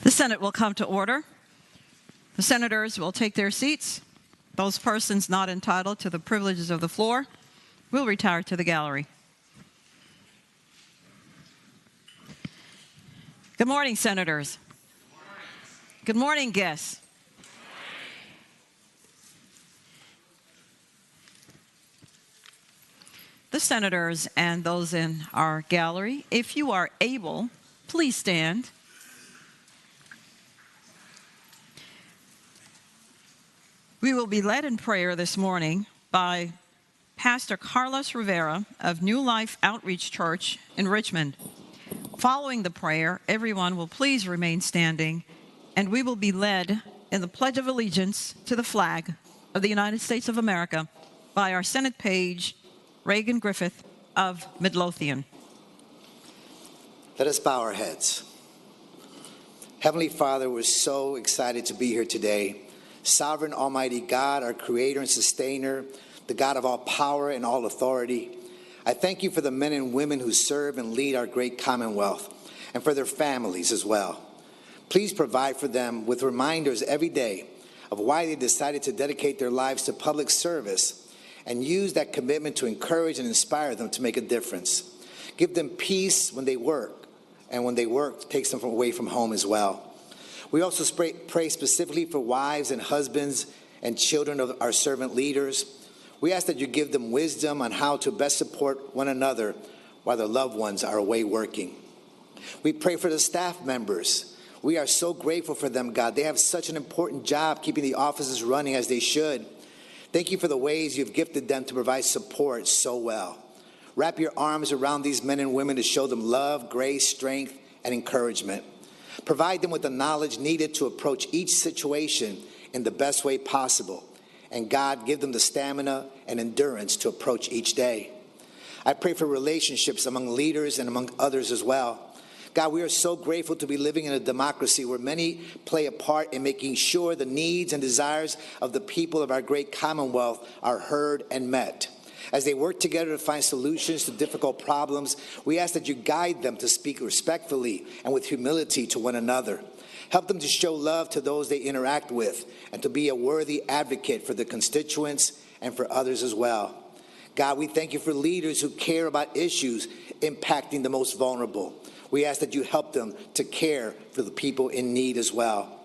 The Senate will come to order. The senators will take their seats. Those persons not entitled to the privileges of the floor will retire to the gallery. Good morning, senators. Good morning, guests. The senators and those in our gallery, if you are able, please stand. We will be led in prayer this morning by Pastor Carlos Rivera of New Life Outreach Church in Richmond. Following the prayer, everyone will please remain standing, and we will be led in the Pledge of Allegiance to the flag of the United States of America by our Senate page, Reagan Griffith of Midlothian. Let us bow our heads. Heavenly Father, we're so excited to be here today. Sovereign Almighty God, our Creator and Sustainer, the God of all power and all authority, I thank you for the men and women who serve and lead our great Commonwealth, and for their families as well. Please provide for them with reminders every day of why they decided to dedicate their lives to public service, and use that commitment to encourage and inspire them to make a difference. Give them peace when they work, and when they work, takes them away from home as well. We also pray specifically for wives and husbands and children of our servant leaders. We ask that you give them wisdom on how to best support one another while their loved ones are away working. We pray for the staff members. We are so grateful for them, God. They have such an important job keeping the offices running as they should. Thank you for the ways you've gifted them to provide support so well. Wrap your arms around these men and women to show them love, grace, strength, and encouragement. Provide them with the knowledge needed to approach each situation in the best way possible. And God, give them the stamina and endurance to approach each day. I pray for relationships among leaders and among others as well. God, we are so grateful to be living in a democracy where many play a part in making sure the needs and desires of the people of our great Commonwealth are heard and met. As they work together to find solutions to difficult problems, we ask that you guide them to speak respectfully and with humility to one another. Help them to show love to those they interact with and to be a worthy advocate for their constituents and for others as well. God, we thank you for leaders who care about issues impacting the most vulnerable. We ask that you help them to care for the people in need as well.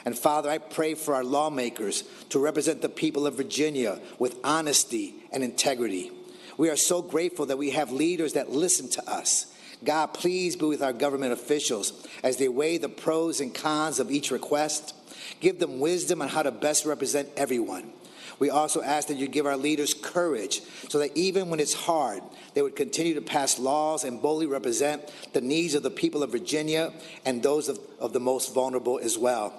And Father, I pray for our lawmakers to represent the people of Virginia with honesty and integrity. We are so grateful that we have leaders that listen to us. God, please be with our government officials as they weigh the pros and cons of each request. Give them wisdom on how to best represent everyone. We also ask that you give our leaders courage so that even when it's hard, they would continue to pass laws and boldly represent the needs of the people of Virginia and those of the most vulnerable as well.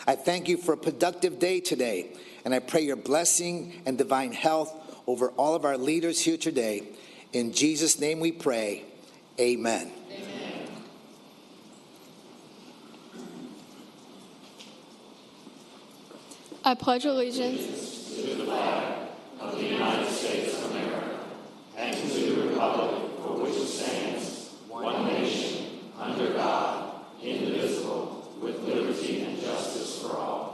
I thank you for a productive day today, and I pray your blessing and divine health over all of our leaders here today. In Jesus' name we pray, amen. Amen. I pledge allegiance to the flag of the United States of America and to the republic for which it stands, one nation, under God, indivisible, with liberty and justice for all.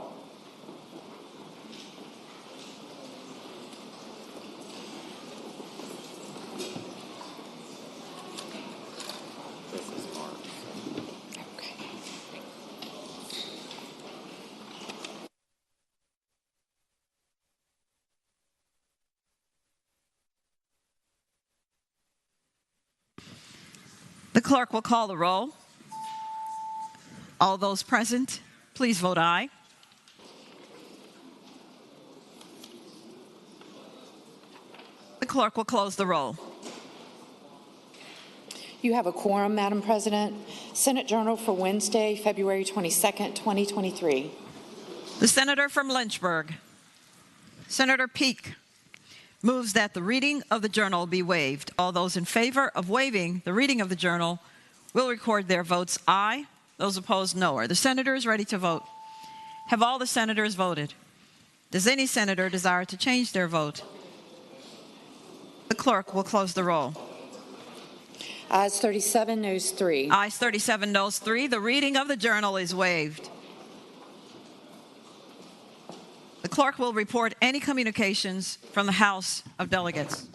The clerk will call the roll. All those present, please vote aye. The clerk will close the roll. You have a quorum, Madam President. Senate Journal for Wednesday, February 22nd, 2023. The senator from Lynchburg, Senator Peake, moves that the reading of the journal be waived. All those in favor of waiving the reading of the journal will record their votes aye. Those opposed, no. Are the senators ready to vote? Have all the senators voted? Does any senator desire to change their vote? The clerk will close the roll. Ayes 37, noes 3. Ayes 37, noes 3. The reading of the journal is waived. The clerk will report any communications from the House of Delegates.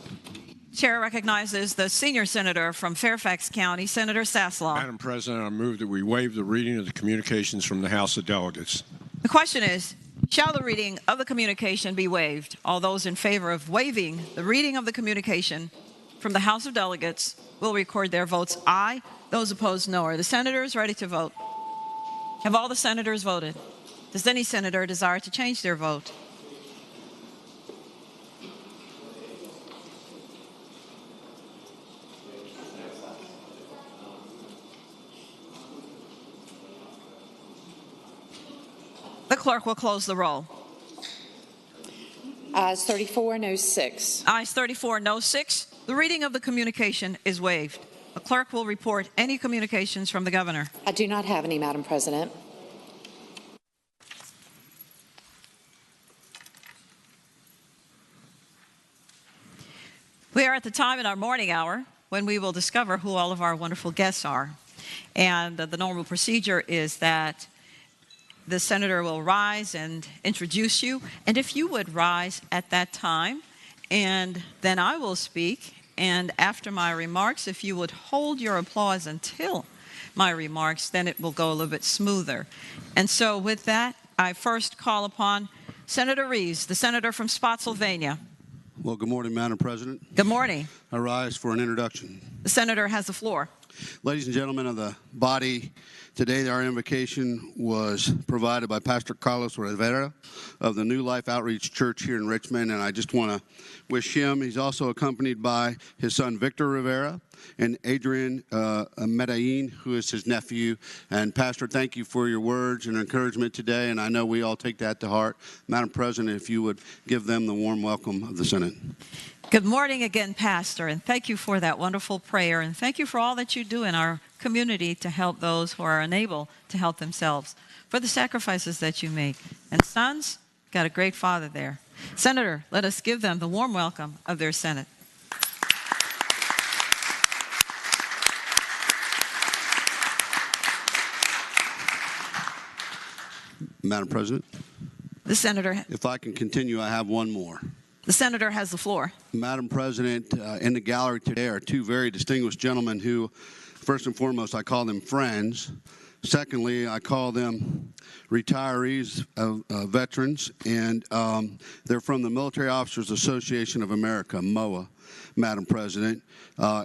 Chair recognizes the senior senator from Fairfax County, Senator Saslaw. Madam President, I move that we waive the reading of the communications from the House of Delegates. The question is, shall the reading of the communication be waived? All those in favor of waiving the reading of the communication from the House of Delegates will record their votes aye. Those opposed, no. Are the senators ready to vote? Have all the senators voted? Does any senator desire to change their vote? The clerk will close the roll. Ayes 34, noes 6. Ayes 34, no 6. The reading of the communication is waived. The clerk will report any communications from the governor. I do not have any, Madam President. We are at the time in our morning hour when we will discover who all of our wonderful guests are. And the normal procedure is that the senator will rise and introduce you. And if you would rise at that time, and then I will speak. And after my remarks, if you would hold your applause until my remarks, then it will go a little bit smoother. And so with that, I first call upon Senator Reeves, the senator from Spotsylvania. Well, good morning, Madam President. Good morning. I rise for an introduction. The senator has the floor. Ladies and gentlemen of the body, today our invocation was provided by Pastor Carlos Rivera of the New Life Outreach Church here in Richmond, and I just want to wish him. He's also accompanied by his son Victor Rivera and Adrian Medellin, who is his nephew. And Pastor, thank you for your words and encouragement today, and I know we all take that to heart. Madam President, if you would give them the warm welcome of the Senate. Good morning again, Pastor, and thank you for that wonderful prayer, and thank you for all that you do in our community to help those who are unable to help themselves, for the sacrifices that you make. And sons, got a great father there. Senator, let us give them the warm welcome of their Senate. Madam President? The senator. If I can continue, I have one more. The senator has the floor. Madam President, in the gallery today are two very distinguished gentlemen who, first and foremost, I call them friends. Secondly, I call them retirees, veterans, and they're from the Military Officers Association of America, MOA, Madam President.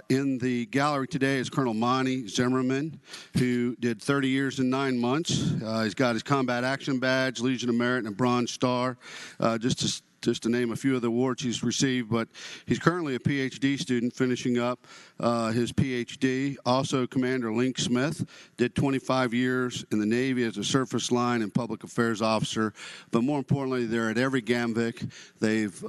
In the gallery today is Colonel Monty Zimmerman, who did 30 years and 9 months. He's got his Combat Action Badge, Legion of Merit, and a Bronze Star, just to name a few of the awards he's received, but he's currently a PhD student finishing up his PhD. Also, Commander Link Smith did 25 years in the Navy as a surface line and public affairs officer, but more importantly, they're at every GAMVIC. They've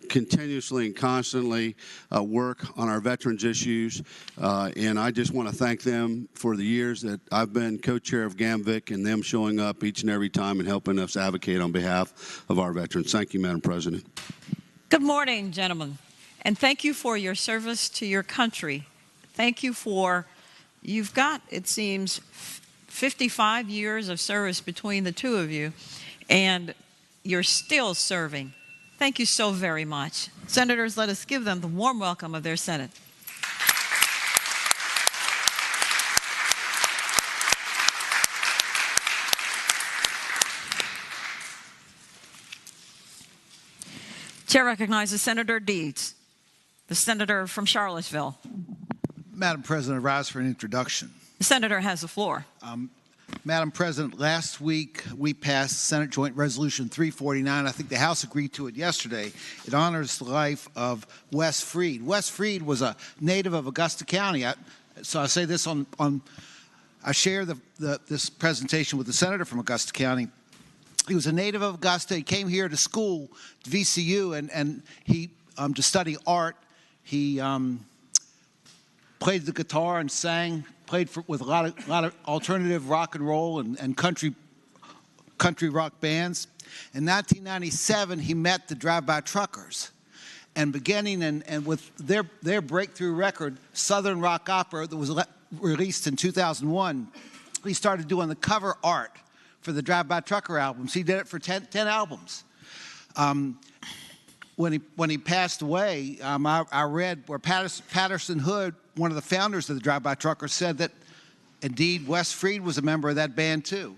continuously and constantly work on our veterans issues, and I just want to thank them for the years that I've been co-chair of GAMVIC and them showing up each and every time and helping us advocate on behalf of our veterans. Thank you, Madam President. Good morning, gentlemen, and thank you for your service to your country. Thank you for, you've got, it seems, 55 years of service between the two of you, and you're still serving. Thank you so very much. Senators, let us give them the warm welcome of their Senate. Chair recognizes Senator Deeds, the senator from Charlottesville. Madam President, I rise for an introduction. The senator has the floor. Madam President, last week we passed Senate Joint Resolution 349. I think the House agreed to it yesterday. It honors the life of Wes Freed. Wes Freed was a native of Augusta County. So I say this I share this presentation with the senator from Augusta County. He was a native of Augusta. He came here to school, to VCU, and he to study art. He played the guitar and sang, played with a lot of alternative rock and roll and country rock bands. In 1997, he met the drive-by truckers, and beginning and with their breakthrough record, Southern Rock Opera, that was released in 2001, he started doing the cover art for the Drive-By Trucker albums. He did it for 10 albums. When he passed away, I read where Patterson Hood, one of the founders of the Drive-By Truckers, said that indeed Wes Freed was a member of that band too.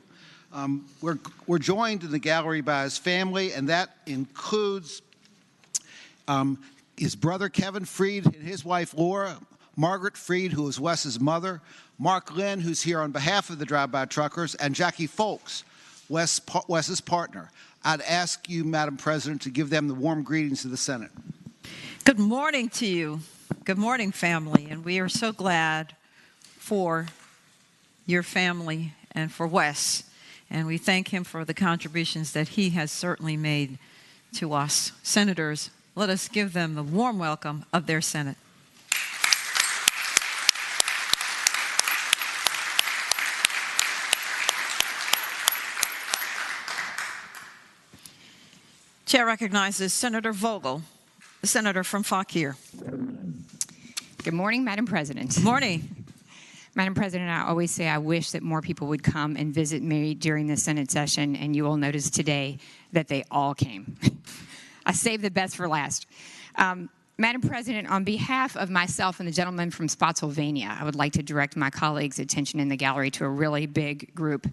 We're joined in the gallery by his family, and that includes his brother Kevin Freed and his wife Laura, Margaret Freed, who is Wes's mother, Mark Lynn, who's here on behalf of the Drive-By Truckers, and Jackie Folks, Wes's partner. I'd ask you, Madam President, to give them the warm greetings to the Senate. Good morning to you. Good morning, family. And we are so glad for your family and for Wes. And we thank him for the contributions that he has certainly made to us. Senators, let us give them the warm welcome of their Senate. Chair recognizes Senator Vogel, the senator from Fauquier. Good morning, Madam President. Good morning. Madam President, I always say I wish that more people would come and visit me during the Senate session, and you will notice today that they all came. I saved the best for last. Madam President, on behalf of myself and the gentleman from Spotsylvania, I would like to direct my colleagues' attention in the gallery to a really big group.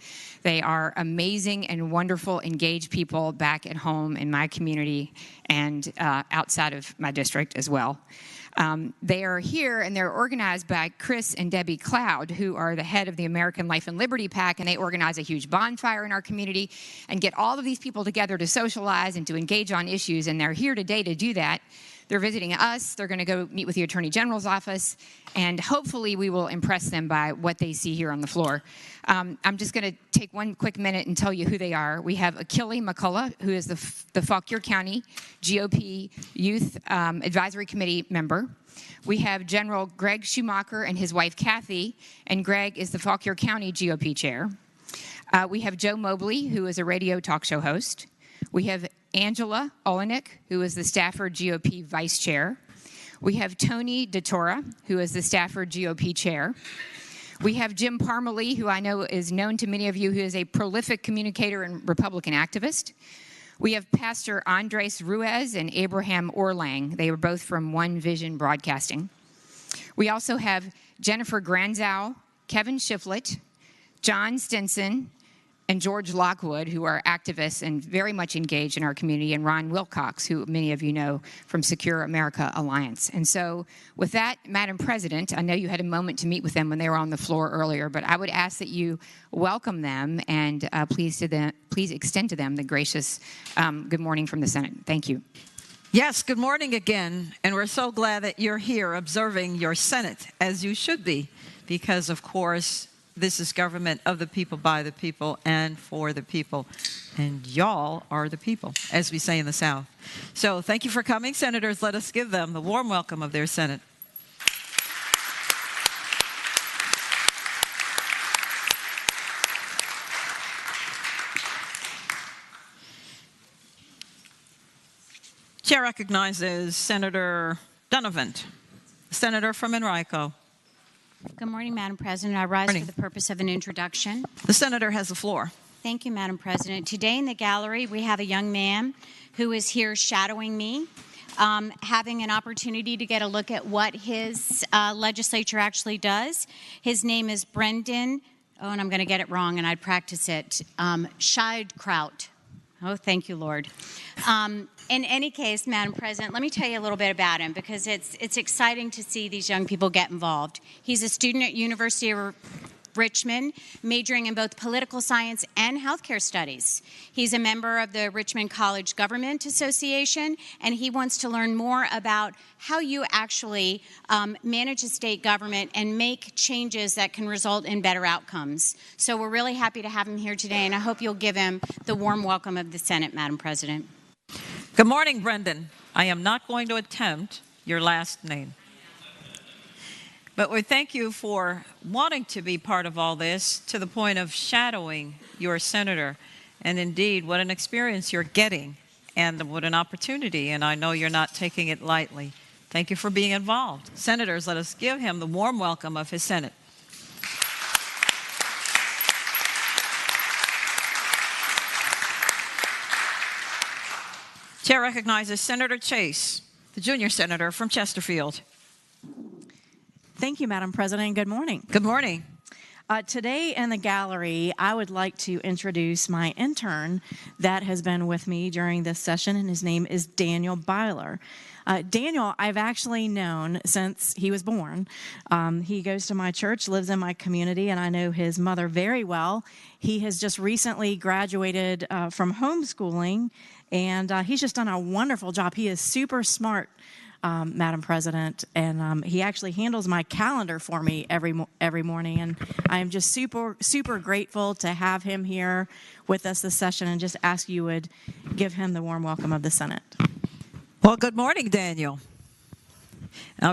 They are amazing and wonderful, engaged people back at home in my community and outside of my district as well. They are here, and they're organized by Chris and Debbie Cloud, who are the head of the American Life and Liberty PAC, and they organize a huge bonfire in our community and get all of these people together to socialize and to engage on issues, and they're here today to do that. They're visiting us. They're going to go meet with the Attorney General's office, and hopefully we will impress them by what they see here on the floor. I'm just going to take one quick minute and tell you who they are. We have Achille McCullough, who is the Fauquier County GOP Youth Advisory Committee member. We have General Greg Schumacher and his wife Kathy, and Greg is the Fauquier County GOP chair. We have Joe Mobley, who is a radio talk show host. We have Angela Olenek, who is the Stafford GOP vice chair. We have Tony DeTora, who is the Stafford GOP chair. We have Jim Parmalee, who I know is known to many of you, who is a prolific communicator and Republican activist. We have Pastor Andres Ruiz and Abraham Orlang. They were both from One Vision Broadcasting. We also have Jennifer Granzow, Kevin Shiflett, John Stinson, and George Lockwood, who are activists and very much engaged in our community, and Ron Wilcox, who many of you know from Secure America Alliance. And so with that, Madam President, I know you had a moment to meet with them when they were on the floor earlier, but I would ask that you welcome them and please extend to them the gracious good morning from the Senate. Thank you. Yes, good morning again. And we're so glad that you're here observing your Senate, as you should be, because, of course, this is government of the people, by the people, and for the people. And y'all are the people, as we say in the South. So thank you for coming, Senators. Let us give them the warm welcome of their Senate. Chair recognizes Senator Donovan, Senator from Enrico. Good morning, Madam President. I rise for the purpose of an introduction. The senator has the floor. Thank you, Madam President. Today in the gallery, we have a young man who is here shadowing me, having an opportunity to get a look at what his legislature actually does. His name is Brendan, and I'm going to get it wrong, and I'd practice it, Scheidkraut. Oh, thank you, Lord. In any case, Madam President, let me tell you a little bit about him, because it's exciting to see these young people get involved. He's a student at University of Richmond, majoring in both political science and healthcare studies. He's a member of the Richmond College Government Association, and he wants to learn more about how you actually manage a state government and make changes that can result in better outcomes. So we're really happy to have him here today, and I hope you'll give him the warm welcome of the Senate, Madam President. Good morning, Brendan. I am not going to attempt your last name. But we thank you for wanting to be part of all this to the point of shadowing your senator. And indeed, what an experience you're getting And what an opportunity, and I know you're not taking it lightly. Thank you for being involved. Senators, let us give him the warm welcome of his Senate. Chair recognizes Senator Chase, the junior senator from Chesterfield. Thank you, Madam President. Good morning. Good morning. Today in the gallery, I would like to introduce my intern that has been with me during this session, and his name is Daniel Byler. Daniel, I've actually known since he was born. He goes to my church, lives in my community, and I know his mother very well. He has just recently graduated from homeschooling, and he's just done a wonderful job. He is super smart, Madam President, and he actually handles my calendar for me every morning, and I am just super grateful to have him here with us this session, and just ask you would give him the warm welcome of the Senate. Well, good morning, Daniel.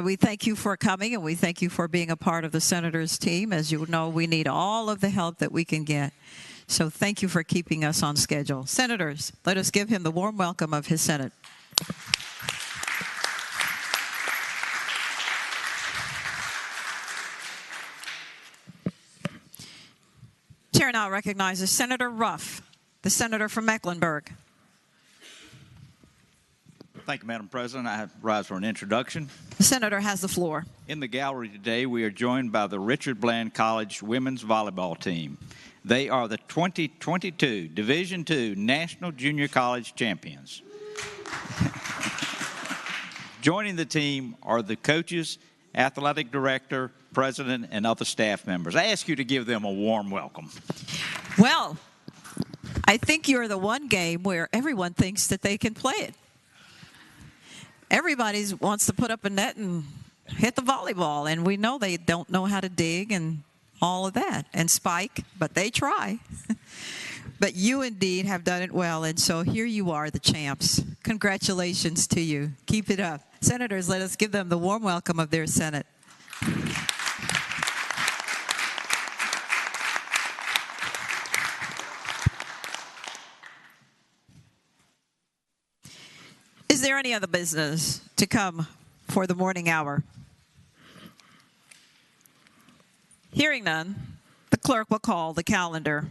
We thank you for coming, and we thank you for being a part of the Senators team. As you know, we need all of the help that we can get. So thank you for keeping us on schedule. Senators, let us give him the warm welcome of his Senate. Chair now recognizes Senator Ruff, the senator from Mecklenburg. Thank you, Madam President. I rise for an introduction. The senator has the floor. In the gallery today, we are joined by the Richard Bland College women's volleyball team. They are the 2022 Division II National Junior College champions. Joining the team are the coaches, athletic director, president, and other staff members. I ask you to give them a warm welcome. Well, I think you're the one game where everyone thinks that they can play it. Everybody wants to put up a net and hit the volleyball, and we know they don't know how to dig and all of that and spike, but they try. But you indeed have done it well, and so here you are, the champs. Congratulations to you. Keep it up. Senators, let us give them the warm welcome of their Senate. Is there any other business to come for the morning hour? Hearing none, the clerk will call the calendar.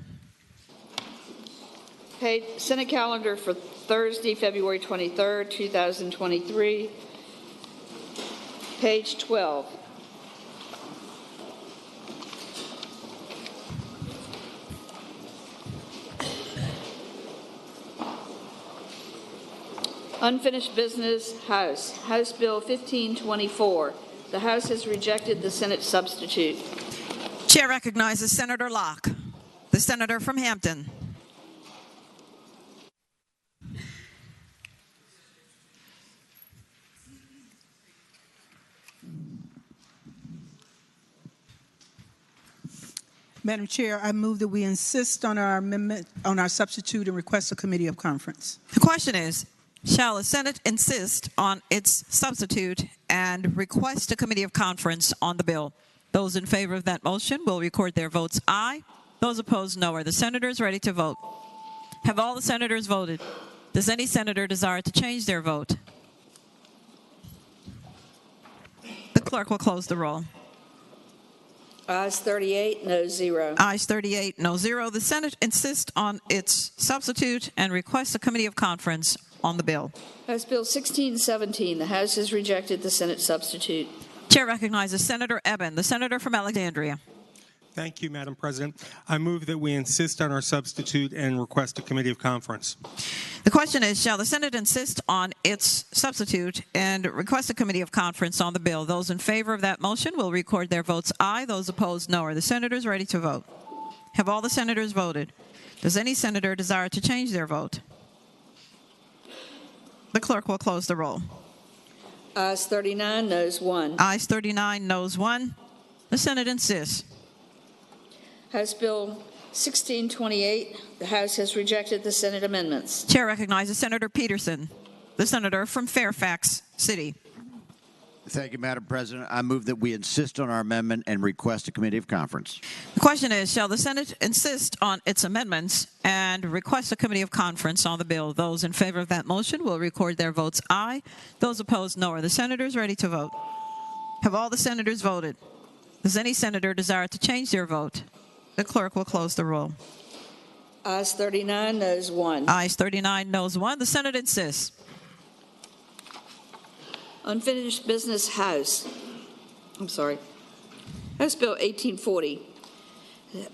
Okay, Senate calendar for Thursday, February 23rd, 2023, page 12. Unfinished business, House. House Bill 1524. The House has rejected the Senate substitute. Chair recognizes Senator Locke, the senator from Hampton. Madam Chair, I move that we insist on our amendment on our substitute and request a committee of conference. The question is, shall the Senate insist on its substitute and request a committee of conference on the bill? Those in favor of that motion will record their votes aye. Those opposed, no. Are the senators ready to vote? Have all the senators voted? Does any senator desire to change their vote? The clerk will close the roll. Ayes 38, no 0. Ayes 38, no 0. The Senate insists on its substitute and requests a committee of conference on the bill. House Bill 1617. The House has rejected the Senate substitute. Chair recognizes Senator Eben, the senator from Alexandria. Thank you, Madam President. I move that we insist on our substitute and request a committee of conference. The question is, shall the Senate insist on its substitute and request a committee of conference on the bill? Those in favor of that motion will record their votes aye. Those opposed, no. Are the senators ready to vote? Have all the senators voted? Does any senator desire to change their vote? The clerk will close the roll. Ayes 39, noes 1. Ayes 39, noes 1. The Senate insists. House Bill 1628. The House has rejected the Senate amendments. Chair recognizes Senator Peterson, the senator from Fairfax City. Thank you, Madam President. I move that we insist on our amendment and request a committee of conference. The question is, shall the Senate insist on its amendments and request a committee of conference on the bill? Those in favor of that motion will record their votes aye. Those opposed, no. Are the senators ready to vote? Have all the senators voted? Does any senator desire to change their vote? The clerk will close the roll. Ayes 39, noes 1. Ayes 39, noes 1. The Senate insists. Unfinished business House. House Bill 1840.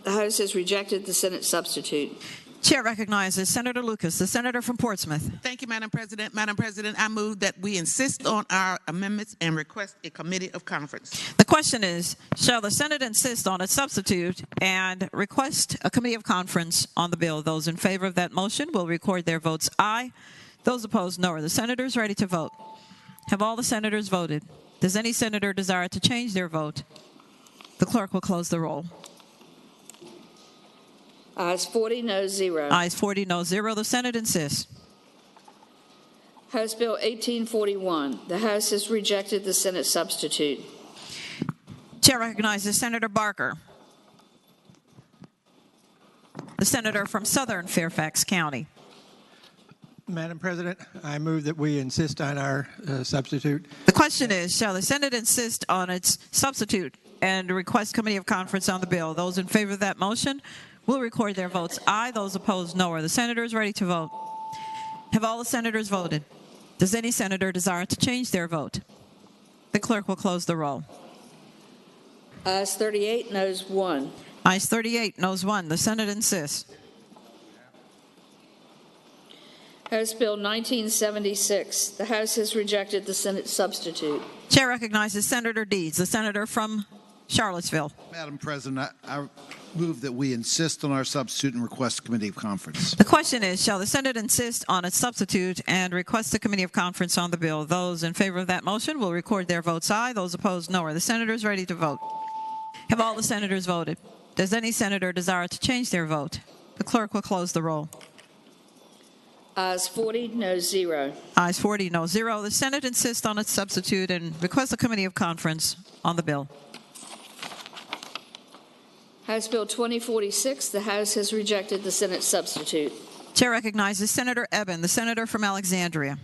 The House has rejected the Senate substitute. Chair recognizes Senator Lucas, the senator from Portsmouth. Thank you, Madam President. Madam President, I move that we insist on our amendments and request a committee of conference. The question is, shall the Senate insist on its substitute and request a committee of conference on the bill? Those in favor of that motion will record their votes aye. Those opposed, no. Are the senators ready to vote? Have all the senators voted? Does any senator desire to change their vote? The clerk will close the roll. Ayes 40, noes 0. Ayes 40, no 0. The Senate insists. House Bill 1841. The House has rejected the Senate substitute. Chair recognizes Senator Barker, the senator from Southern Fairfax County. Madam President, I move that we insist on our substitute. The question is, shall the Senate insist on its substitute and request committee of conference on the bill? Those in favor of that motion will record their votes aye. Those opposed, no. Are the senators ready to vote? Have all the senators voted? Does any senator desire to change their vote? The clerk will close the roll. Ayes 38, noes 1. Ayes 38, noes 1. The Senate insists. House Bill 1976. The House has rejected the Senate substitute. Chair recognizes Senator Deeds, the senator from Charlottesville. Madam President, I move that we insist on our substitute and request a committee of conference. The question is, shall the Senate insist on its substitute and request a committee of conference on the bill? Those in favor of that motion will record their votes aye. Those opposed, no. Are the senators ready to vote? Have all the senators voted? Does any senator desire to change their vote? The clerk will close the roll. Ayes 40, noes 0. Ayes 40, no 0. The Senate insists on its substitute and requests a committee of conference on the bill. House Bill 2046. The House has rejected the Senate substitute. Chair recognizes Senator Eben, the senator from Alexandria.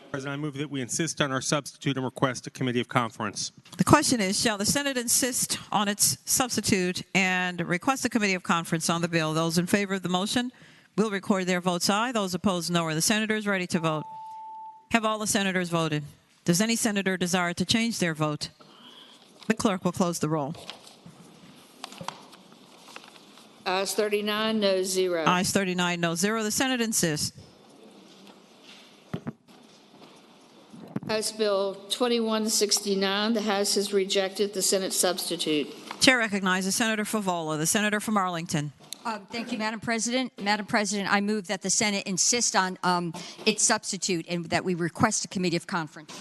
President, I move that we insist on our substitute and request a committee of conference. The question is, shall the Senate insist on its substitute and request a committee of conference on the bill? Those in favor of the motion will record their votes aye. Those opposed, no. Are the senators ready to vote? Have all the senators voted? Does any senator desire to change their vote? The clerk will close the roll. Ayes 39, noes 0. Ayes 39, no 0. The Senate insists. House Bill 2169. The House has rejected the Senate substitute. Chair recognizes Senator Favola, the senator from Arlington. Thank you, Madam President. Madam President, I move that the Senate insist on its substitute and that we request a committee of conference.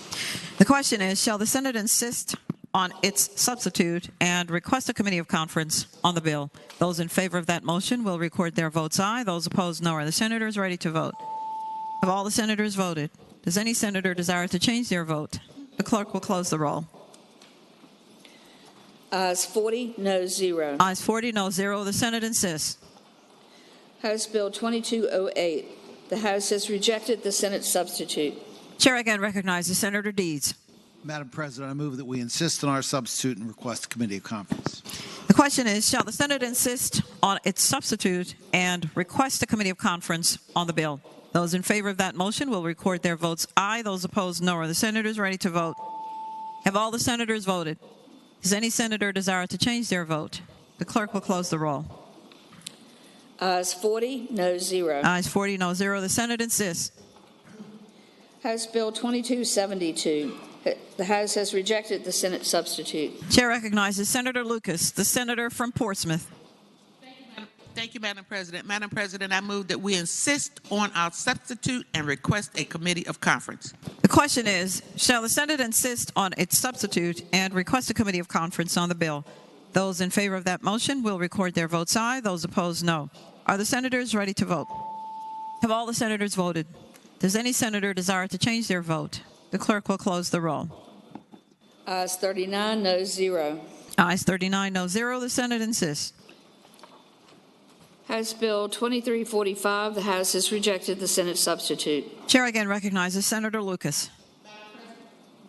The question is, shall the Senate insist on its substitute and request a committee of conference on the bill? Those in favor of that motion will record their votes aye. Those opposed, no. Are the senators ready to vote? Have all the senators voted? Does any senator desire to change their vote? The clerk will close the roll. Ayes 40, noes 0. Ayes 40, no 0. The Senate insists. House Bill 2208. The House has rejected the Senate substitute. Chair again recognizes Senator Deeds. Madam President, I move that we insist on our substitute and request a committee of conference. The question is, shall the Senate insist on its substitute and request a committee of conference on the bill? Those in favor of that motion will record their votes aye. Those opposed, no. Are the senators ready to vote? Have all the senators voted? Does any senator desire to change their vote? The clerk will close the roll. Ayes 40, noes 0. Ayes 40, no 0. The Senate insists. House Bill 2272. The House has rejected the Senate substitute. Chair recognizes Senator Lucas, the senator from Portsmouth. Thank you, Madam President. Madam President, I move that we insist on our substitute and request a committee of conference. The question is, shall the Senate insist on its substitute and request a committee of conference on the bill? Those in favor of that motion will record their votes aye. Those opposed, no. Are the senators ready to vote? Have all the senators voted? Does any senator desire to change their vote? The clerk will close the roll. Ayes 39, noes 0. Ayes 39, no 0. The Senate insists. House Bill 2345, the House has rejected the Senate substitute. Chair again recognizes Senator Lucas.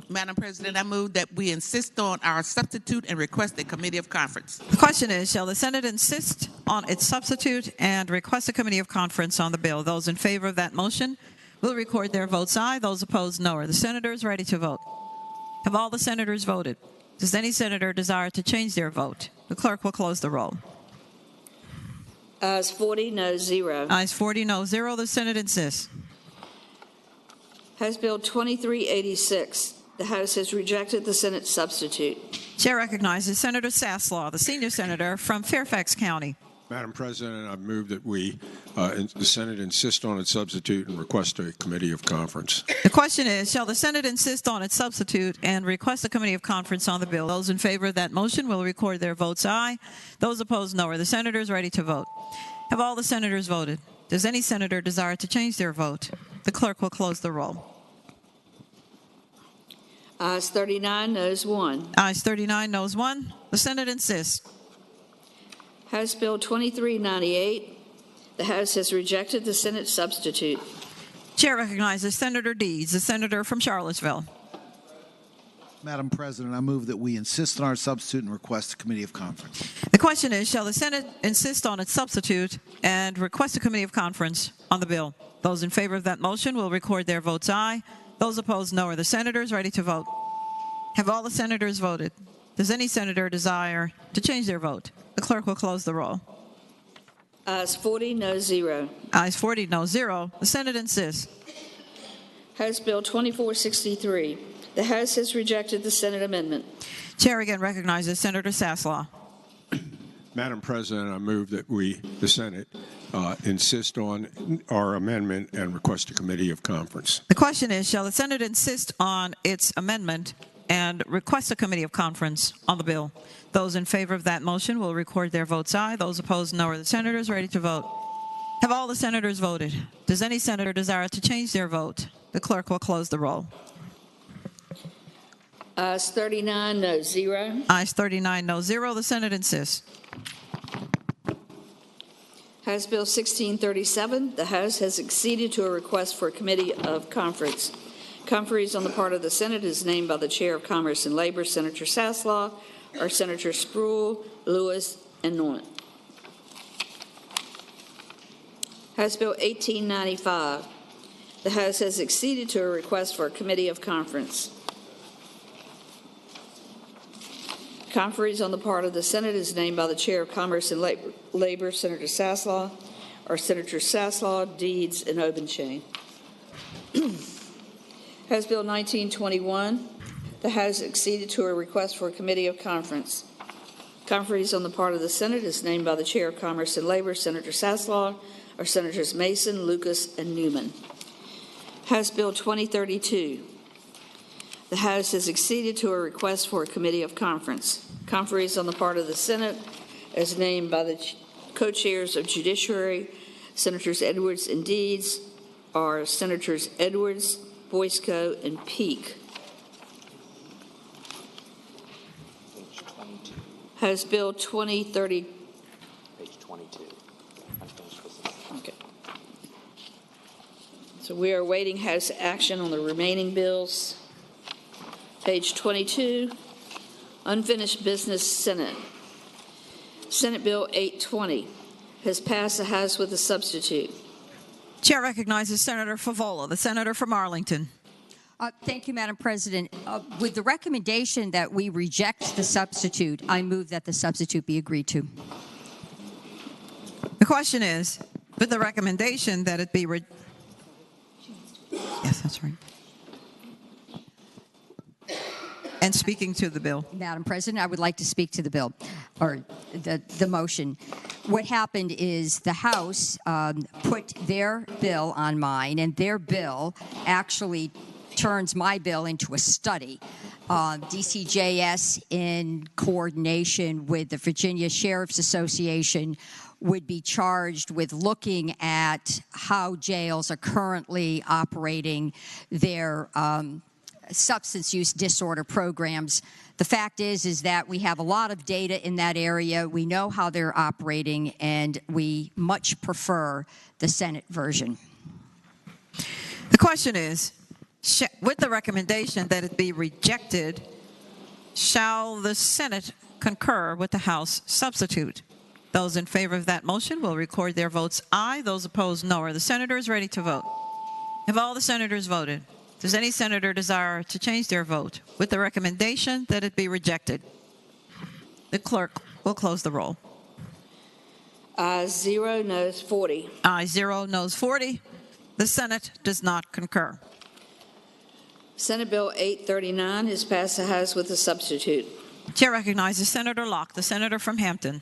Madam President, I move that we insist on our substitute and request a committee of conference. The question is, shall the Senate insist on its substitute and request a committee of conference on the bill? Those in favor of that motion will record their votes aye. Those opposed, no. Are the senators ready to vote? Have all the senators voted? Does any senator desire to change their vote? The clerk will close the roll. Ayes 40, noes 0. Ayes 40, no 0. The Senate insists. House Bill 2386, the House has rejected the Senate substitute. Chair recognizes Senator Saslaw, the senior senator from Fairfax County. Madam President, I move that the Senate insist on its substitute and request a committee of conference. The question is, shall the Senate insist on its substitute and request a committee of conference on the bill? Those in favor of that motion will record their votes aye. Those opposed, no. Are the senators ready to vote? Have all the senators voted? Does any senator desire to change their vote? The clerk will close the roll. Ayes 39, noes 1. Ayes 39, noes 1. The Senate insists. House Bill 2398, the House has rejected the Senate substitute. Chair recognizes Senator Deeds, the senator from Charlottesville. Madam President, I move that we insist on our substitute and request a committee of conference. The question is, shall the Senate insist on its substitute and request a committee of conference on the bill? Those in favor of that motion will record their votes aye. Those opposed, no. Are the senators ready to vote? Have all the senators voted? Does any senator desire to change their vote? The clerk will close the roll. Ayes 40, noes 0. Ayes 40, no 0. The Senate insists. House Bill 2463, the House has rejected the Senate amendment. Chair again recognizes Senator Saslaw. Madam President, I move that the Senate insist on our amendment and request a committee of conference. The question is, shall the Senate insist on its amendment and request a committee of conference on the bill? Those in favor of that motion will record their votes aye. Those opposed, no. Are the senators ready to vote? Have all the senators voted? Does any senator desire to change their vote? The clerk will close the roll. Ayes 39, noes 0. Ayes 39, no 0. The Senate insists. House Bill 1637, the House has acceded to a request for a committee of conference. Conferees on the part of the Senate is named by the Chair of Commerce and Labor, Senator Saslaw, or Senator Spruill, Lewis, and Norton. House Bill 1895, the House has acceded to a request for a committee of conference. Conferees on the part of the Senate is named by the Chair of Commerce and Labor, Senator Saslaw, or Senator Saslaw, Deeds, and Obenshain. House Bill 1921, the House acceded to a request for a committee of conference. Conferees on the part of the Senate is named by the Chair of Commerce and Labor, Senator Saslaw, or Senators Mason, Lucas, and Newman. House Bill 2032, the House has acceded to a request for a committee of conference. Conferees on the part of the Senate as named by the co-chairs of Judiciary, Senators Edwards and Deeds, are Senators Edwards, Boysko, and Peake. House Bill 2030. Page 22. Okay. So we are awaiting House action on the remaining bills. Page 22, unfinished business Senate. Senate Bill 820 has passed the House with a substitute. Chair recognizes Senator Favola, the senator from Arlington. Thank you, Madam President. With the recommendation that we reject the substitute, I move that the substitute be agreed to. The question is, with the recommendation that it be yes, that's right. And speaking to the bill. Madam President, I would like to speak to the bill, or the motion. What happened is the House put their bill on mine, and their bill actually turns my bill into a study. DCJS, in coordination with the Virginia Sheriff's Association, would be charged with looking at how jails are currently operating their substance use disorder programs. The fact is that we have a lot of data in that area. We know how they're operating, and we much prefer the Senate version. The question is, with the recommendation that it be rejected, shall the Senate concur with the House substitute? Those in favor of that motion will record their votes aye. Those opposed, no. Are the senators ready to vote? Have all the senators voted? Does any senator desire to change their vote? With the recommendation that it be rejected, the clerk will close the roll. Ayes 0, noes 40. Ayes 0, noes 40. The Senate does not concur. Senate Bill 839 has passed the House with a substitute. Chair recognizes Senator Locke, the senator from Hampton.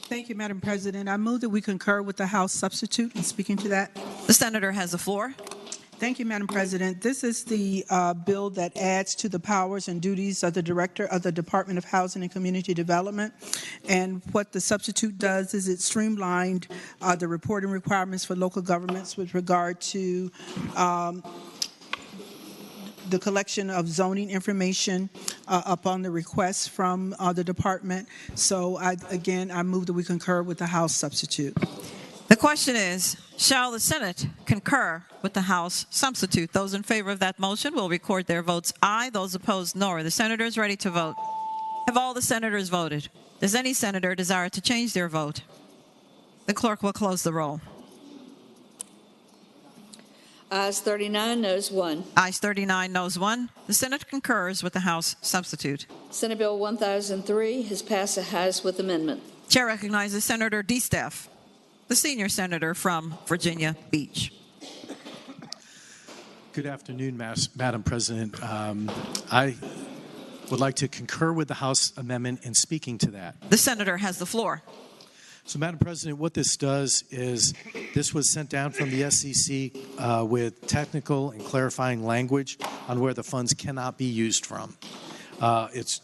Thank you, Madam President. I move that we concur with the House substitute. And speaking to that, the senator has the floor. Thank you, Madam President. This is the bill that adds to the powers and duties of the Director of the Department of Housing and Community Development. And what the substitute does is it streamlined the reporting requirements for local governments with regard to the collection of zoning information upon the request from the department. So, I move that we concur with the House substitute. The question is, shall the Senate concur with the House substitute? Those in favor of that motion will record their votes aye. Those opposed, no. Are the senators ready to vote? Have all the senators voted? Does any senator desire to change their vote? The clerk will close the roll. Ayes 39, noes 1. Ayes 39, noes 1. The Senate concurs with the House substitute. Senate Bill 1003 has passed the House with amendment. Chair recognizes Senator DeStaff, the senior senator from Virginia Beach. Good afternoon, Madam President. I would like to concur with the House amendment in speaking to that. The senator has the floor. So, Madam President, what this does is this was sent down from the SEC with technical and clarifying language on where the funds cannot be used from. It's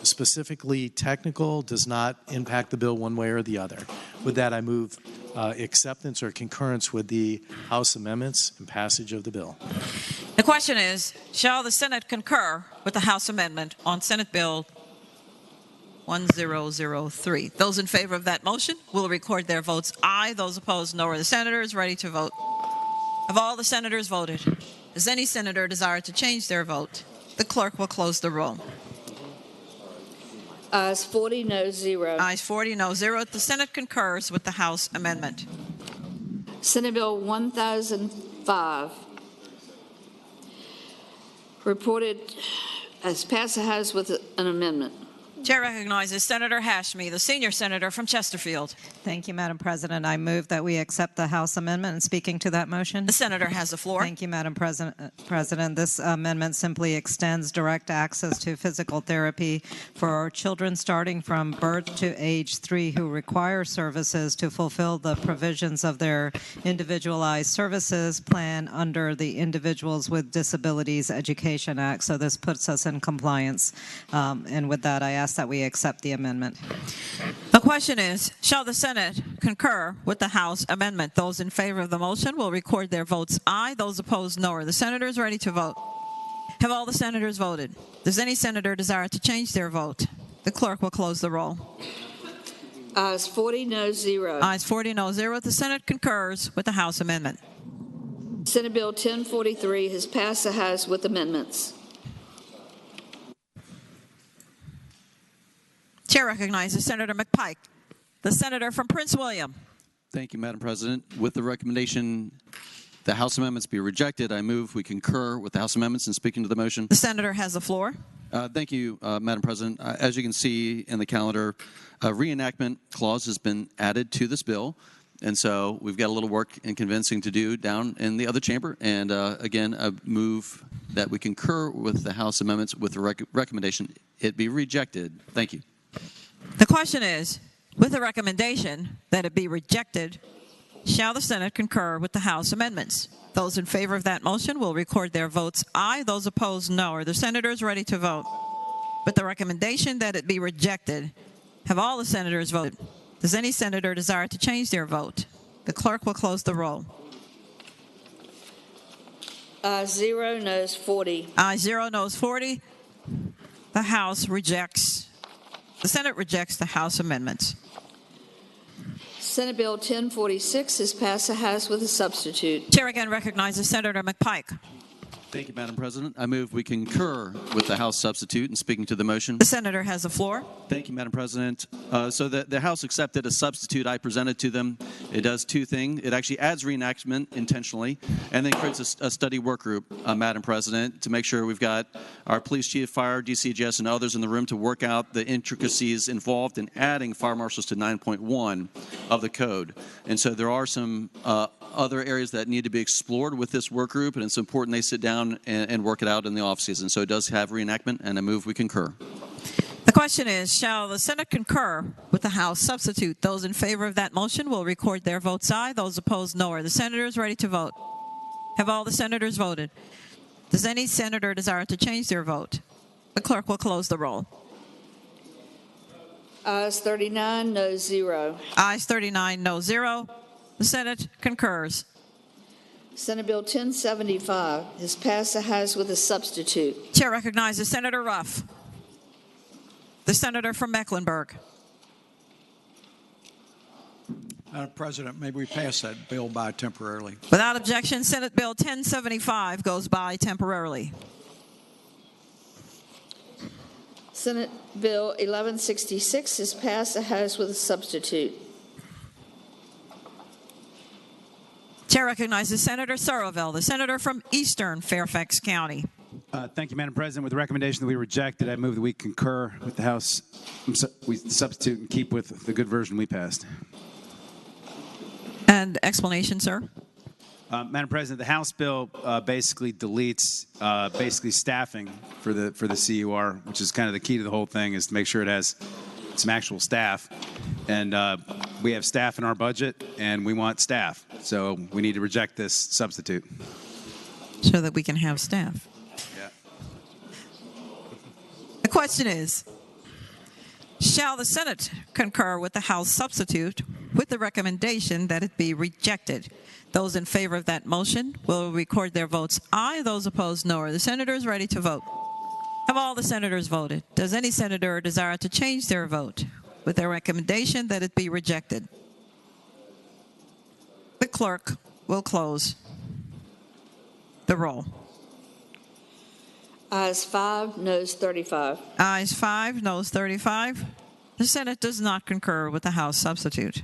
specifically technical, does not impact the bill one way or the other. With that, I move acceptance or concurrence with the House amendments and passage of the bill. The question is, shall the Senate concur with the House amendment on Senate Bill 1003? Those in favor of that motion will record their votes aye. Those opposed, no. Are the senators ready to vote? Have all the senators voted? Does any senator desire to change their vote? The clerk will close the roll. Ayes 40, noes 0. Ayes 40, no 0. The Senate concurs with the House amendment. Senate Bill 1005 reported as passed the House with an amendment. Chair recognizes Senator Hashmi, the senior senator from Chesterfield. Thank you, Madam President. I move that we accept the House amendment. And speaking to that motion, the senator has the floor. Thank you, Madam President. This amendment simply extends direct access to physical therapy for children starting from birth to age 3 who require services to fulfill the provisions of their individualized services plan under the Individuals with Disabilities Education Act. So this puts us in compliance. And with that, I ask that we accept the amendment. The question is, shall the Senate concur with the House amendment? Those in favor of the motion will record their votes aye. Those opposed, no. Are the senators ready to vote? Have all the senators voted? Does any senator desire to change their vote? The clerk will close the roll. Ayes 40, noes 0. Ayes 40, no 0. The Senate concurs with the House amendment. Senate Bill 1043 has passed the House with amendments. Chair recognizes Senator McPike, the senator from Prince William. Thank you, Madam President. With the recommendation the House amendments be rejected, I move we concur with the House amendments and speaking to the motion. The senator has the floor. Thank you, Madam President. As you can see in the calendar, a reenactment clause has been added to this bill. And so we've got a little work and convincing to do down in the other chamber. And again, I move that we concur with the House amendments with the recommendation it be rejected. Thank you. The question is, with the recommendation that it be rejected, shall the Senate concur with the House amendments? Those in favor of that motion will record their votes aye. Those opposed, no. Are the senators ready to vote? With the recommendation that it be rejected, have all the senators voted? Does any senator desire to change their vote? The clerk will close the roll. Ayes 0, noes 40. Ayes 0, noes 40. The Senate rejects the House amendments. Senate Bill 1046 has passed the House with a substitute. Chair again recognizes Senator McPike. Thank you, Madam President. I move we concur with the House substitute. And speaking to the motion. The senator has the floor. Thank you, Madam President. So the House accepted a substitute I presented to them. It does two things. It actually adds reenactment intentionally and then creates a study work group, Madam President, to make sure we've got our police chief, fire, DCGS, and others in the room to work out the intricacies involved in adding fire marshals to 9.1 of the code. And so there are some other areas that need to be explored with this work group, and it's important they sit down and work it out in the off season. So it does have reenactment, and I move we concur. The question is, shall the Senate concur with the House substitute? Those in favor of that motion will record their votes aye. Those opposed, no. Are the senators ready to vote? Have all the senators voted? Does any senator desire to change their vote? The clerk will close the roll. Ayes 39, noes 0. Ayes 39, no 0. The Senate concurs. Senate Bill 1075 has passed the House with a substitute. Chair recognizes Senator Ruff, the senator from Mecklenburg. Madam President, maybe we pass that bill by temporarily. Without objection, Senate Bill 1075 goes by temporarily. Senate Bill 1166 has passed the House with a substitute. Chair recognizes Senator Surville, the senator from Eastern Fairfax County. Thank you, Madam President. With the recommendation that we reject it, I move that we concur with the House. We substitute and keep with the good version we passed. And explanation, sir? Madam President, the House bill basically deletes staffing for the CUR, which is kind of the key to the whole thing, is to make sure it has some actual staff. And we have staff in our budget, and we want staff. So we need to reject this substitute. So that we can have staff. Yeah. The question is, shall the Senate concur with the House substitute with the recommendation that it be rejected? Those in favor of that motion will record their votes aye. Those opposed, no. Are the senators ready to vote? Have all the senators voted? Does any senator desire to change their vote with their recommendation that it be rejected? The clerk will close the roll. Ayes 5, noes 35. Ayes 5, noes 35. The Senate does not concur with the House substitute.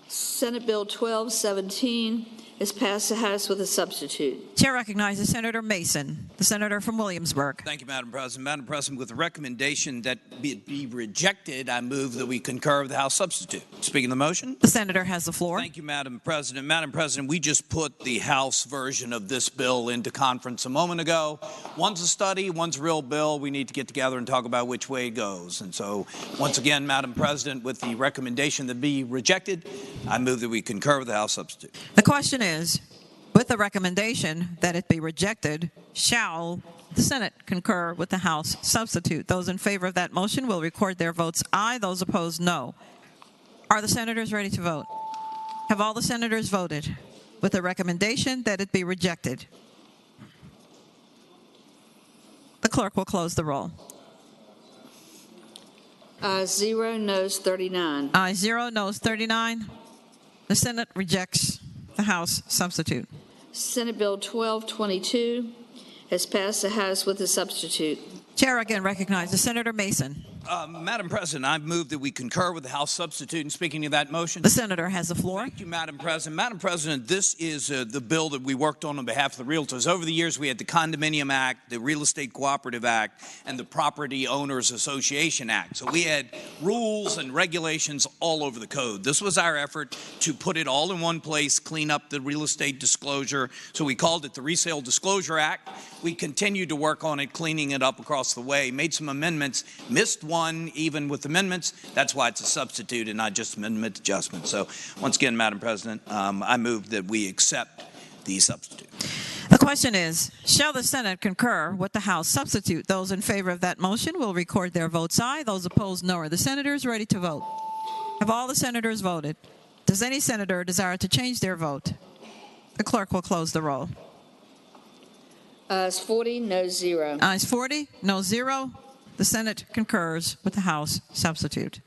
Senate Bill 1217 has passed the House with a substitute. Chair recognizes Senator Mason, the senator from Williamsburg. Thank you, Madam President. Madam President, with the recommendation that it be rejected, I move that we concur with the House substitute. Speaking of the motion. The senator has the floor. Thank you, Madam President. Madam President, we just put the House version of this bill into conference a moment ago. One's a study, one's a real bill. We need to get together and talk about which way it goes. And so, once again, Madam President, with the recommendation that be rejected, I move that we concur with the House substitute. The question is, with the recommendation that it be rejected, shall the Senate concur with the House substitute? Those in favor of that motion will record their votes aye. Those opposed, no. Are the senators ready to vote? Have all the senators voted with the recommendation that it be rejected? The clerk will close the roll. Ayes 0, noes 39. Ayes 0, noes 39. The Senate rejects the House substitute. Senate Bill 1222 has passed the House with a substitute. Chair again recognizes Senator Mason. Madam President, I move that we concur with the House substitute. And speaking to that motion. The senator has the floor. Thank you, Madam President. Madam President, this is the bill that we worked on behalf of the realtors. Over the years, we had the Condominium Act, the Real Estate Cooperative Act, and the Property Owners Association Act. So we had rules and regulations all over the code. This was our effort to put it all in one place, clean up the real estate disclosure. So we called it the Resale Disclosure Act. We continued to work on it, cleaning it up across the way, made some amendments, missed one even with amendments. That's why it's a substitute and not just amendment adjustment. So once again, Madam President, I move that we accept the substitute. The question is, shall the Senate concur with the House substitute? Those in favor of that motion will record their votes aye. Those opposed, no. Are the senators ready to vote? Have all the senators voted? Does any senator desire to change their vote The clerk will close the roll. Ayes 40, no 0. Ayes 40, no 0. The Senate concurs with the House substitute.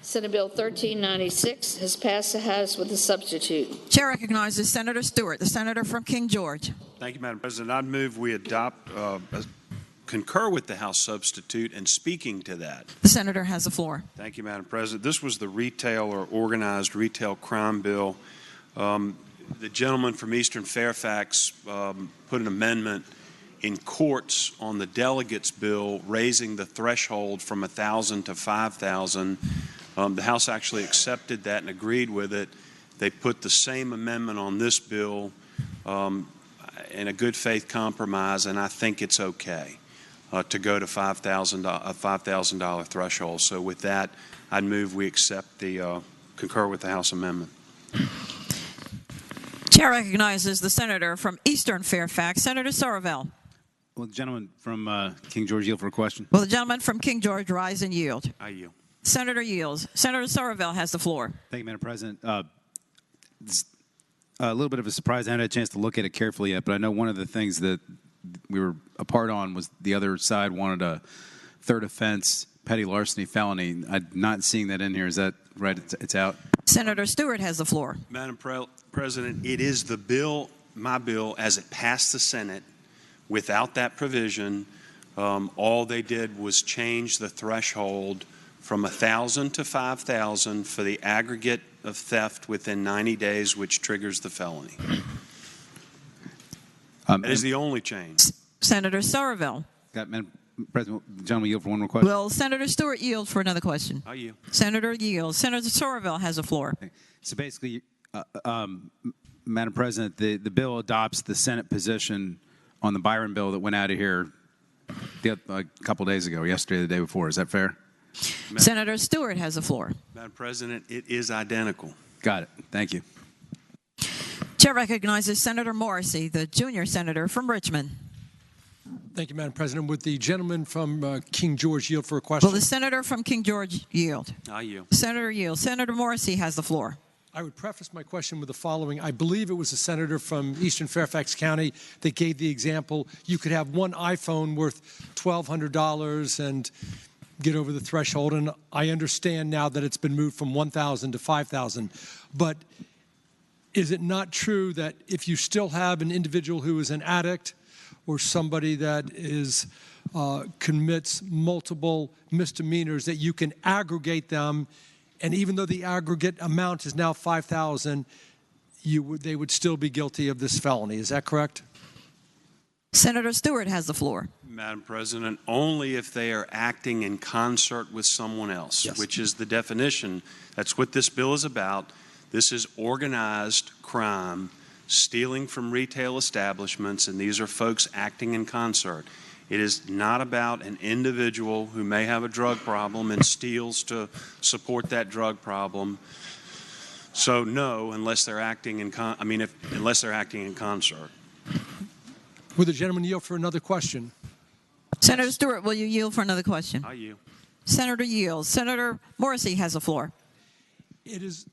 Senate Bill 1396 has passed the House with a substitute. Chair recognizes Senator Stewart, the senator from King George. Thank you, Madam President. I'd move we adopt, concur with the House substitute and speaking to that. The senator has the floor. Thank you, Madam President. This was the retail or organized retail crime bill. The gentleman from Eastern Fairfax put an amendment in courts on the delegates bill raising the threshold from 1,000 to 5,000. The House actually accepted that and agreed with it. They put the same amendment on this bill in a good faith compromise, and I think it's okay to go to $5,000 threshold. So with that, I'd move we accept the concur with the House amendment. Chair recognizes the senator from Eastern Fairfax, Senator Somerville. Will the gentleman from King George yield for a question? Will the gentleman from King George rise and yield? I yield. Senator yields. Senator Somerville has the floor. Thank you, Madam President. It's a little bit of a surprise. I haven't had a chance to look at it carefully yet, but I know one of the things that we were apart on was the other side wanted a third offense, petty larceny, felony. I'm not seeing that in here. Is that right? It's out? Senator Stewart has the floor. Madam President, it is the bill, my bill, as it passed the Senate without that provision. All they did was change the threshold from 1,000 to 5,000 for the aggregate of theft within 90 days, which triggers the felony. That is the only change. Senator Somerville. Madam President, the gentleman yield for one more question. Will Senator Stewart yield for another question? I yield. Senator yields. Senator Somerville has the floor. So basically, Madam President, the bill adopts the Senate position on the Byron bill that went out of here a couple days ago, yesterday, the day before. Is that fair? Senator Stewart has the floor. Madam President, it is identical. Got it. Thank you. Chair recognizes Senator Morrissey, the junior senator from Richmond. Thank you, Madam President. Would the gentleman from King George yield for a question? Will the senator from King George yield? I yield. Senator yields. Senator Morrissey has the floor. I would preface my question with the following. I believe it was a senator from Eastern Fairfax County that gave the example you could have one iPhone worth $1,200 and get over the threshold. And I understand now that it's been moved from 1,000 to 5,000. But is it not true that if you still have an individual who is an addict or somebody that is commits multiple misdemeanors, that you can aggregate them, and even though the aggregate amount is now 5,000, they would still be guilty of this felony? Is that correct? Senator Stewart has the floor. Madam President, only if they are acting in concert with someone else, yes, which is the definition. That's what this bill is about. This is organized crime, stealing from retail establishments, and these are folks acting in concert. It is not about an individual who may have a drug problem and steals to support that drug problem. So no, unless they're acting in unless they're acting in concert. Would the gentleman yield for another question? Senator Stewart, will you yield for another question? I yield. Senator yields. Senator Morrissey has the floor. It's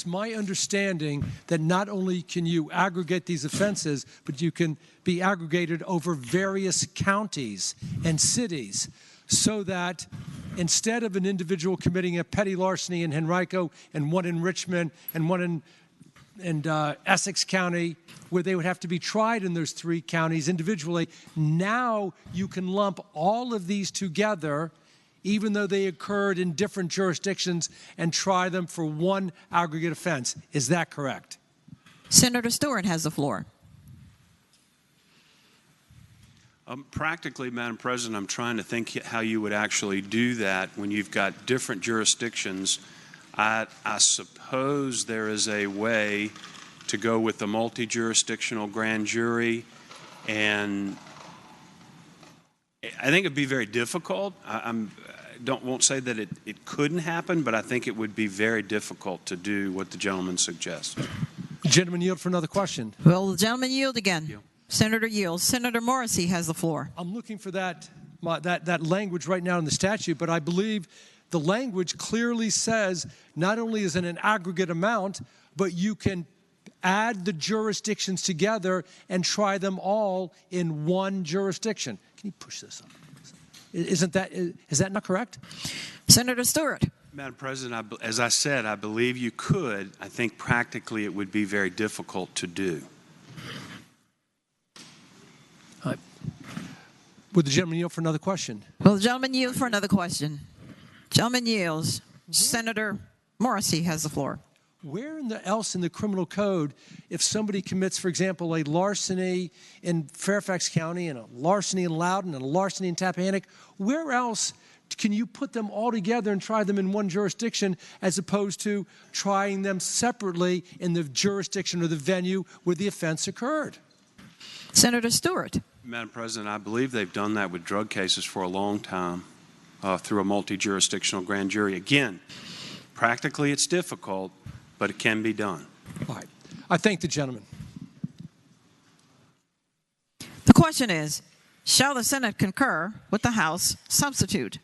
my understanding that not only can you aggregate these offenses, but you can be aggregated over various counties and cities, so that instead of an individual committing a petty larceny in Henrico and one in Richmond and one in Essex County, where they would have to be tried in those three counties individually, now you can lump all of these together, even though they occurred in different jurisdictions, and try them for one aggregate offense. Is that correct? Senator Stewart has the floor. Practically, Madam President, I'm trying to think how you would actually do that when you've got different jurisdictions. I suppose there is a way to go with the multi-jurisdictional grand jury, and I think it'd be very difficult. Won't say that it couldn't happen, but I think it would be very difficult to do what the gentleman suggests. Gentleman yield for another question. Will the gentleman yield again? Yield. Senator yields. Senator Morrissey has the floor. I'm looking for that language right now in the statute, but I believe the language clearly says not only is it an aggregate amount, but you can add the jurisdictions together and try them all in one jurisdiction. Can you push this up? Is that not correct? Senator Stewart. Madam President, as I said, I believe you could. I think practically it would be very difficult to do. Would the gentleman yield for another question? Will the gentleman yield for another question? Gentleman yields. Senator Morrissey has the floor. Where else in the criminal code, if somebody commits, for example, a larceny in Fairfax County and a larceny in Loudoun and a larceny in Tappahannock, where else can you put them all together and try them in one jurisdiction as opposed to trying them separately in the jurisdiction or the venue where the offense occurred? Senator Stewart. Madam President, I believe they've done that with drug cases for a long time through a multi-jurisdictional grand jury. Again, practically it's difficult, but it can be done. All right. I thank the gentleman. The question is, shall the Senate concur with the House substitute?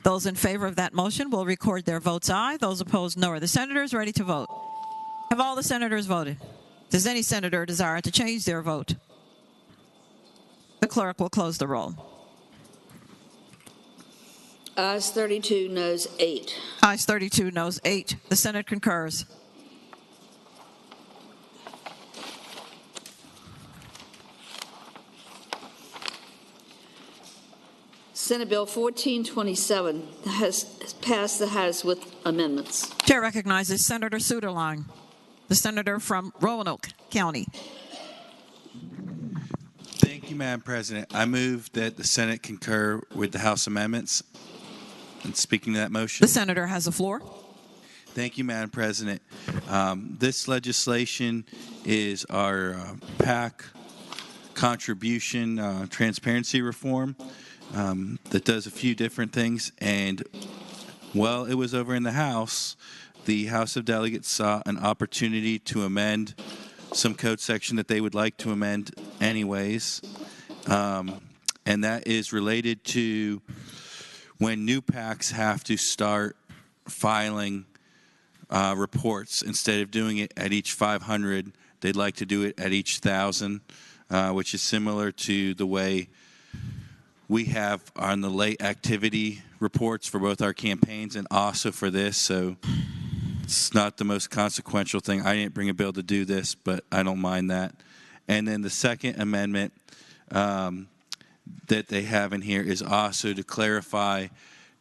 Those in favor of that motion will record their votes aye. Those opposed, no. Are the senators ready to vote? Have all the senators voted? Does any senator desire to change their vote? The clerk will close the roll. Ayes 32, noes 8. Ayes 32, noes 8. The Senate concurs. Senate Bill 1427 has passed the House with amendments. Chair recognizes Senator Suderline, the senator from Roanoke County. Thank you, Madam President. I move that the Senate concur with the House amendments. And speaking to that motion. The senator has the floor. Thank you, Madam President. This legislation is our PAC contribution transparency reform that does a few different things. And while it was over in the House, the House of Delegates saw an opportunity to amend some code section that they would like to amend anyways. And that is related to when new PACs have to start filing reports. Instead of doing it at each 500, they'd like to do it at each 1,000, which is similar to the way we have on the late activity reports for both our campaigns and also for this. So it's not the most consequential thing. I didn't bring a bill to do this, but I don't mind that. And then the second amendment that they have in here is also to clarify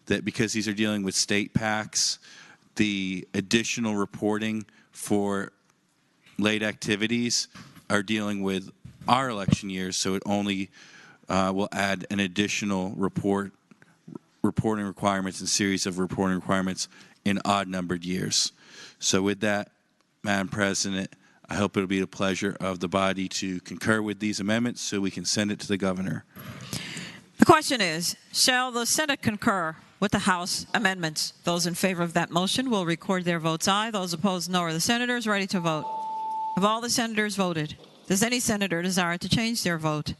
that because these are dealing with state PACs, the additional reporting for late activities are dealing with our election years, so it only will add an additional reporting requirements and series of reporting requirements in odd-numbered years. So with that, Madam President, I hope it'll be the pleasure of the body to concur with these amendments so we can send it to the governor. The question is, shall the Senate concur with the House amendments? Those in favor of that motion will record their votes aye. Those opposed, no. Are the senators ready to vote? Have all the senators voted? Does any senator desire to change their vote?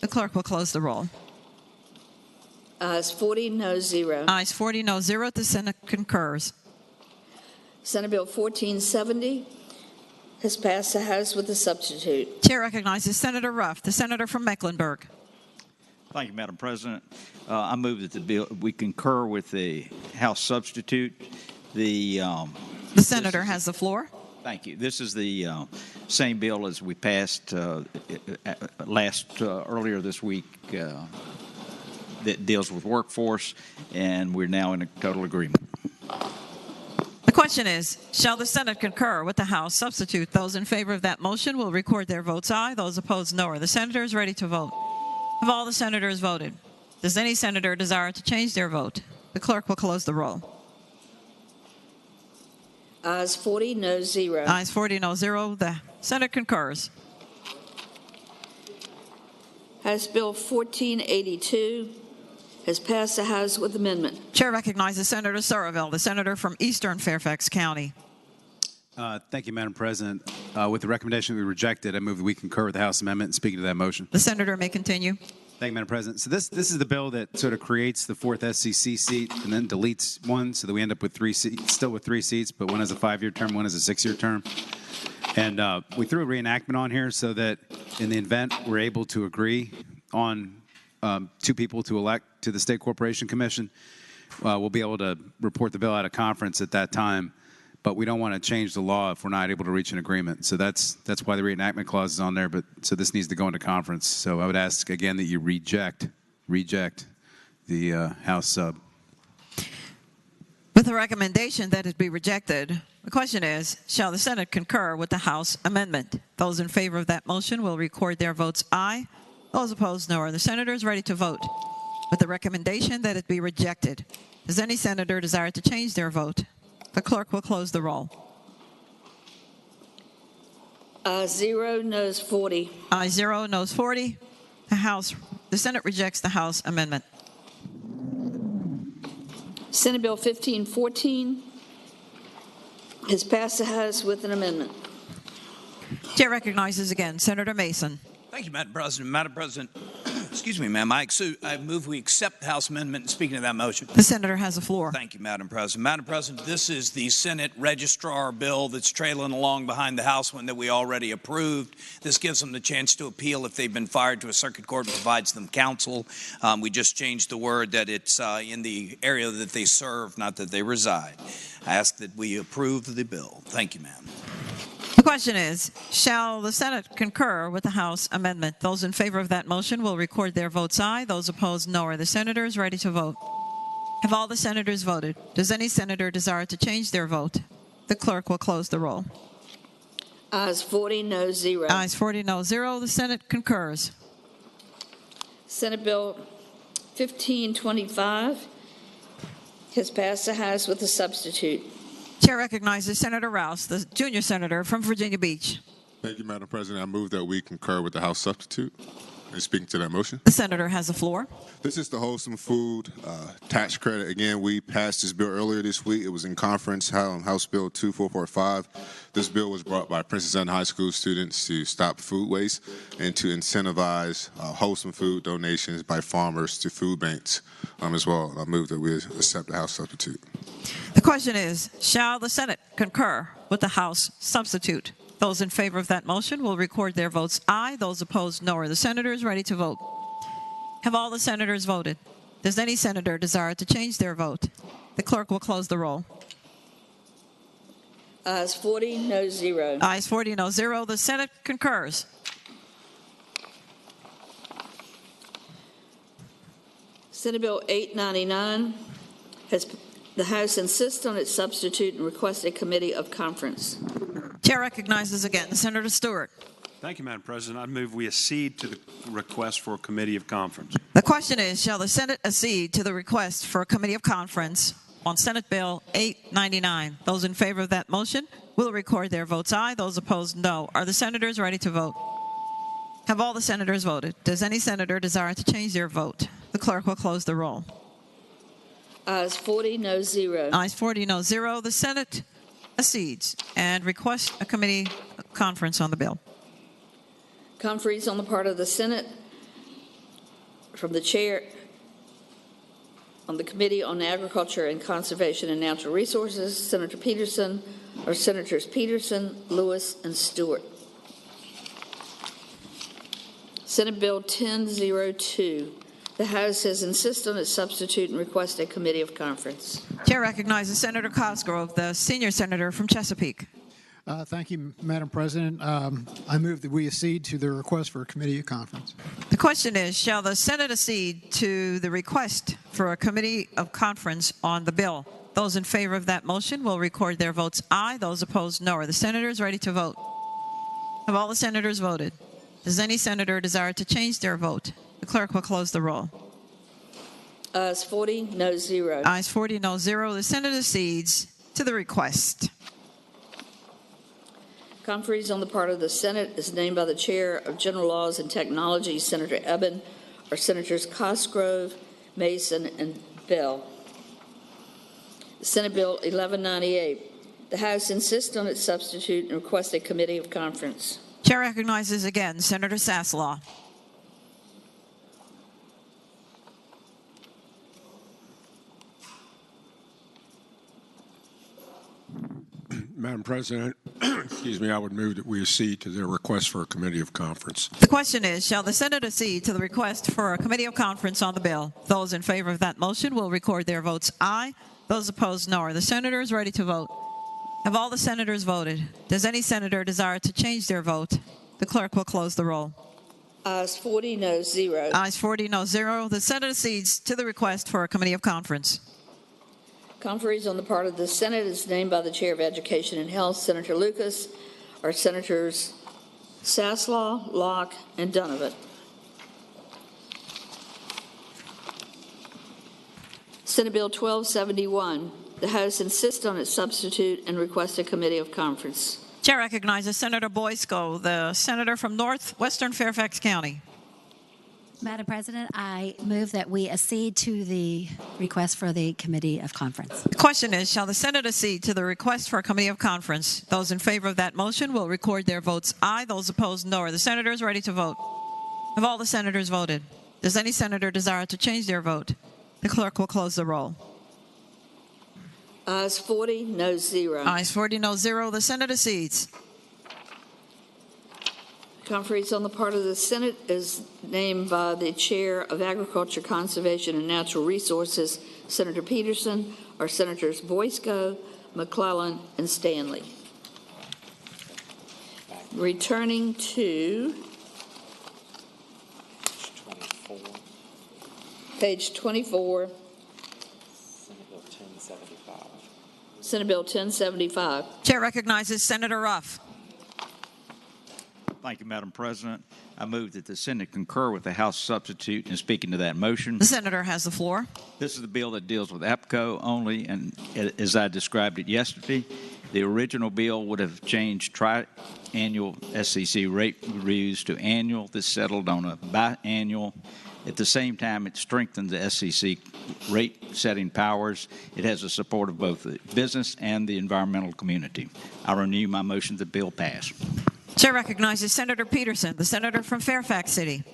The clerk will close the roll. Ayes 40, no 0. Ayes 40, no 0. The Senate concurs. Senate Bill 1470 has passed the House with a substitute. Chair recognizes Senator Ruff, the senator from Mecklenburg. Thank you, Madam President. I move that the bill we concur with the House substitute. The senator has the floor. Thank you. This is the same bill as we passed earlier this week that deals with workforce, and we're now in a total agreement. The question is, shall the Senate concur with the House substitute? Those in favor of that motion will record their votes aye. Those opposed, no. Are the senators ready to vote? Have all the senators voted? Does any senator desire to change their vote? The clerk will close the roll. Ayes 40, no 0. Ayes 40, no 0. The Senate concurs. House Bill 1482 has passed the House with amendment. Chair recognizes Senator Soroville, the senator from Eastern Fairfax County. Thank you, Madam President. With the recommendation we rejected, I move that we concur with the House amendment. And speaking to that motion. The senator may continue. Thank you, Madam President. So this is the bill that sort of creates the 4th SCC seat and then deletes one so that we end up with 3 seats, still with 3 seats, but one has a 5-year term, one has a 6-year term. And we threw a reenactment on here so that in the event we're able to agree on 2 people to elect to the State Corporation Commission, we'll be able to report the bill at a conference at that time. But we don't want to change the law if we're not able to reach an agreement. So that's why the reenactment clause is on there. But so this needs to go into conference. So I would ask again that you reject the House sub. With the recommendation that it be rejected, the question is, shall the Senate concur with the House amendment? Those in favor of that motion will record their votes aye. Those opposed, no. Are the senators ready to vote? With the recommendation that it be rejected, does any senator desire to change their vote? The clerk will close the roll. 0, noes 40. Ayes 0, noes 40. The Senate rejects the House amendment. Senate Bill 1514 has passed the House with an amendment. Chair recognizes again Senator Mason. Thank you, Madam President. Madam President, excuse me, ma'am. I move we accept the House amendment. Speaking of that motion. The senator has the floor. Thank you, Madam President. Madam President, this is the Senate registrar bill that's trailing along behind the House one that we already approved. This gives them the chance to appeal if they've been fired to a circuit court and provides them counsel. We just changed the word that it's in the area that they serve, not that they reside. I ask that we approve the bill. Thank you, ma'am. The question is, shall the Senate concur with the House amendment? Those in favor of that motion will record their votes aye. Those opposed, no. Are the senators ready to vote? Have all the senators voted? Does any senator desire to change their vote? The clerk will close the roll. Ayes 40, noes 0. Ayes 40, no 0. The Senate concurs. Senate Bill 1525 has passed the House with a substitute. Chair recognizes Senator Rouse, the junior senator from Virginia Beach. Thank you, Madam President. I move that we concur with the House substitute. And speaking to that motion. The senator has the floor. This is the wholesome food tax credit. Again, we passed this bill earlier this week. It was in conference, House Bill 2445. This bill was brought by Princess Anne High School students to stop food waste and to incentivize wholesome food donations by farmers to food banks as well. I move that we accept the House substitute. The question is, shall the Senate concur with the House substitute? Those in favor of that motion will record their votes aye. Those opposed, no. Are the senators ready to vote? Have all the senators voted? Does any senator desire to change their vote? The clerk will close the roll. Ayes 40, no 0. Ayes 40, no 0. The Senate concurs. Senate Bill 899 the House insists on its substitute and requests a committee of conference. Chair recognizes again Senator Stewart. Thank you, Madam President. I move we accede to the request for a committee of conference. The question is, shall the Senate accede to the request for a committee of conference on Senate Bill 899? Those in favor of that motion will record their votes aye. Those opposed, no. Are the senators ready to vote? Have all the senators voted? Does any senator desire to change their vote? The clerk will close the roll. Ayes 40, no 0. Ayes 40, no 0. The Senate accedes and requests a committee conference on the bill. Conferees on the part of the Senate from the chair on the Committee on Agriculture and Conservation and Natural Resources, Senator Peterson, or Senators Peterson, Lewis, and Stewart. Senate Bill 1002. The House has insisted on its substitute and request a committee of conference. Chair recognizes Senator Cosgrove, the senior senator from Chesapeake. Thank you, Madam President. I move that we accede to the request for a committee of conference. The question is, shall the Senate accede to the request for a committee of conference on the bill? Those in favor of that motion will record their votes aye. Those opposed, no. Are the senators ready to vote? Have all the senators voted? Does any senator desire to change their vote? The clerk will close the roll. Ayes 40, no 0. Ayes 40, no 0. The Senate accedes to the request. Conferees on the part of the Senate is named by the Chair of General Laws and Technology, Senator Eben, or Senators Cosgrove, Mason, and Bell. Senate Bill 1198. The House insists on its substitute and requests a committee of conference. Chair recognizes again Senator Saslaw. Madam President, excuse me, I would move that we accede to their request for a committee of conference. The question is, shall the Senate accede to the request for a committee of conference on the bill? Those in favor of that motion will record their votes aye. Those opposed, no. Are the senators ready to vote? Have all the senators voted? Does any senator desire to change their vote? The clerk will close the roll. Ayes 40, no 0. Ayes 40, no 0. The Senate accedes to the request for a committee of conference. Conferees on the part of the Senate is named by the Chair of Education and Health, Senator Lucas, or Senators Saslaw, Locke, and Donovan. Senate Bill 1271. The House insists on its substitute and requests a committee of conference. Chair recognizes Senator Boysko, the senator from northwestern Fairfax County. Madam President, I move that we accede to the request for the committee of conference. The question is, shall the Senate accede to the request for a committee of conference? Those in favor of that motion will record their votes aye. Those opposed, no. Are the senators ready to vote? Have all the senators voted? Does any senator desire to change their vote? The clerk will close the roll. Ayes 40, no 0. Ayes 40, no 0. The Senate accedes. Conferees on the part of the Senate is named by the Chair of Agriculture, Conservation, and Natural Resources, Senator Peterson, or Senators Boysko, McClellan, and Stanley. Returning to page 24, Senate Bill 1075. Chair recognizes Senator Ruff. Thank you, Madam President. I move that the Senate concur with the House substitute in speaking to that motion. The senator has the floor. This is the bill that deals with APCO only, and as I described it yesterday, the original bill would have changed tri-annual SEC rate reviews to annual. This settled on a biannual. At the same time, it strengthens the SEC rate-setting powers. It has the support of both the business and the environmental community. I renew my motion that the bill pass. Chair recognizes Senator Peterson, the senator from Fairfax City.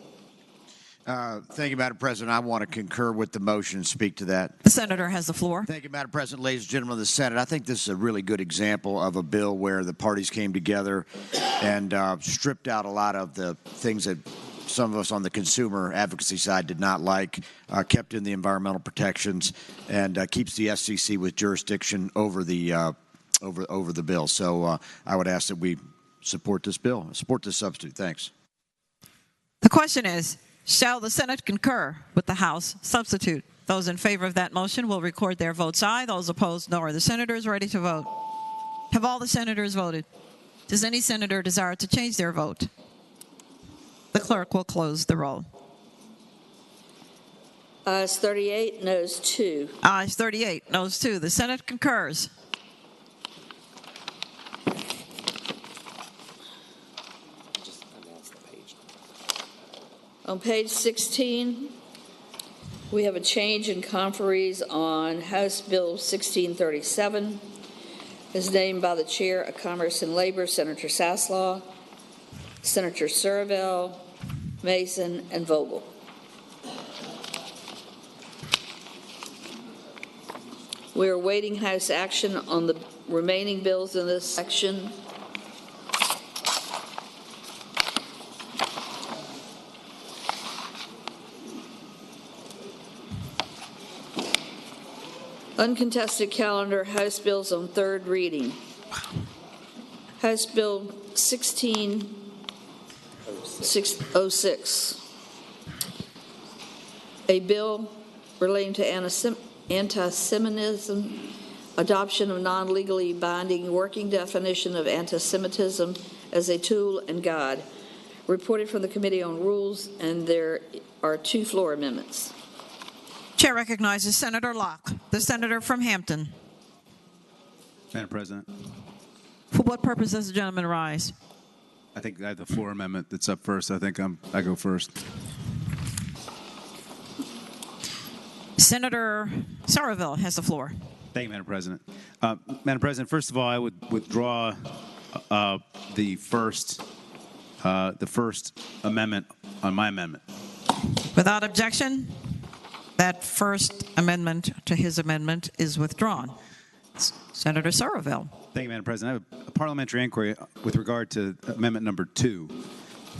Thank you, Madam President. I want to concur with the motion and speak to that. The senator has the floor. Thank you, Madam President. Ladies and gentlemen of the Senate, I think this is a really good example of a bill where the parties came together and stripped out a lot of the things that some of us on the consumer advocacy side did not like, kept in the environmental protections, and keeps the SEC with jurisdiction over the over the bill. So I would ask that we support this bill, support this substitute. Thanks. The question is, shall the Senate concur with the House substitute? Those in favor of that motion will record their votes aye. Those opposed, no. Are the senators ready to vote? Have all the senators voted? Does any senator desire to change their vote? The clerk will close the roll. Ayes 38, noes 2. Ayes 38, noes 2. The Senate concurs. On page 16, we have a change in conferees on House Bill 1637. Is named by the Chair of Commerce and Labor, Senator Saslaw, Senator Surville, Mason, and Vogel. We are awaiting House action on the remaining bills in this section. Uncontested calendar, House bills on third reading. House Bill 1606. A bill relating to anti-Semitism, adoption of non-legally binding working definition of anti-Semitism as a tool and guide. Reported from the Committee on Rules, and there are 2 floor amendments. Chair recognizes Senator Locke, the senator from Hampton. Madam President, For what purpose does the gentleman rise? I think I have the floor amendment that's up first. I think I go first. Senator Surville has the floor. Thank you, Madam President. Madam President, first of all, I would withdraw the first amendment on my amendment. Without objection, that first amendment to his amendment is withdrawn. Senator Surville. Thank you, Madam President. I have a parliamentary inquiry with regard to Amendment Number 2.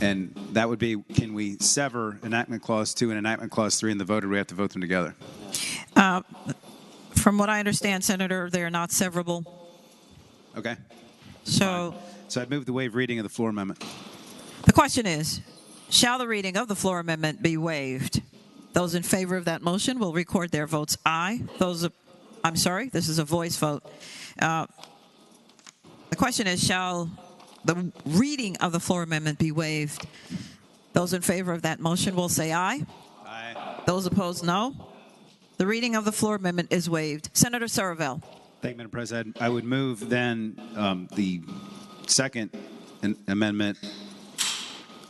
And that would be, can we sever Enactment Clause 2 and Enactment Clause 3 in the vote, or do we have to vote them together? From what I understand, Senator, they are not severable. Okay. So I'd move the waive reading of the floor amendment. the question is, shall the reading of the floor amendment be waived? Those in favor of that motion will record their votes aye. I'm sorry, this is a voice vote. The question is, shall the reading of the floor amendment be waived? Those in favor of that motion will say aye. Aye. Those opposed, no. The reading of the floor amendment is waived. Senator Surville. Thank you, Madam President. I would move then the second amendment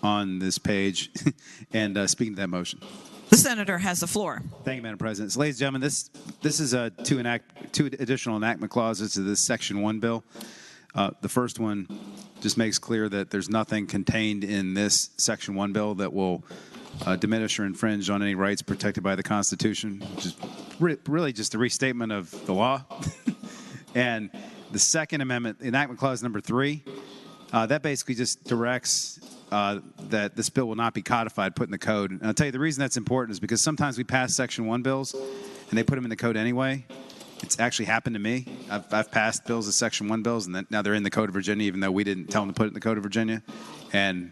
on this page and speaking to that motion. The senator has the floor. Thank you, Madam President. So, ladies and gentlemen, this is two additional enactment clauses to this Section 1 bill. The first one just makes clear that there's nothing contained in this Section 1 bill that will diminish or infringe on any rights protected by the Constitution, which is really just a restatement of the law. And the Second Amendment, Enactment Clause number 3, that basically just directs that this bill will not be codified, put in the code. And I'll tell you the reason that's important is because sometimes we pass Section 1 bills and they put them in the code anyway. It's actually happened to me. I've passed bills as Section 1 bills, and then now they're in the Code of Virginia, even though we didn't tell them to put it in the Code of Virginia. And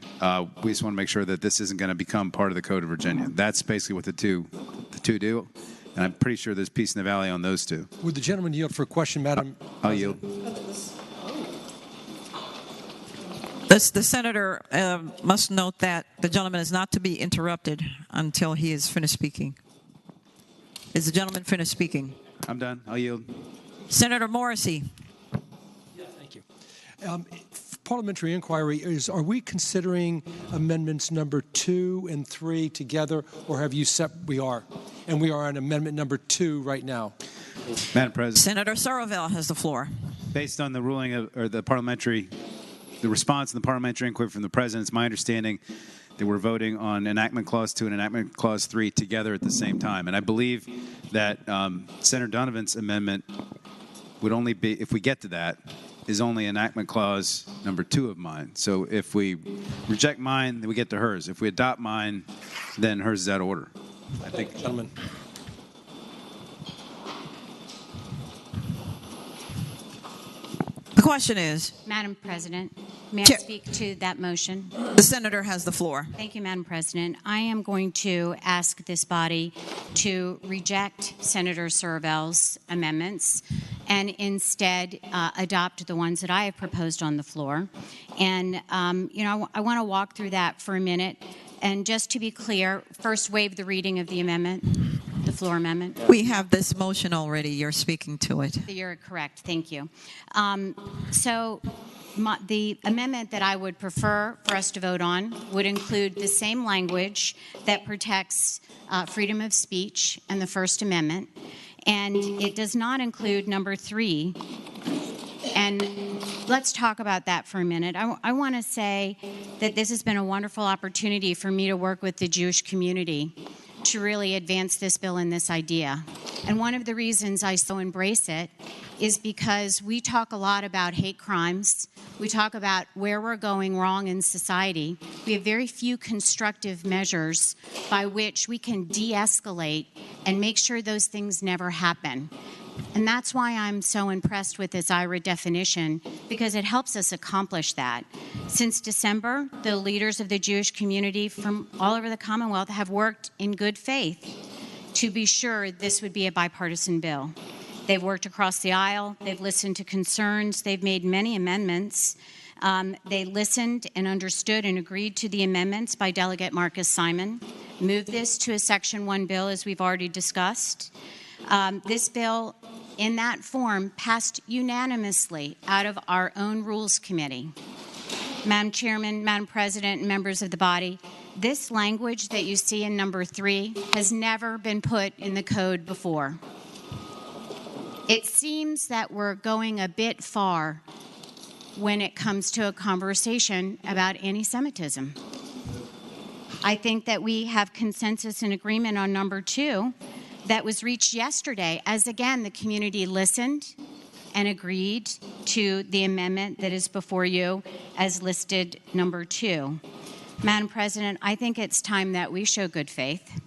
we just want to make sure that this isn't going to become part of the Code of Virginia. That's basically what the two do. And I'm pretty sure there's peace in the valley on those two. Would the gentleman yield for a question, Madam? I'll yield. The senator must note that the gentleman is not to be interrupted until he is finished speaking. Is the gentleman finished speaking? I'm done. I'll yield. Senator Morrissey. Yeah, thank you. Parliamentary inquiry is: are we considering amendments number 2 and 3 together, or have you set? We are, and we are on amendment number 2 right now. Madam President. Senator Surville has the floor. Based on the ruling or the response in the parliamentary inquiry from the president, it's my understanding that we're voting on Enactment Clause 2 and Enactment Clause 3 together at the same time. And I believe that Senator Donovan's amendment would only be, if we get to that, is only Enactment Clause number 2 of mine. So if we reject mine, then we get to hers. If we adopt mine, then hers is out of order. I think, gentlemen. The question is, Madam President, may I speak to that motion? The senator has the floor. Thank you, Madam President. I am going to ask this body to reject Senator Surville's amendments and instead adopt the ones that I have proposed on the floor. And, I want to walk through that for a minute. And just to be clear, first waive the reading of the amendment, the floor amendment. We have this motion already. You're speaking to it. You're correct. Thank you. The amendment that I would prefer for us to vote on would include the same language that protects freedom of speech and the First Amendment, and it does not include number 3. And let's talk about that for a minute. I want to say that this has been a wonderful opportunity for me to work with the Jewish community to really advance this bill and this idea. And one of the reasons I so embrace it is because we talk a lot about hate crimes. We talk about where we're going wrong in society. We have very few constructive measures by which we can de-escalate and make sure those things never happen. And that's why I'm so impressed with this IRA definition, because it helps us accomplish that. Since December, the leaders of the Jewish community from all over the Commonwealth have worked in good faith to be sure this would be a bipartisan bill. They've worked across the aisle. They've listened to concerns. They've made many amendments. They listened and understood and agreed to the amendments by Delegate Marcus Simon, moved this to a Section 1 bill, as we've already discussed. This bill, in that form, passed unanimously out of our own Rules Committee. Madam Chairman, Madam President, and members of the body, this language that you see in number 3 has never been put in the code before. It seems that we're going a bit far when it comes to a conversation about anti-Semitism. I think that we have consensus and agreement on number 2 that was reached yesterday, as again the community listened, and agreed to the amendment that is before you as listed number 2. Madam President, I think it's time that we show good faith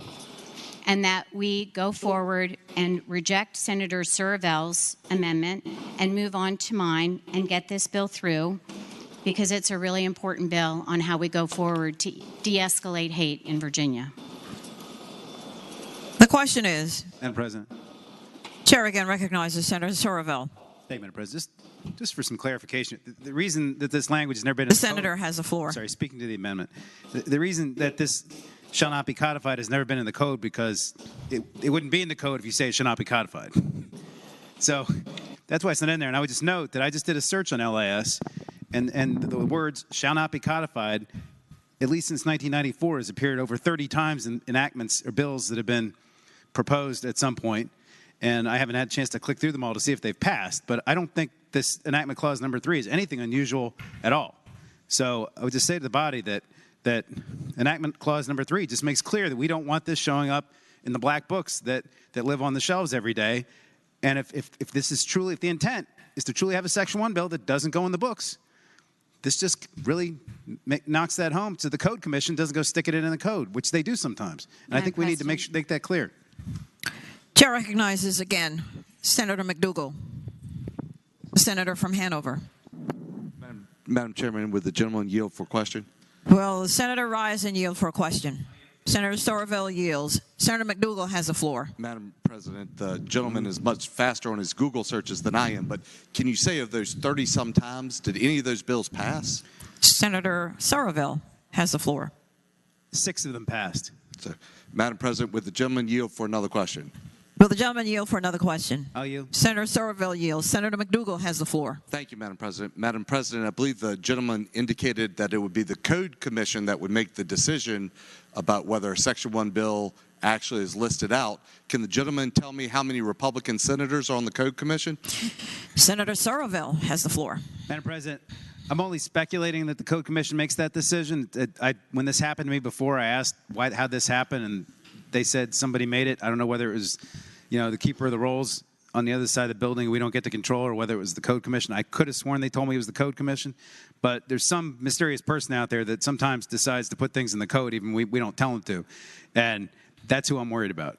and that we go forward and reject Senator Sorovel's amendment and move on to mine and get this bill through, because it's a really important bill on how we go forward to de-escalate hate in Virginia. The question is, Madam President. Chair again recognizes Senator Sorovel. Thank you, Madam President. Just for some clarification, the reason that this language has never been in The the senator has the floor. Sorry, speaking to the amendment. The reason that this shall not be codified has never been in the code because it wouldn't be in the code if you say it shall not be codified. So that's why it's not in there. And I would just note that I just did a search on LAS, and the words shall not be codified, at least since 1994, has appeared over 30 times in enactments or bills that have been proposed at some point. And I haven't had a chance to click through them all to see if they've passed. But I don't think this enactment clause number 3 is anything unusual at all. So I would just say to the body that enactment clause number 3 just makes clear that we don't want this showing up in the black books that live on the shelves every day. And if this is truly, if the intent is to truly have a Section 1 bill that doesn't go in the books, this just really knocks that home to the Code Commission, doesn't go stick it in the code, which they do sometimes. And I think we need to make that clear. Chair recognizes again Senator McDougall, senator from Hanover. Madam Chairman, would the gentleman yield for question? Will the senator rise and yield for a question? Senator Sorovel yields. Senator McDougall has the floor. Madam President, the gentleman is much faster on his Google searches than I am, but can you say of those 30-some times, did any of those bills pass? Senator Sorovel has the floor. 6 of them passed. So, Madam President, would the gentleman yield for another question? Will the gentleman yield for another question? I'll yield. Senator Sorovel yields. Senator McDougall has the floor. Thank you, Madam President. Madam President, I believe the gentleman indicated that it would be the Code Commission that would make the decision about whether a Section 1 bill actually is listed out. Can the gentleman tell me how many Republican senators are on the Code Commission? Senator Sorovel has the floor. Madam President, I'm only speculating that the Code Commission makes that decision. When this happened to me before, I asked how'd this happen, and they said somebody made it. I don't know whether it was, the keeper of the rolls on the other side of the building we don't get to control, or whether it was the Code Commission. I could have sworn they told me it was the Code Commission, but there's some mysterious person out there that sometimes decides to put things in the code even we don't tell them to, and that's who I'm worried about.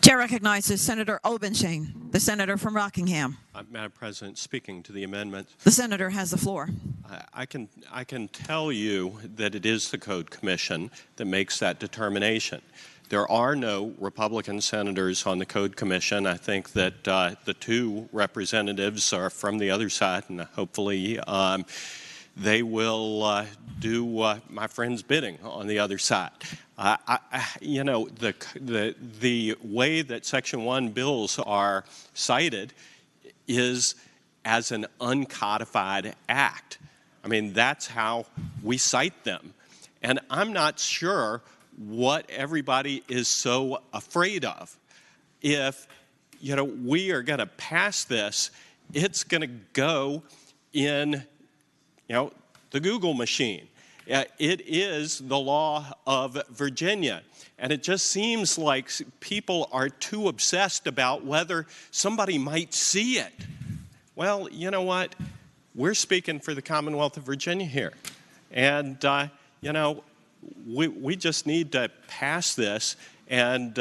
Chair recognizes Senator Obenshain, the senator from Rockingham. Madam President, speaking to the amendment. The senator has the floor. I can tell you that it is the Code Commission that makes that determination. There are no Republican senators on the Code Commission. I think that the 2 representatives are from the other side, and hopefully they will do my friend's bidding on the other side. The way that Section 1 bills are cited is as an uncodified act. I mean, that's how we cite them. And I'm not sure what everybody is so afraid of. If, we are going to pass this, it's going to go in, the Google machine. It is the law of Virginia. And it just seems like people are too obsessed about whether somebody might see it. Well, you know what? We're speaking for the Commonwealth of Virginia here. And, we just need to pass this and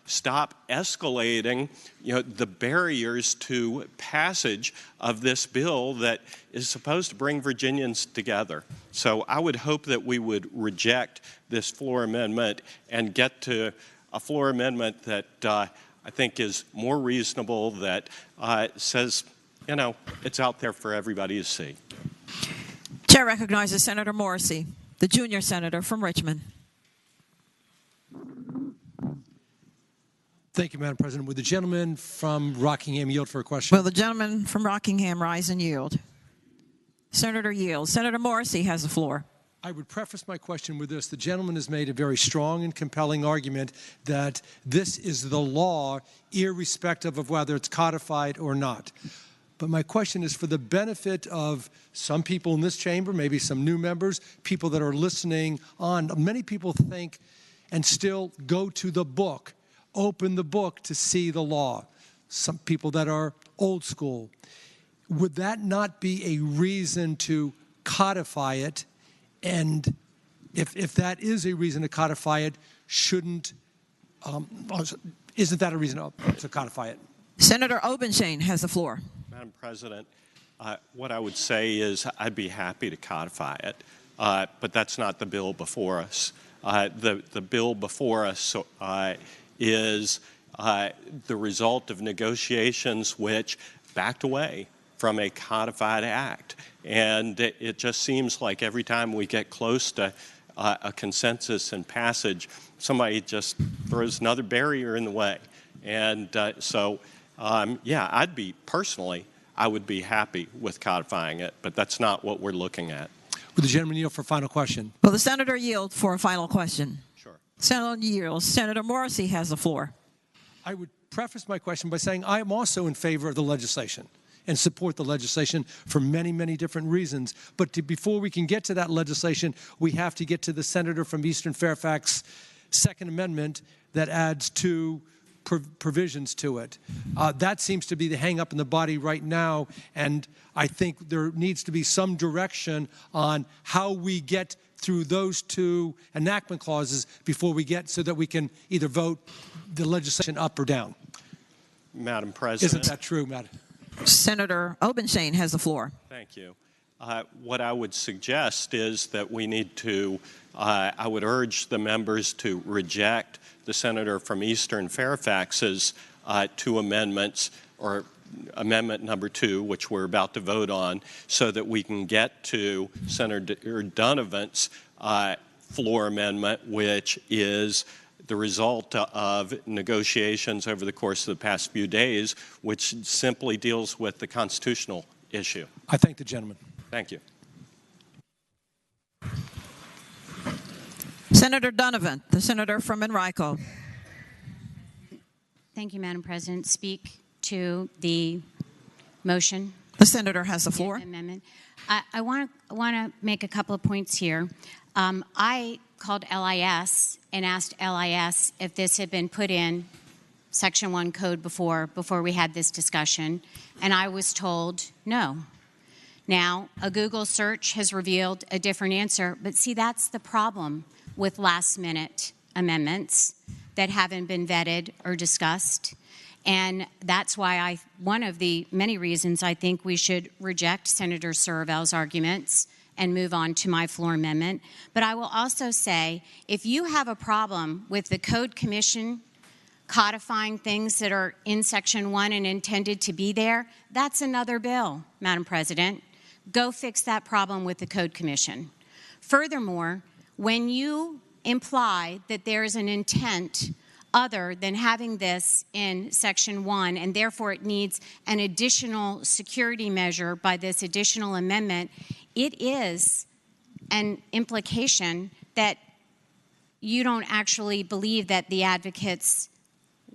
stop escalating, the barriers to passage of this bill that is supposed to bring Virginians together. So I would hope that we would reject this floor amendment and get to a floor amendment that I think is more reasonable, that says, it's out there for everybody to see. Chair recognizes Senator Morrissey, the junior senator from Richmond. Thank you, Madam President. Would the gentleman from Rockingham yield for a question? Will the gentleman from Rockingham rise and yield? Senator yields. Senator Morrissey has the floor. I would preface my question with this. The gentleman has made a very strong and compelling argument that this is the law, irrespective of whether it's codified or not. But my question is for the benefit of some people in this chamber, maybe some new members, people that are listening on. Many people think and still go to the book, open the book to see the law. Some people that are old school. Would that not be a reason to codify it? And if that is a reason to codify it, isn't that a reason to codify it? Senator Obenshain has the floor. Madam President, what I would say is I'd be happy to codify it, but that's not the bill before us. The bill before us is the result of negotiations which backed away from a codified act. And it just seems like every time we get close to a consensus and passage, somebody just throws another barrier in the way. And yeah, I would be happy with codifying it, but that's not what we're looking at. Would the gentleman yield for a final question? Will the senator yield for a final question? Sure. Senator yields. Senator Morrissey has the floor. I would preface my question by saying I am also in favor of the legislation and support the legislation for many, many different reasons. But before we can get to that legislation, we have to get to the senator from Eastern Fairfax Second Amendment that adds two provisions to it. That seems to be the hang-up in the body right now, and I think there needs to be some direction on how we get through those two enactment clauses before we get so that we can either vote the legislation up or down. Madam President. Isn't that true, Madam? Senator Obenshain has the floor. Thank you. What I would suggest is that we need to, I would urge the members to reject the senator from Eastern Fairfax's two amendments, or amendment number 2, which we're about to vote on, so that we can get to Senator Donovan's floor amendment, which is the result of negotiations over the course of the past few days, which simply deals with the constitutional issue. I thank the gentleman. Thank you. Senator Donovan, the senator from Enrico. Thank you, Madam President. Speak to the motion. The senator has the floor. Amendment. I want to make a couple of points here. I called LIS and asked LIS if this had been put in Section 1 code before we had this discussion, and I was told no. Now, a Google search has revealed a different answer, but see, that's the problem with last-minute amendments that haven't been vetted or discussed. And that's why one of the many reasons I think we should reject Senator Saravel's arguments and move on to my floor amendment. But I will also say, if you have a problem with the Code Commission codifying things that are in Section 1 and intended to be there, that's another bill, Madam President. Go fix that problem with the Code Commission. Furthermore, when you imply that there is an intent other than having this in Section 1, and therefore it needs an additional security measure by this additional amendment, it is an implication that you don't actually believe that the advocates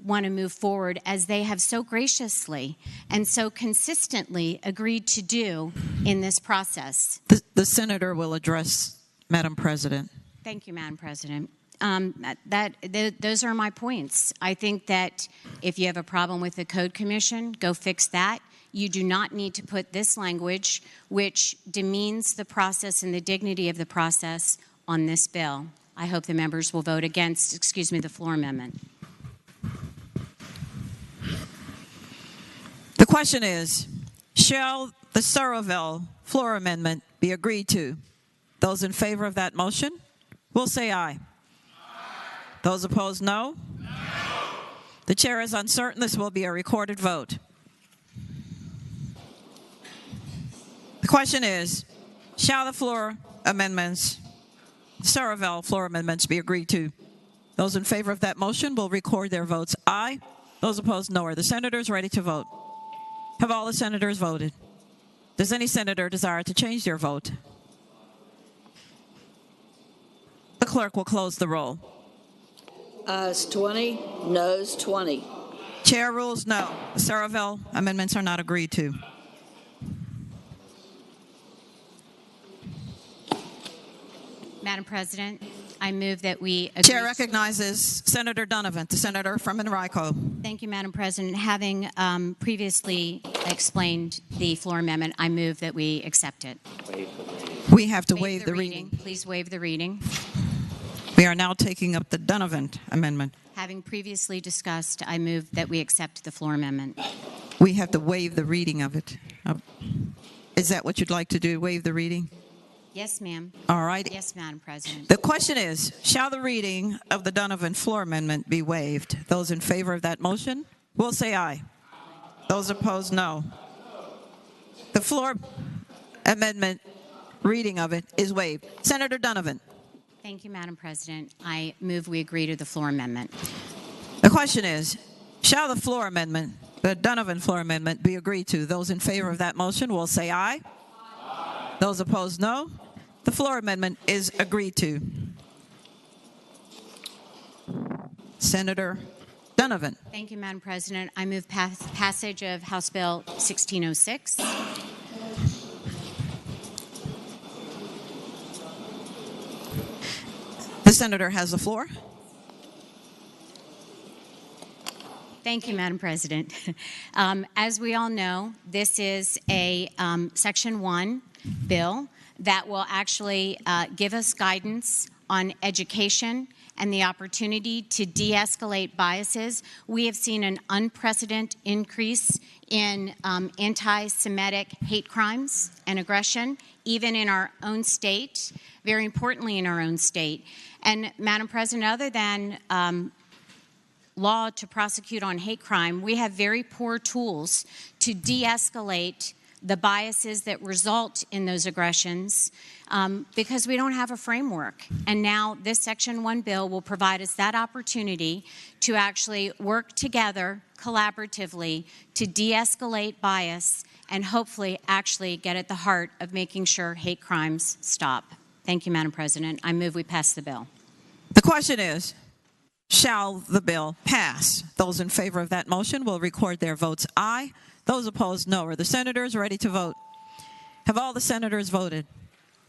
want to move forward as they have so graciously and so consistently agreed to do in this process. The senator will address Madam President. Thank you, Madam President. Those are my points. I think that if you have a problem with the Code Commission, go fix that. You do not need to put this language, which demeans the process and the dignity of the process, on this bill. I hope the members will vote against, the floor amendment. The question is, shall the Saravel floor amendment be agreed to? Those in favor of that motion will say aye. Those opposed, no? No. The chair is uncertain. This will be a recorded vote. The question is, shall the floor amendments, Saravel floor amendments, be agreed to? Those in favor of that motion will record their votes aye. Those opposed, no. Are the senators ready to vote? Have all the senators voted? Does any senator desire to change their vote? The clerk will close the roll. Ayes 20, noes 20. Chair rules no. The Saravel amendments are not agreed to. Madam President, I move that we agree. Chair recognizes Senator Donovan, the senator from Enrico. Thank you, Madam President. Having previously explained the floor amendment, I move that we accept it. We have to waive the reading. Please waive the reading. We are now taking up the Donovan amendment. Having previously discussed, I move that we accept the floor amendment. We have to waive the reading of it. Is that what you'd like to do, waive the reading? Yes, ma'am. All right. Yes, Madam President. The question is, shall the reading of the Donovan floor amendment be waived? Those in favor of that motion will say aye. Those opposed, no. The floor amendment reading of it is waived. Senator Donovan. Thank you, Madam President. I move we agree to the floor amendment. The question is, shall the floor amendment, the Donovan floor amendment, be agreed to? Those in favor of that motion will say aye. Aye. Those opposed, no. The floor amendment is agreed to. Senator Donovan. Thank you, Madam President. I move passage of House Bill 1606. The senator has the floor. Thank you, Madam President. As we all know, this is a Section 1 bill that will actually give us guidance on education and the opportunity to de-escalate biases. We have seen an unprecedented increase in anti-Semitic hate crimes and aggression, even in our own state, very importantly in our own state. And, Madam President, other than law to prosecute on hate crime, we have very poor tools to de-escalate the biases that result in those aggressions because we don't have a framework. And now this Section 1 bill will provide us that opportunity to actually work together collaboratively to de-escalate bias and hopefully actually get at the heart of making sure hate crimes stop. Thank you, Madam President. I move we pass the bill. The question is, shall the bill pass? Those in favor of that motion will record their votes aye. Those opposed, no. Are the senators ready to vote? Have all the senators voted?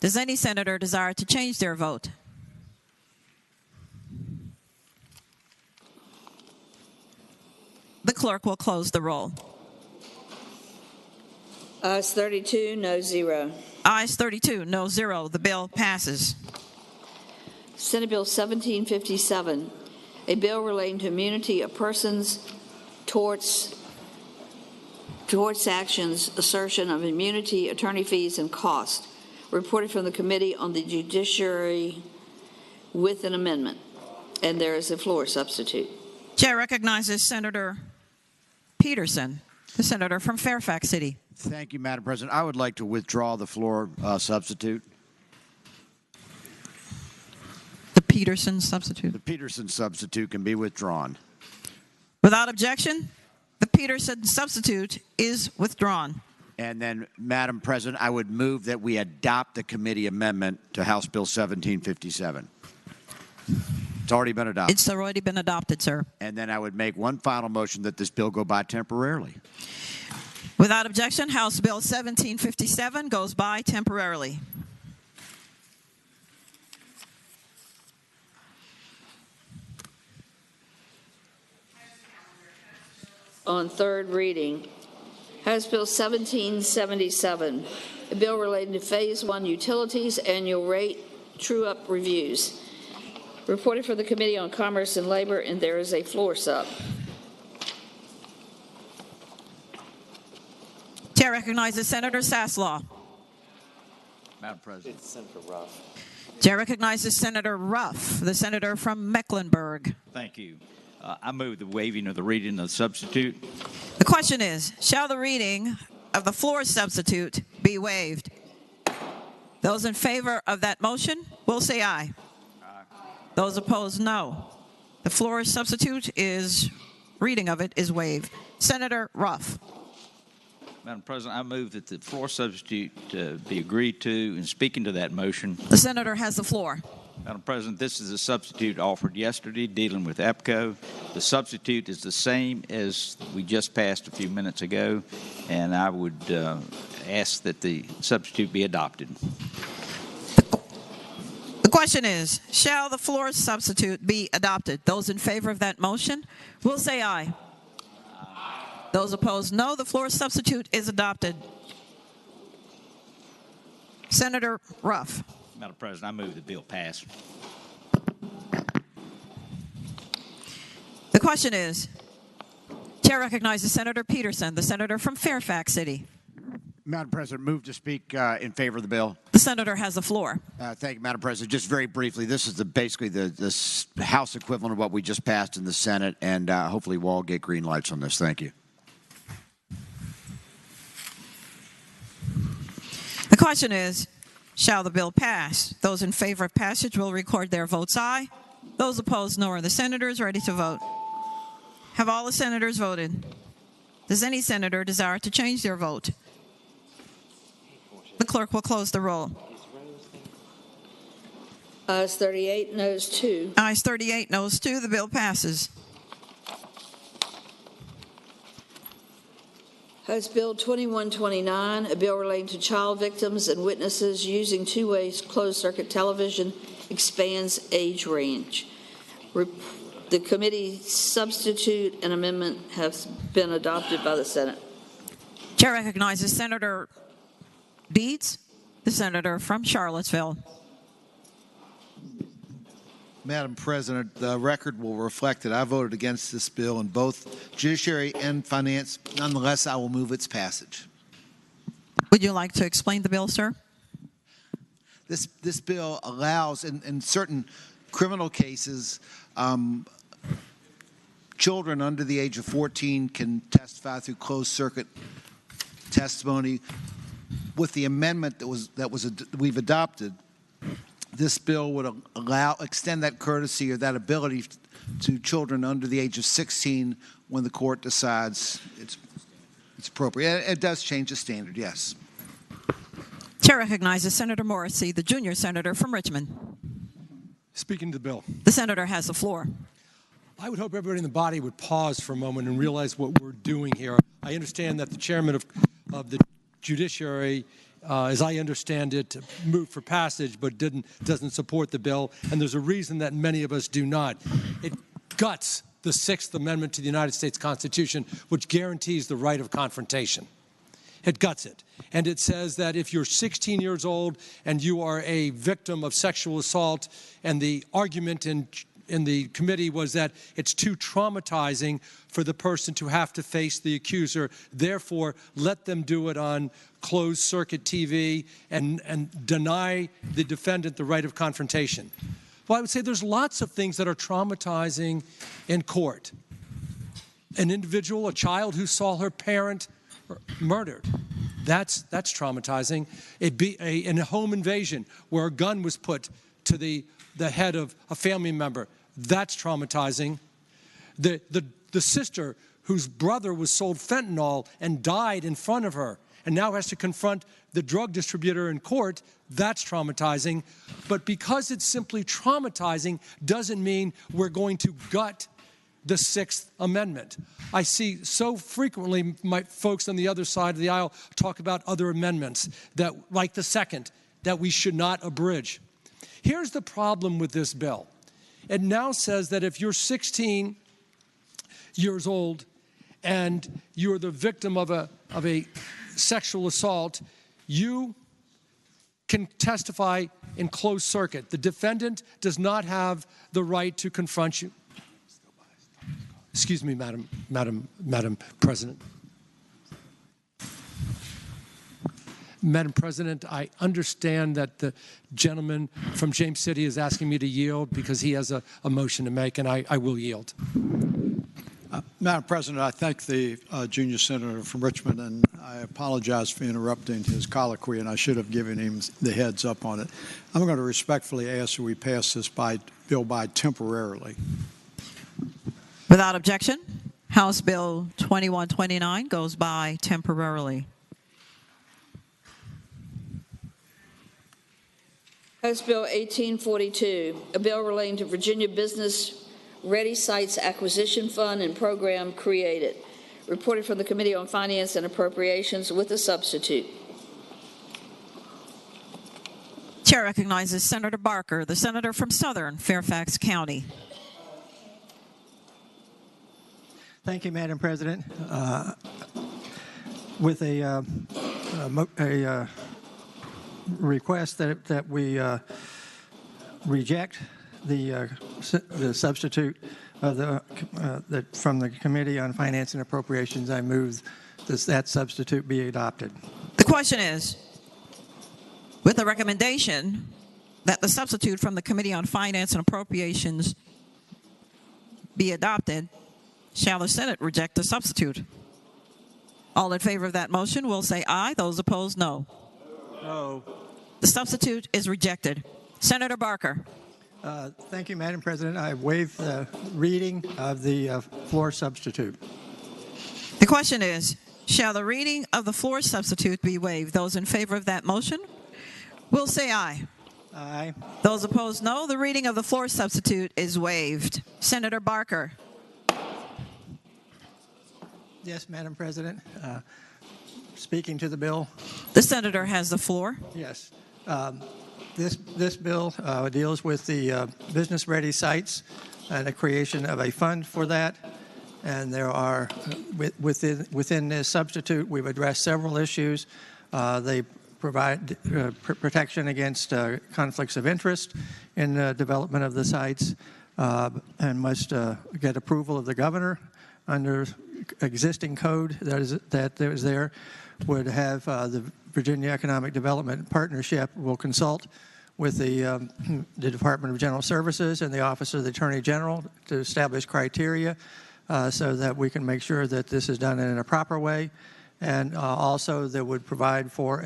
Does any senator desire to change their vote? The clerk will close the roll. Ayes 32, no 0. Ayes 32, no 0. The bill passes. Senate Bill 1757, a bill relating to immunity of persons towards actions, assertion of immunity, attorney fees, and cost, reported from the Committee on the Judiciary with an amendment. And there is a floor substitute. Chair recognizes Senator Peterson, the senator from Fairfax City. Thank you, Madam President. I would like to withdraw the floor substitute. The Peterson substitute? The Peterson substitute can be withdrawn. Without objection, the Peterson substitute is withdrawn. And then, Madam President, I would move that we adopt the committee amendment to House Bill 1757. It's already been adopted. It's already been adopted, sir. And then I would make one final motion that this bill go by temporarily. Without objection, House Bill 1757 goes by temporarily. On third reading, House Bill 1777, a bill relating to Phase 1 utilities annual rate true-up reviews. Reported for the Committee on Commerce and Labor, and there is a floor sub. Chair recognizes Senator Saslaw. Madam President. It's Senator Ruff. Chair recognizes Senator Ruff, the senator from Mecklenburg. Thank you. I move the waiving of the reading of the substitute. The question is, shall the reading of the floor substitute be waived? Those in favor of that motion will say aye. Aye. Those opposed, no. The floor substitute reading of it is waived. Senator Ruff. Madam President, I move that the floor substitute be agreed to. And speaking to that motion, the senator has the floor. Madam President, this is a substitute offered yesterday dealing with EPCO. The substitute is the same as we just passed a few minutes ago, and I would ask that the substitute be adopted. The Question is, shall the floor substitute be adopted? Those in favor of that motion will say aye. Those opposed, no. The floor substitute is adopted. Senator Ruff. Madam President, I move the bill pass. The question is, Chair recognizes Senator Peterson, the senator from Fairfax City. Madam President, move to speak in favor of the bill. The senator has the floor. Thank you, Madam President. Just very briefly, this is basically the House equivalent of what we just passed in the Senate, and hopefully we'll all get green lights on this. Thank you. The question is, shall the bill pass? Those in favor of passage will record their votes aye. Those opposed, no. Are the senators ready to vote? Have all the senators voted? Does any senator desire to change their vote? The clerk will close the roll. Ayes 38, noes 2. Ayes 38, noes 2. The bill passes. House Bill 2129, a bill relating to child victims and witnesses using two-way closed-circuit television, expands age range. The committee substitute and amendment have been adopted by the Senate. Chair recognizes Senator Deeds, the senator from Charlottesville. Madam President, the record will reflect that I voted against this bill in both Judiciary and Finance. Nonetheless, I will move its passage. Would you like to explain the bill, sir? This bill allows, in certain criminal cases, children under the age of 14 can testify through closed-circuit testimony. With the amendment we've adopted, this bill would extend that courtesy or that ability to children under the age of 16 when the court decides it's appropriate. It does change the standard, yes. Chair recognizes Senator Morrissey, the junior senator from Richmond. Speaking to the bill. The senator has the floor. I would hope everybody in the body would pause for a moment and realize what we're doing here. I understand that the chairman of the Judiciary, as I understand it, moved for passage but doesn't support the bill, and there's a reason that many of us do not. It guts the Sixth Amendment to the United States Constitution, which guarantees the right of confrontation. It guts it. And it says that if you're 16 years old and you are a victim of sexual assault, and the argument in the committee was that it's too traumatizing for the person to have to face the accuser. Therefore, let them do it on closed-circuit TV and deny the defendant the right of confrontation. Well, I would say there's lots of things that are traumatizing in court. An individual, a child who saw her parent murdered. That's traumatizing. It'd be in a home invasion where a gun was put to the head of a family member. That's traumatizing. The sister whose brother was sold fentanyl and died in front of her and now has to confront the drug distributor in court, that's traumatizing. But because it's simply traumatizing doesn't mean we're going to gut the Sixth Amendment. I see so frequently my folks on the other side of the aisle talk about other amendments, that, like the second, that we should not abridge. Here's the problem with this bill. It now says that if you're 16 years old and you're the victim of a sexual assault, you can testify in closed circuit. The defendant does not have the right to confront you. Excuse me, Madam President. Madam President, I understand that the gentleman from James City is asking me to yield because he has a motion to make, and I will yield. Madam President, I thank the junior senator from Richmond, and I apologize for interrupting his colloquy, and I should have given him the heads up on it. I'm going to respectfully ask that we pass this bill by temporarily. Without objection, House Bill 2129 goes by temporarily. House Bill 1842, a bill relating to Virginia Business Ready Sites Acquisition Fund and Program created. Reported from the Committee on Finance and Appropriations with a substitute. Chair recognizes Senator Barker, the senator from Southern Fairfax County. Thank you, Madam President. With a request that we reject the substitute of from the Committee on Finance and Appropriations, I move that substitute be adopted. The question is, with the recommendation that the substitute from the Committee on Finance and Appropriations be adopted, shall the Senate reject the substitute? All in favor of that motion will say aye. Those opposed, no. No. The substitute is rejected. Senator Barker. Thank you, Madam President. I waive the reading of the floor substitute. The question is, shall the reading of the floor substitute be waived? Those in favor of that motion will say aye. Aye. Those opposed, no. The reading of the floor substitute is waived. Senator Barker. Yes, Madam President. Speaking to the bill. The senator has the floor. Yes. This bill deals with the business-ready sites and the creation of a fund for that. And there are, within this substitute, we've addressed several issues. They provide protection against conflicts of interest in the development of the sites and must get approval of the governor under existing code that is there, would have the Virginia Economic Development Partnership will consult with the Department of General Services and the Office of the Attorney General to establish criteria so that we can make sure that this is done in a proper way, and also that would provide for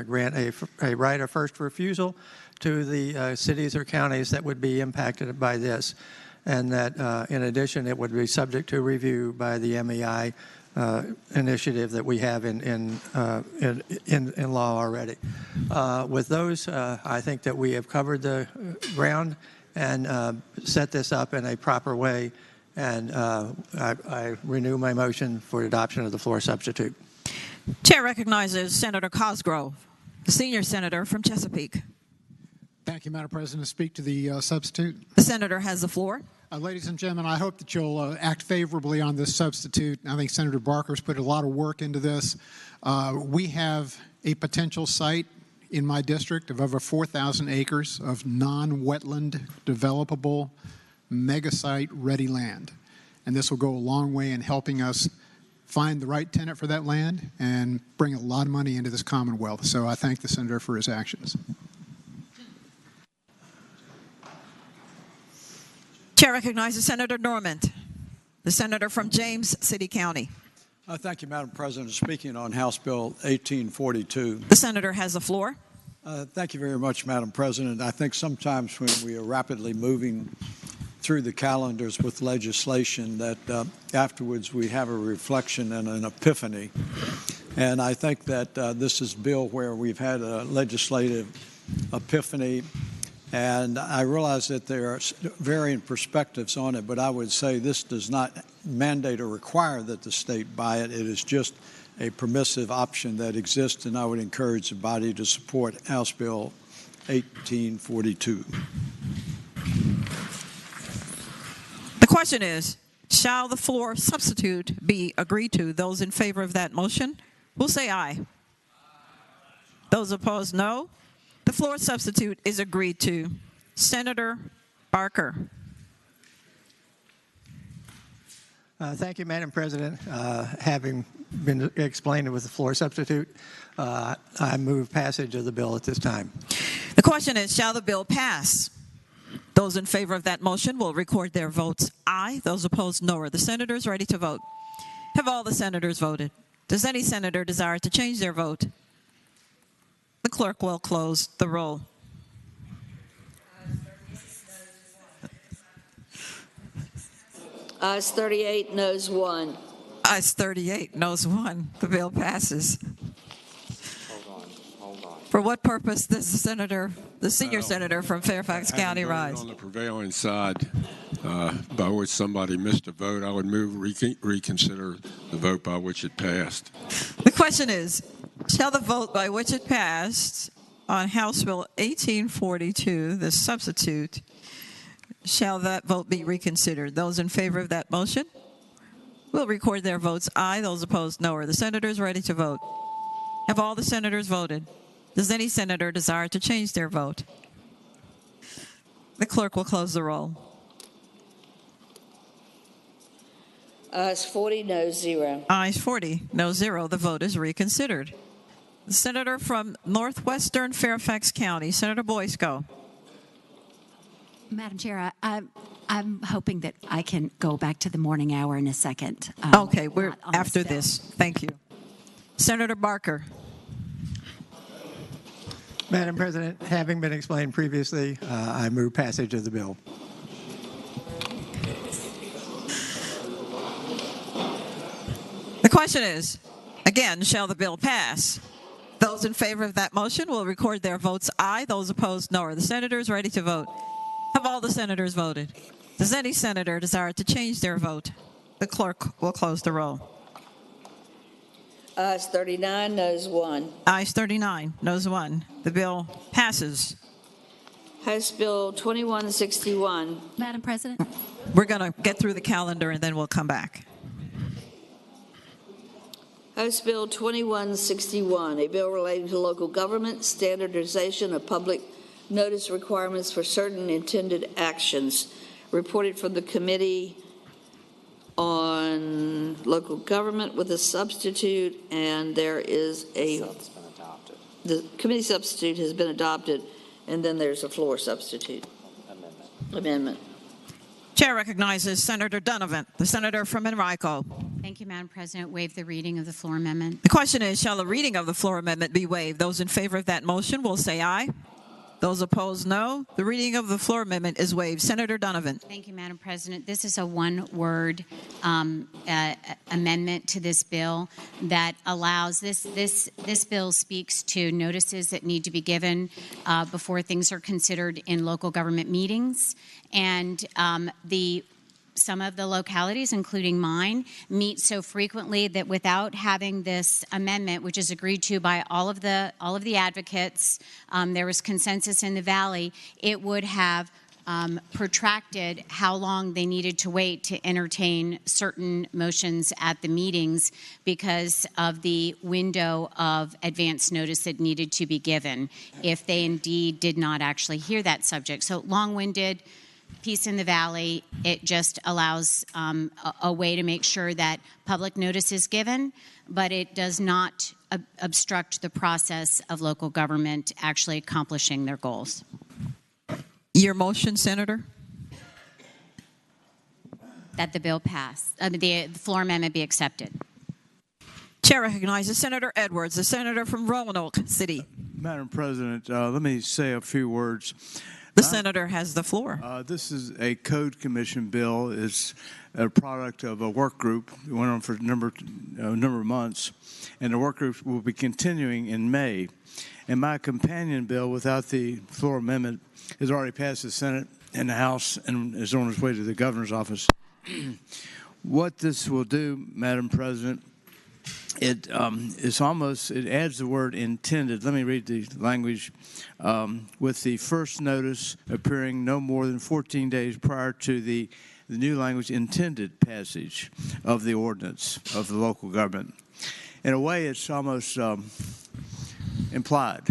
grant a right of first refusal to the cities or counties that would be impacted by this. And that, in addition, it would be subject to review by the MEI initiative that we have in law already. With those, I think that we have covered the ground and set this up in a proper way, and I renew my motion for adoption of the floor substitute. Chair recognizes Senator Cosgrove, the senior senator from Chesapeake. Thank you, Madam President. To speak to the substitute. The senator has the floor. Ladies and gentlemen, I hope that you'll act favorably on this substitute. I think Senator Barker's put a lot of work into this. We have a potential site in my district of over 4,000 acres of non-wetland developable mega site ready land. And this will go a long way in helping us find the right tenant for that land and bring a lot of money into this Commonwealth. So I thank the senator for his actions. Chair recognizes Senator Normand, the senator from James City County. Thank you, Madam President. Speaking on House Bill 1842. The senator has the floor. Thank you very much, Madam President. I think sometimes when we are rapidly moving through the calendars with legislation that afterwards we have a reflection and an epiphany. And I think that this is a bill where we've had a legislative epiphany. And I realize that there are varying perspectives on it, but I would say this does not mandate or require that the state buy it. It is just a permissive option that exists, and I would encourage the body to support House Bill 1842. The question is, shall the floor substitute be agreed to? Those in favor of that motion will say aye. Those opposed, no. The floor substitute is agreed to. Senator Barker. Thank you, Madam President. Having been explained with the floor substitute, I move passage of the bill at this time. The question is, shall the bill pass? Those in favor of that motion will record their votes aye. Those opposed, no. Are the senators ready to vote? Have all the senators voted? Does any senator desire to change their vote? The clerk will close the roll. Ayes 38, noes 1. Ayes 38, noes 1. The bill passes. Hold on. For what purpose does the senior senator from Fairfax County rise? On the prevailing side by which somebody missed a vote, I would move reconsider the vote by which it passed. The question is, shall the vote by which it passed on House Bill 1842, the substitute, shall that vote be reconsidered? Those in favor of that motion will record their votes aye. Those opposed, no. Are the senators ready to vote? Have all the senators voted? Does any senator desire to change their vote? The clerk will close the roll. Ayes 40, no 0. Ayes 40, no 0. The vote is reconsidered. The senator from northwestern Fairfax County, Senator Boysko. Madam Chair, I'm hoping that I can go back to the morning hour in a second. Okay, we're after this. Thank you. Senator Barker. Madam President, having been explained previously, I move passage of the bill. The question is, again, shall the bill pass? Those in favor of that motion will record their votes aye. Those opposed, no. Are the senators ready to vote? Have all the senators voted? Does any senator desire to change their vote? The clerk will close the roll. Ayes 39, noes 1. Ayes 39, noes 1. The bill passes. House Bill 2161. Madam President? We're going to get through the calendar and then we'll come back. House Bill 2161, a bill relating to local government standardization of public notice requirements for certain intended actions, reported from the Committee on Local Government with a substitute, and there is a... The committee substitute has been adopted, and then there's a floor substitute. Amendment. Chair recognizes Senator Donovan, the senator from Enrico. Thank you, Madam President. Waive the reading of the floor amendment. The question is, shall the reading of the floor amendment be waived? Those in favor of that motion will say aye. Those opposed, no. The reading of the floor amendment is waived. Senator Donovan. Thank you, Madam President. This is a one-word amendment to this bill that allows this bill speaks to notices that need to be given before things are considered in local government meetings, and some of the localities, including mine, meet so frequently that without having this amendment, which is agreed to by all of the advocates, there was consensus in the Valley, it would have protracted how long they needed to wait to entertain certain motions at the meetings because of the window of advance notice that needed to be given if they indeed did not actually hear that subject. So long-winded, peace in the Valley. It just allows a way to make sure that public notice is given, but it does not obstruct the process of local government actually accomplishing their goals. Your motion, Senator? That the bill pass, the floor amendment be accepted. Chair recognizes Senator Edwards, the senator from Roanoke City. Madam President, let me say a few words. The senator has the floor. This is a Code Commission bill. It's a product of a work group. It went on for a number of months, and the work group will be continuing in May. And my companion bill, without the floor amendment, has already passed the Senate and the House and is on its way to the governor's office. What this will do, Madam President, it adds the word intended. Let me read the language. With the first notice appearing no more than 14 days prior to the new language intended passage of the ordinance of the local government. In a way, it's almost implied.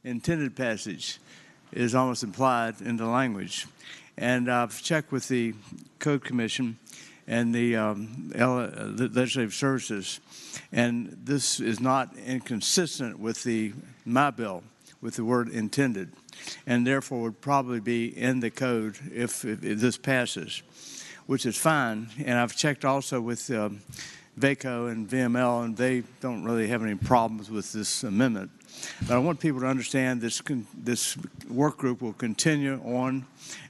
Intended passage is almost implied in the language. And I've checked with the Code Commission and the Legislative Services, and this is not inconsistent with my bill, with the word intended, and therefore would probably be in the code if this passes, which is fine. And I've checked also with VACO and VML, and they don't really have any problems with this amendment. But I want people to understand this work group will continue on,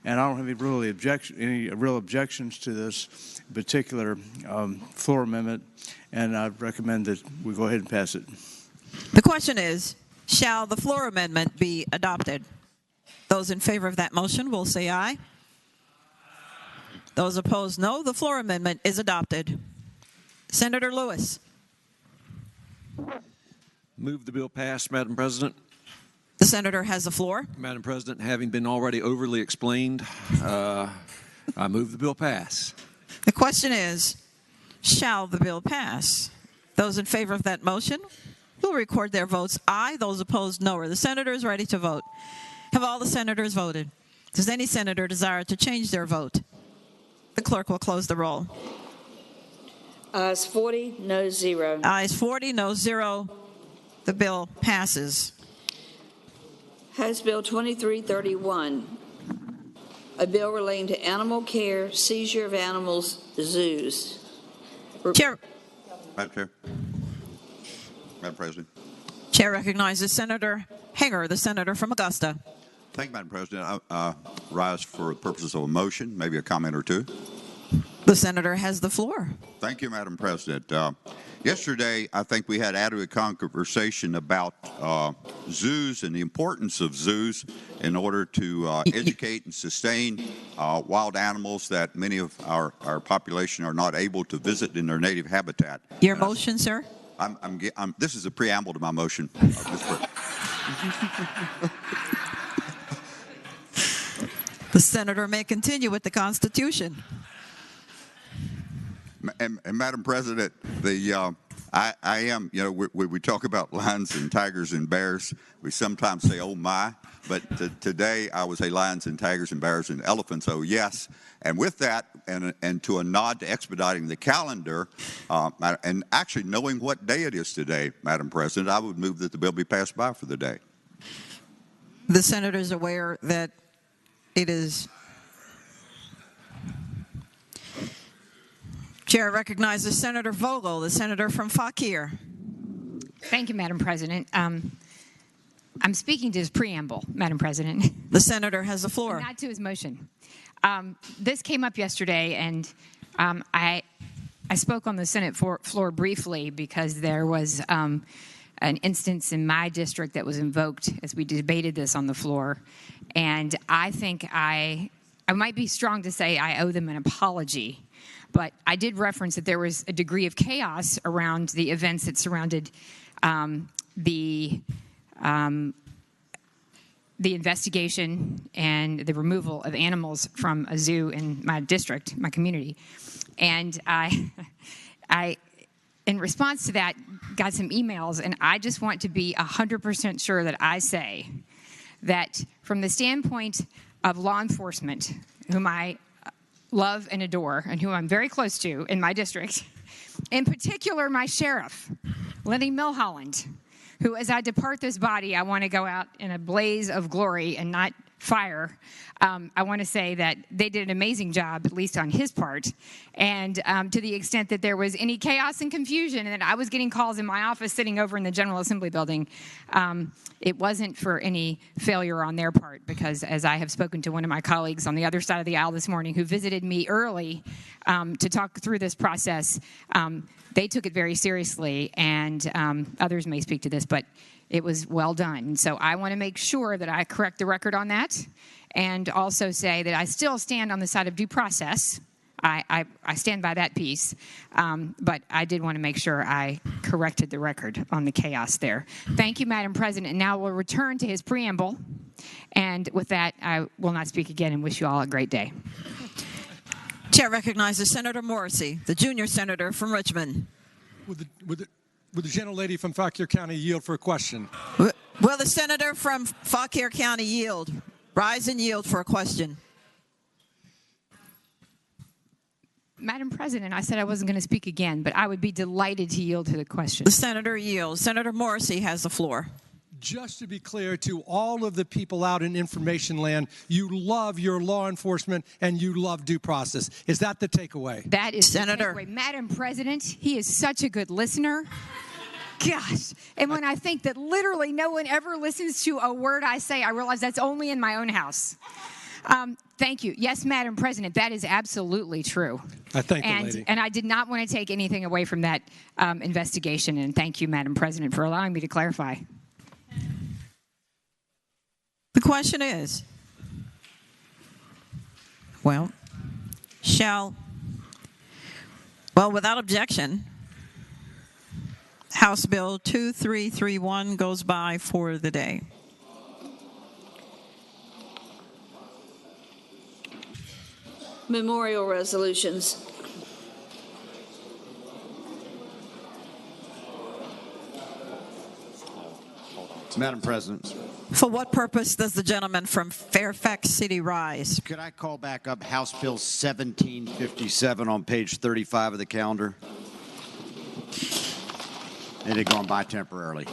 and I don't have any real objections to this particular floor amendment, and I recommend that we go ahead and pass it. The question is, shall the floor amendment be adopted? Those in favor of that motion will say aye. Those opposed, no. The floor amendment is adopted. Senator Lewis. Move the bill pass, Madam President. The senator has the floor. Madam President, having been already overly explained, I move the bill pass. The question is, shall the bill pass? Those in favor of that motion will record their votes aye. Those opposed, no. Are the senators ready to vote? Have all the senators voted? Does any senator desire to change their vote? The clerk will close the roll. Ayes 40, no 0. Ayes 40, no 0. The bill passes. House Bill 2331, a bill relating to animal care, seizure of animals, zoos. Chair. Madam Chair. Madam President. Chair recognizes Senator Hager, the senator from Augusta. Thank you, Madam President. I rise for the purposes of a motion, maybe a comment or two. The senator has the floor. Thank you, Madam President. Yesterday, I think we had adequate conversation about zoos and the importance of zoos in order to educate and sustain wild animals that many of our population are not able to visit in their native habitat. Your motion, sir? This is a preamble to my motion. The senator may continue with the Constitution. And Madam President, I am, we talk about lions and tigers and bears. We sometimes say, oh my, but today I would say lions and tigers and bears and elephants, oh yes. And with that, and to a nod to expediting the calendar, and actually knowing what day it is today, Madam President, I would move that the bill be passed by for the day. The senator is aware that it is. Chair recognizes Senator Vogel, the senator from Fauquier. Thank you, Madam President. I'm speaking to his preamble, Madam President. The senator has the floor. Not to his motion. This came up yesterday, and I spoke on the Senate floor briefly because there was an instance in my district that was invoked as we debated this on the floor. And I think I might be strong to say I owe them an apology. But I did reference that there was a degree of chaos around the events that surrounded the investigation and the removal of animals from a zoo in my district, my community. And I, in response to that, got some emails, and I just want to be 100% sure that I say that from the standpoint of law enforcement, whom I love and adore, and who I'm very close to in my district, in particular my sheriff, Lenny Milholland, who, as I depart this body, I want to go out in a blaze of glory and not fire. I want to say that they did an amazing job, at least on his part, and to the extent that there was any chaos and confusion and that I was getting calls in my office sitting over in the General Assembly building, it wasn't for any failure on their part, because as I have spoken to one of my colleagues on the other side of the aisle this morning who visited me early to talk through this process, they took it very seriously, and others may speak to this, but it was well done. So I want to make sure that I correct the record on that, and also say that I still stand on the side of due process. I stand by that piece, but I did want to make sure I corrected the record on the chaos there. Thank you, Madam President. And now we'll return to his preamble. And with that, I will not speak again and wish you all a great day. Chair recognizes Senator Morrissey, the junior senator from Richmond. Would the gentlelady from Fauquier County yield for a question? Will the senator from Fauquier County yield? Rise and yield for a question. Madam President, I said I wasn't going to speak again, but I would be delighted to yield to the question. The senator yields. Senator Morrissey has the floor. Just to be clear to all of the people out in information land, you love your law enforcement and you love due process. Is that the takeaway? That is Senator. The takeaway. Madam President, he is such a good listener. Gosh. And when I think that literally no one ever listens to a word I say, I realize that's only in my own house. Thank you. Yes, Madam President, that is absolutely true. I thank the lady. And I did not want to take anything away from that investigation. And thank you, Madam President, for allowing me to clarify. The question is, without objection, House Bill 2331 goes by for the day. Memorial resolutions. Madam President. For what purpose does the gentleman from Fairfax City rise? Could I call back up House Bill 1757 on page 35 of the calendar? It had gone by temporarily.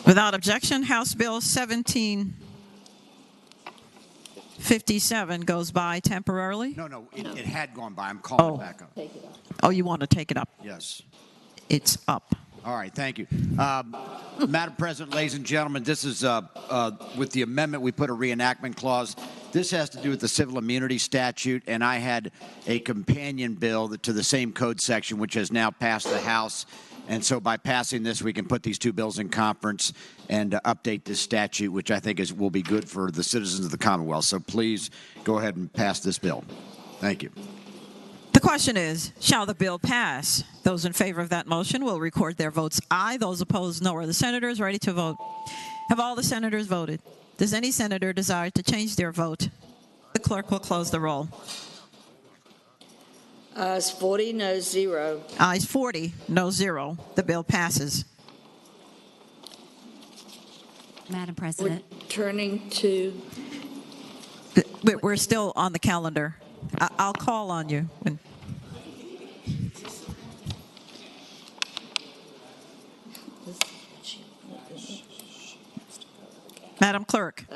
Without objection, House Bill 1757 goes by temporarily? No, it had gone by. I'm calling it back up. Oh, you want to take it up? Yes. It's up. All right, thank you. Madam President, ladies and gentlemen, this is with the amendment, we put a reenactment clause. This has to do with the civil immunity statute, and I had a companion bill to the same code section, which has now passed the House. And so by passing this, we can put these two bills in conference and update this statute, which I think will be good for the citizens of the Commonwealth. So please go ahead and pass this bill. Thank you. The question is, shall the bill pass? Those in favor of that motion will record their votes aye. Those opposed, no. Are the senators ready to vote? Have all the senators voted? Does any senator desire to change their vote? The clerk will close the roll. Ayes 40, no 0. Ayes 40, no 0. The bill passes. Madam President. We're turning to... We're still on the calendar. I'll call on you. Madam Clerk.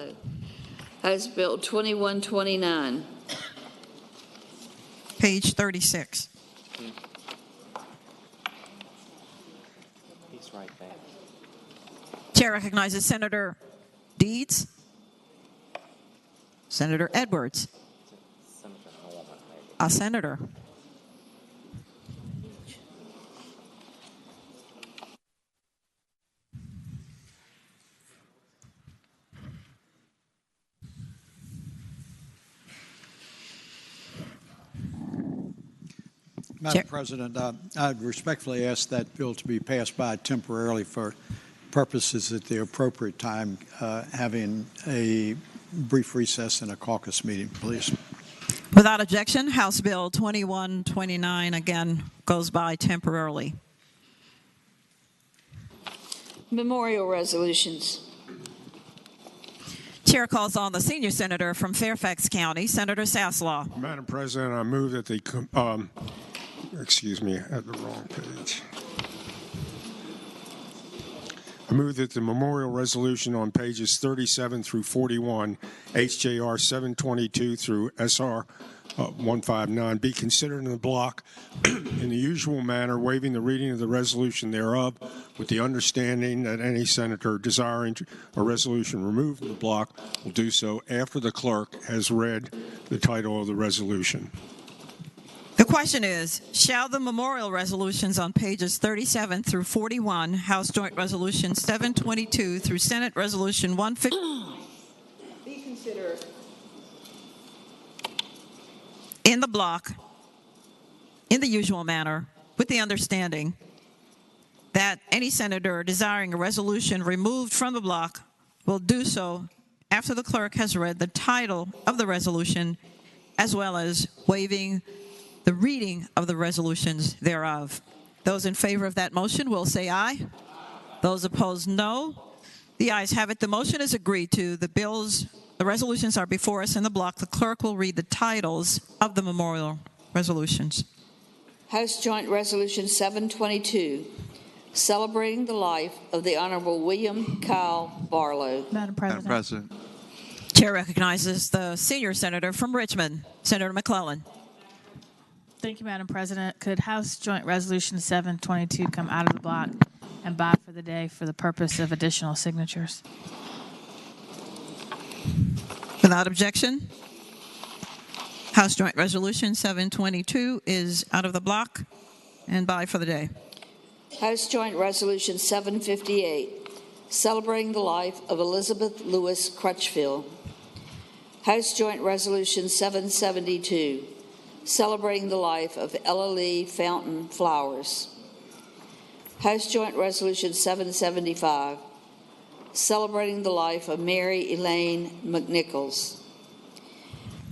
House Bill 2129. Page 36. He's right there. Chair recognizes Senator Deeds. Senator Edwards. A senator. Madam President, I'd respectfully ask that bill to be passed by temporarily for purposes at the appropriate time, having a brief recess and a caucus meeting, please. Without objection, House Bill 2129 again goes by temporarily. Memorial resolutions. Chair calls on the senior senator from Fairfax County, Senator Saslaw. Madam President, I move that the, excuse me, I had the wrong page. I move that the memorial resolution on pages 37 through 41, HJR 722 through SR 159, be considered in the block in the usual manner, waiving the reading of the resolution thereof, with the understanding that any senator desiring a resolution removed from the block will do so after the clerk has read the title of the resolution. The question is, shall the memorial resolutions on pages 37 through 41, House Joint Resolution 722 through Senate Resolution 150, Be considered. in the block, in the usual manner, with the understanding that any senator desiring a resolution removed from the block will do so after the clerk has read the title of the resolution, as well as waiving the reading of the resolutions thereof. Those in favor of that motion will say aye. Those opposed, no. The ayes have it. The motion is agreed to. The resolutions are before us in the block. The clerk will read the titles of the memorial resolutions. House Joint Resolution 722, celebrating the life of the Honorable William Kyle Barlow. Madam President. Madam President. Chair recognizes the senior senator from Richmond, Senator McClellan. Thank you, Madam President. Could House Joint Resolution 722 come out of the block and by for the day for the purpose of additional signatures? Without objection, House Joint Resolution 722 is out of the block and by for the day. House Joint Resolution 758, celebrating the life of Elizabeth Lewis Crutchfield. House Joint Resolution 772, celebrating the life of Ella Lee Fountain Flowers. House Joint Resolution 775, celebrating the life of Mary Elaine McNichols.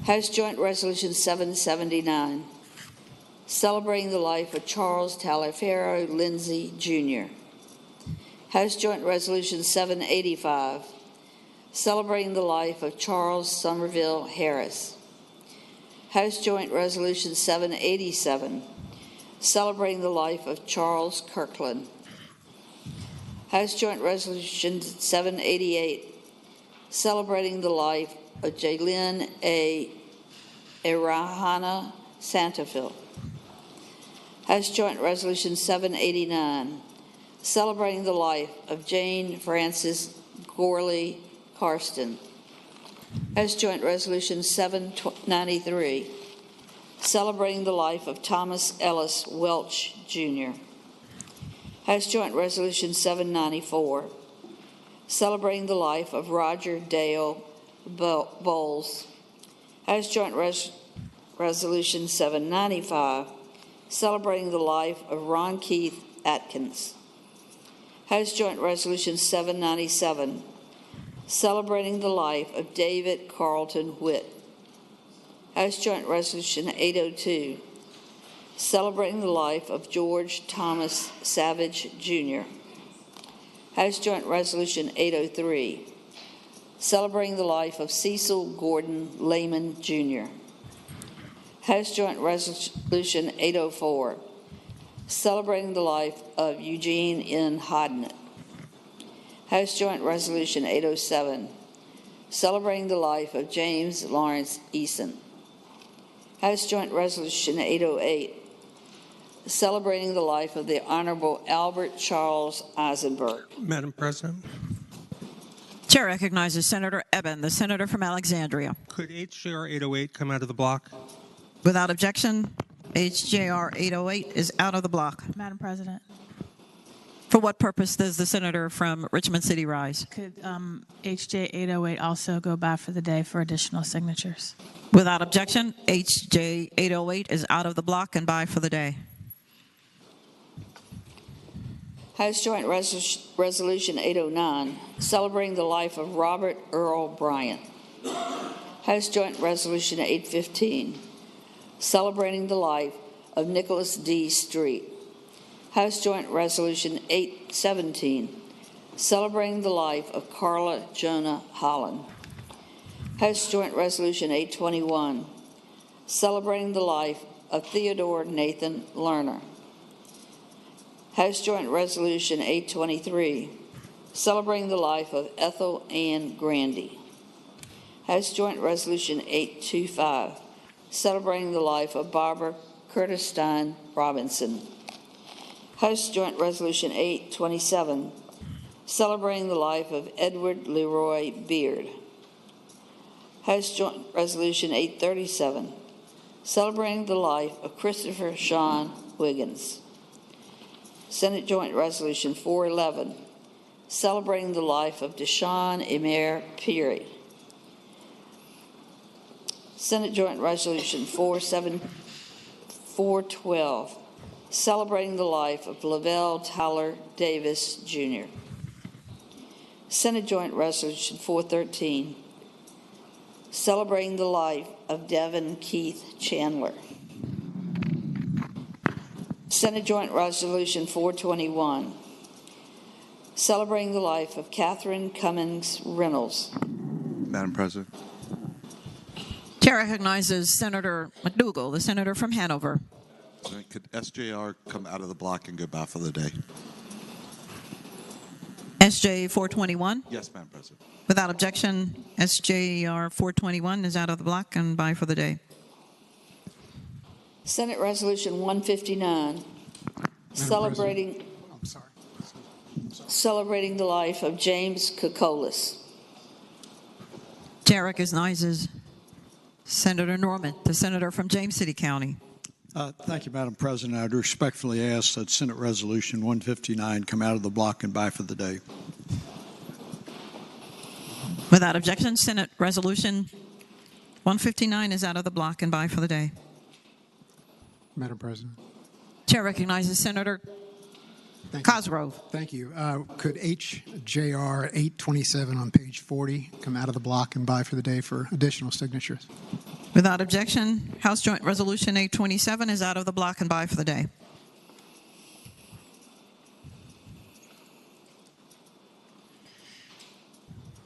House Joint Resolution 779, celebrating the life of Charles Taliaferro Lindsay, Jr. House Joint Resolution 785, celebrating the life of Charles Somerville Harris. House Joint Resolution 787, celebrating the life of Charles Kirkland. House Joint Resolution 788, celebrating the life of Jaylin A. Irahana Santafil. House Joint Resolution 789, celebrating the life of Jane Frances Gorley Karsten. House Joint Resolution 793, celebrating the life of Thomas Ellis Welch, Jr. House Joint Resolution 794, celebrating the life of Roger Dale Bowles. House Joint Resolution 795, celebrating the life of Ron Keith Atkins. House Joint Resolution 797, celebrating the life of David Carlton Witt. House Joint Resolution 802, celebrating the life of George Thomas Savage, Jr. House Joint Resolution 803, celebrating the life of Cecil Gordon Lehman, Jr. House Joint Resolution 804, celebrating the life of Eugene N. Hodnett. House Joint Resolution 807, celebrating the life of James Lawrence Eason. House Joint Resolution 808, celebrating the life of the Honorable Albert Charles Eisenberg. Madam President, Chair recognizes Senator Eben, the senator from Alexandria. could HJR 808 come out of the block? Without objection, HJR 808 is out of the block. Madam President, For what purpose does the senator from Richmond City rise? could HJ 808 also go by for the day for additional signatures? Without objection, HJ 808 is out of the block and by for the day. House Joint Resolution 809, celebrating the life of Robert Earl Bryant. House Joint Resolution 815, celebrating the life of Nicholas D. Street. House Joint Resolution 817, celebrating the life of Carla Jonah Holland. House Joint Resolution 821, celebrating the life of Theodore Nathan Lerner. House Joint Resolution 823, celebrating the life of Ethel Ann Grandy. House Joint Resolution 825, celebrating the life of Barbara Curtis Stein Robinson. House Joint Resolution 827, celebrating the life of Edward Leroy Beard. House Joint Resolution 837, celebrating the life of Christopher Sean Wiggins. Senate Joint Resolution 411, celebrating the life of Deshaun Emer Peary. Senate Joint Resolution 412, celebrating the life of Lavelle Tyler Davis, Jr. Senate Joint Resolution 413, celebrating the life of Devin Keith Chandler. Senate Joint Resolution 421, celebrating the life of Catherine Cummings Reynolds. Madam President. Chair recognizes Senator McDougal, the senator from Hanover. Could SJR come out of the block and go by for the day? SJ 421. Yes, Madam President. Without objection, SJR 421 is out of the block and by for the day. Senate Resolution 159, celebrating the life of James Kokolas. Chair recognizes Senator Norman, the senator from James City County. Thank you, Madam President. I would respectfully ask that Senate Resolution 159 come out of the block and by for the day. Without objection, Senate Resolution 159 is out of the block and by for the day. Madam President. Chair recognizes Senator Cosgrove. Thank you. Could HJR 827 on page 40 come out of the block and by for the day for additional signatures? Without objection, House Joint Resolution 827 is out of the block and by for the day.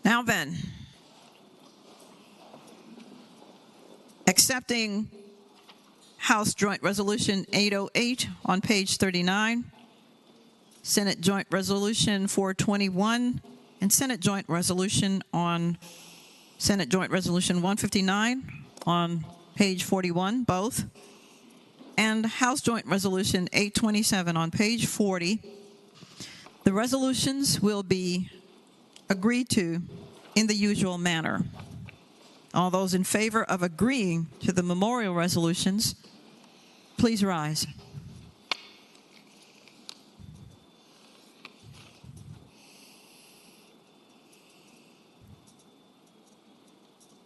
Now then, accepting House Joint Resolution 808 on page 39, Senate Joint Resolution 421, and Senate Joint Resolution 159 on page 41, both, and House Joint Resolution 827 on page 40. The resolutions will be agreed to in the usual manner. All those in favor of agreeing to the memorial resolutions, please rise.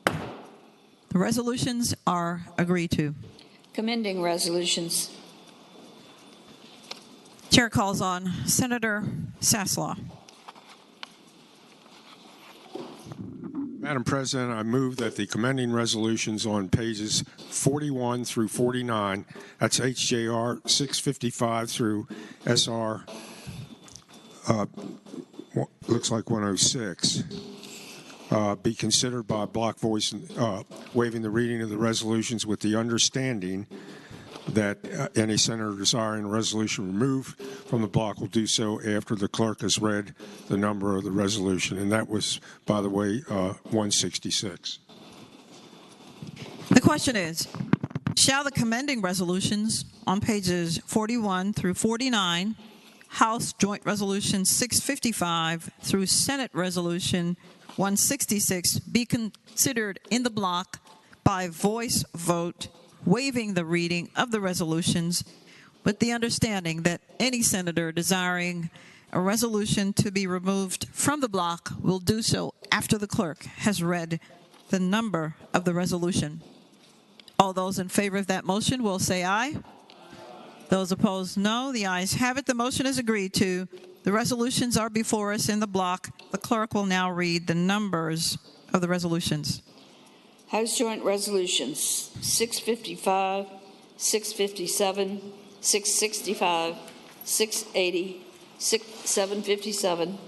The resolutions are agreed to. Commending resolutions. Chair calls on Senator Saslaw. Madam President, I move that the commending resolutions on pages 41 through 49, that's HJR 655 through SR, looks like 106, be considered by block voice, waiving the reading of the resolutions with the understanding that any senator desiring a resolution removed from the block will do so after the clerk has read the number of the resolution. And that was, by the way, 166. The question is, shall the commending resolutions on pages 41 through 49, House Joint Resolution 655 through Senate Resolution 166 be considered in the block by voice vote, waiving the reading of the resolutions with the understanding that any senator desiring a resolution to be removed from the block will do so after the clerk has read the number of the resolution. All those in favor of that motion will say aye. Those opposed, no. The ayes have it. The motion is agreed to. The resolutions are before us in the block. The clerk will now read the numbers of the resolutions. House Joint Resolutions 655, 657, 665, 680, 757,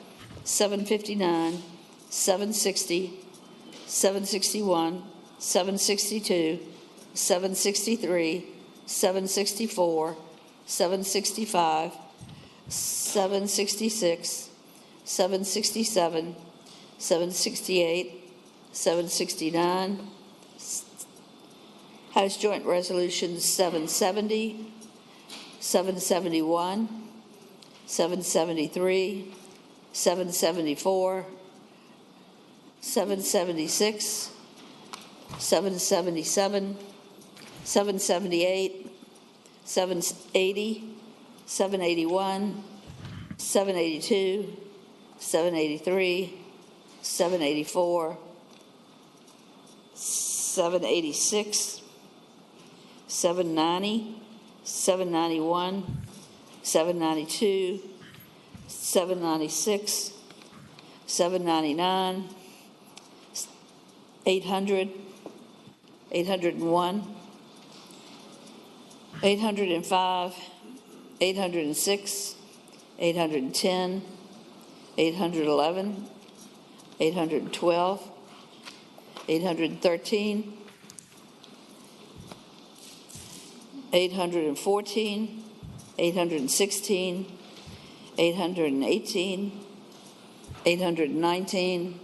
759, 760, 761, 762, 763, 764, 765, 766, 767, 768, 769, House Joint Resolutions 770, 771, 773, 774, 776, 777, 778, 780, 781, 782, 783, 784, 786, 790, 791, 792, 796, 799, 800, 801, 805, 806, 810, 811, 812, 813, 814, 816, 818, 819,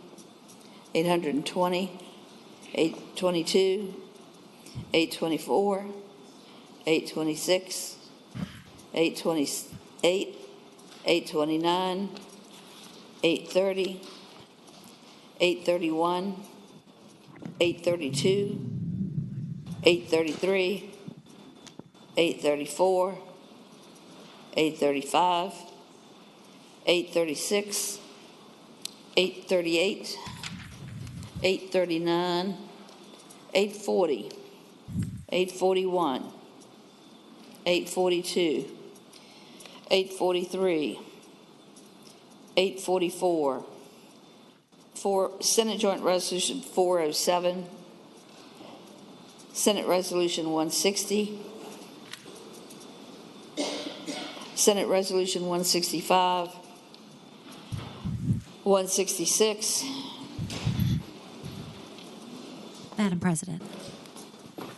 820, 822, 824, 826, 828, 829, 830, 831, 832, 833, 834, 835, 836, 838, 839, 840, 841, 842, 843, 844, Senate Joint Resolution 407, Senate Resolution 160. Senate Resolution 165. 166. Madam President.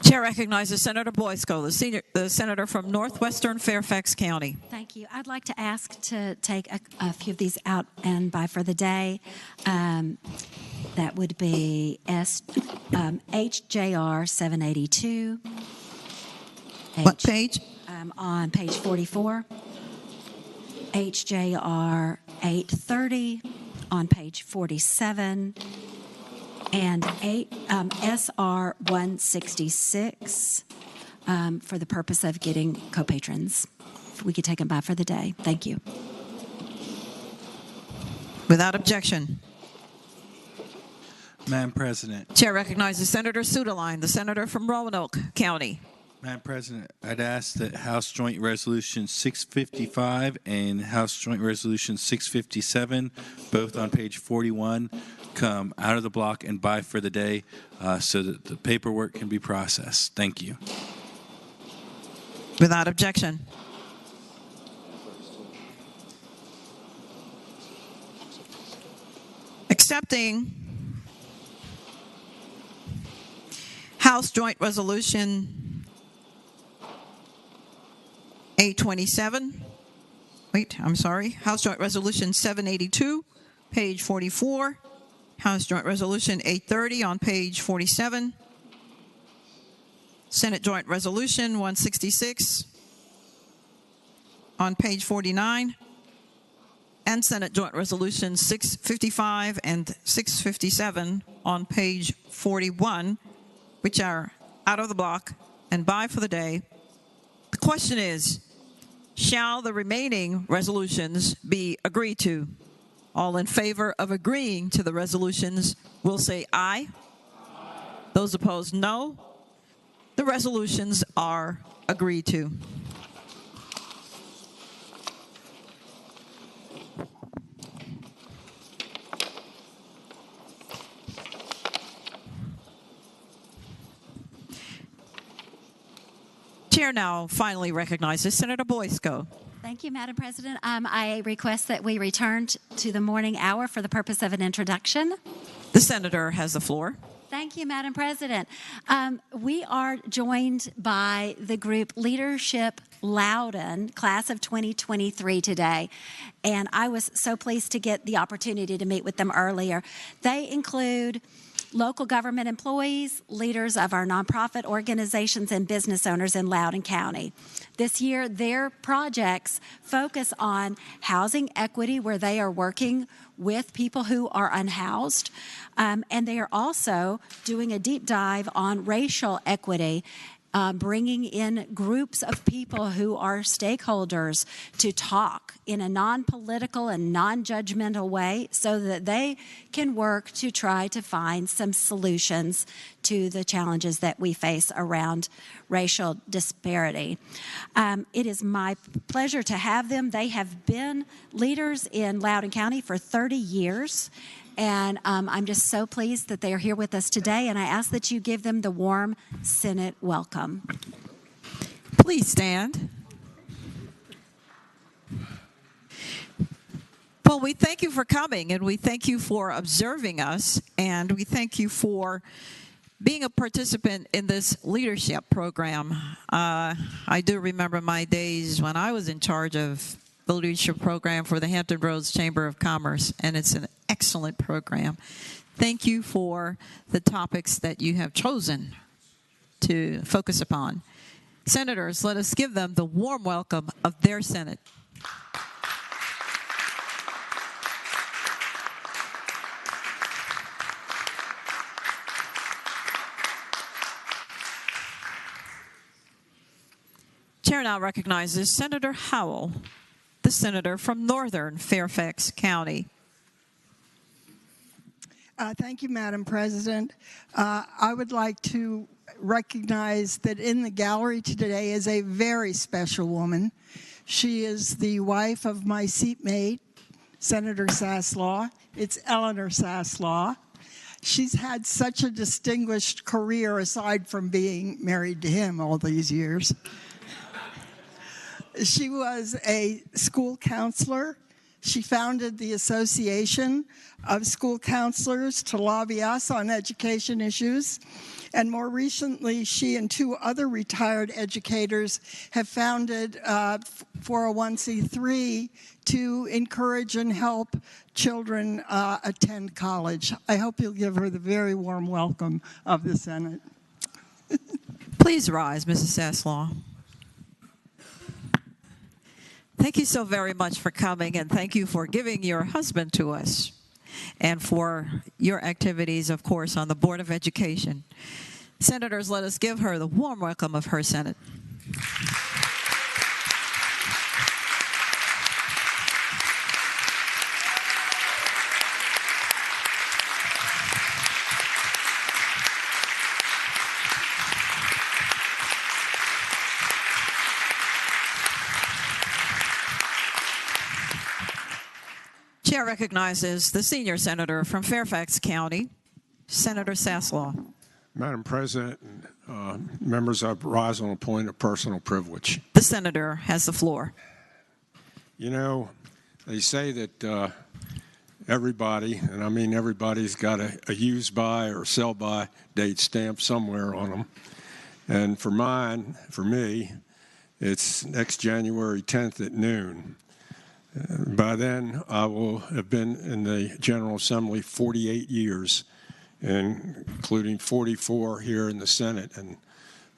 Chair recognizes Senator Boysko, the senator from northwestern Fairfax County. Thank you. I'd like to ask to take a few of these out and by for the day. That would be HJR 782. What page? On page 44. HJR 830 on page 47. And SR 166 for the purpose of getting co-patrons. If we could take them by for the day. Thank you. Without objection. Madam President. Chair recognizes Senator Sudaline, the senator from Roanoke County. Madam President, I'd ask that House Joint Resolution 655 and House Joint Resolution 657, both on page 41, come out of the block and by for the day so that the paperwork can be processed. Thank you. Without objection. Accepting House Joint Resolution 827. Wait, I'm sorry. House Joint Resolution 782, page 44. House Joint Resolution 830 on page 47. Senate Joint Resolution 166 on page 49. And Senate Joint Resolution 655 and 657 on page 41, which are out of the block and by for the day. The question is, shall the remaining resolutions be agreed to? All in favor of agreeing to the resolutions will say aye. Those opposed, no. The resolutions are agreed to. Chair now finally recognizes Senator Boysko. Thank you, Madam President. I request that we return to the morning hour for the purpose of an introduction. The senator has the floor. Thank you, Madam President. We are joined by the group Leadership Loudoun, class of 2023 today, and I was so pleased to get the opportunity to meet with them earlier. They include local government employees, leaders of our nonprofit organizations, and business owners in Loudoun County. This year, their projects focus on housing equity, where they are working with people who are unhoused, and they are also doing a deep dive on racial equity, bringing in groups of people who are stakeholders to talk in a non-political and non-judgmental way so that they can work to try to find some solutions to the challenges that we face around racial disparity. It is my pleasure to have them. They have been leaders in Loudoun County for 30 years. And I'm just so pleased that they are here with us today, and I ask that you give them the warm Senate welcome. Please stand. Well, we thank you for coming, and we thank you for observing us, and we thank you for being a participant in this leadership program. I do remember my days when I was in charge of the leadership program for the Hampton Roads Chamber of Commerce, and it's an excellent program. Thank you for the topics that you have chosen to focus upon. Senators, let us give them the warm welcome of their Senate. Chair now recognizes Senator Howell, the senator from northern Fairfax County. Thank you, Madam President. I would like to recognize that in the gallery today is a very special woman. She is the wife of my seatmate, Senator Saslaw. It's Eleanor Saslaw. She's had such a distinguished career aside from being married to him all these years. She was a school counselor. She founded the Association of School Counselors to lobby us on education issues. And more recently, she and two other retired educators have founded 401c3 to encourage and help children attend college. I hope you'll give her the very warm welcome of the Senate. Please rise, Mrs. Saslaw. Thank you so very much for coming, and thank you for giving your husband to us and for your activities, of course, on the Board of Education. Senators, let us give her the warm welcome of her Senate. Chair recognizes the senior senator from Fairfax County, Senator Saslaw. Madam President, members, I rise on a point of personal privilege. The senator has the floor. You know, they say that everybody, and I mean everybody's got a use by or sell by date stamp somewhere on them. And for me, it's next January 10th at noon. By then, I will have been in the General Assembly 48 years, including 44 here in the Senate. And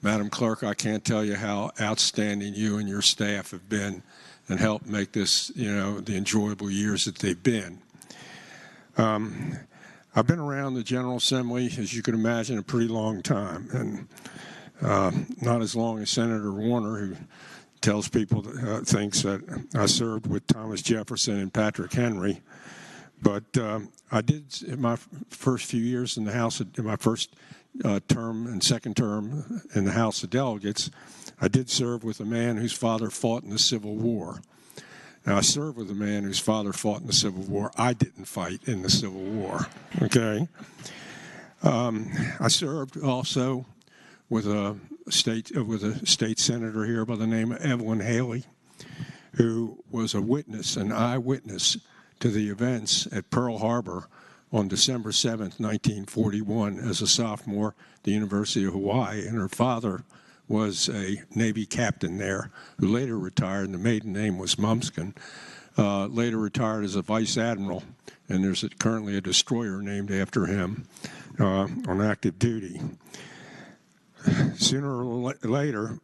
Madam Clerk, I can't tell you how outstanding you and your staff have been and helped make this, the enjoyable years that they've been. I've been around the General Assembly, as you can imagine, a pretty long time, and not as long as Senator Warner, who tells people thinks that I served with Thomas Jefferson and Patrick Henry. But I did, in my first few years in the House, in my first term and second term in the House of Delegates, I did serve with a man whose father fought in the Civil War. Now, I served with a man whose father fought in the Civil War. I didn't fight in the Civil War, okay? I served also with a state senator here by the name of Evelyn Haley, who was a witness, an eyewitness to the events at Pearl Harbor on December 7th, 1941, as a sophomore at the University of Hawaii. And her father was a Navy captain there who later retired, and the maiden name was Mumskin, later retired as a vice admiral, and there's currently a destroyer named after him on active duty. Sooner or later,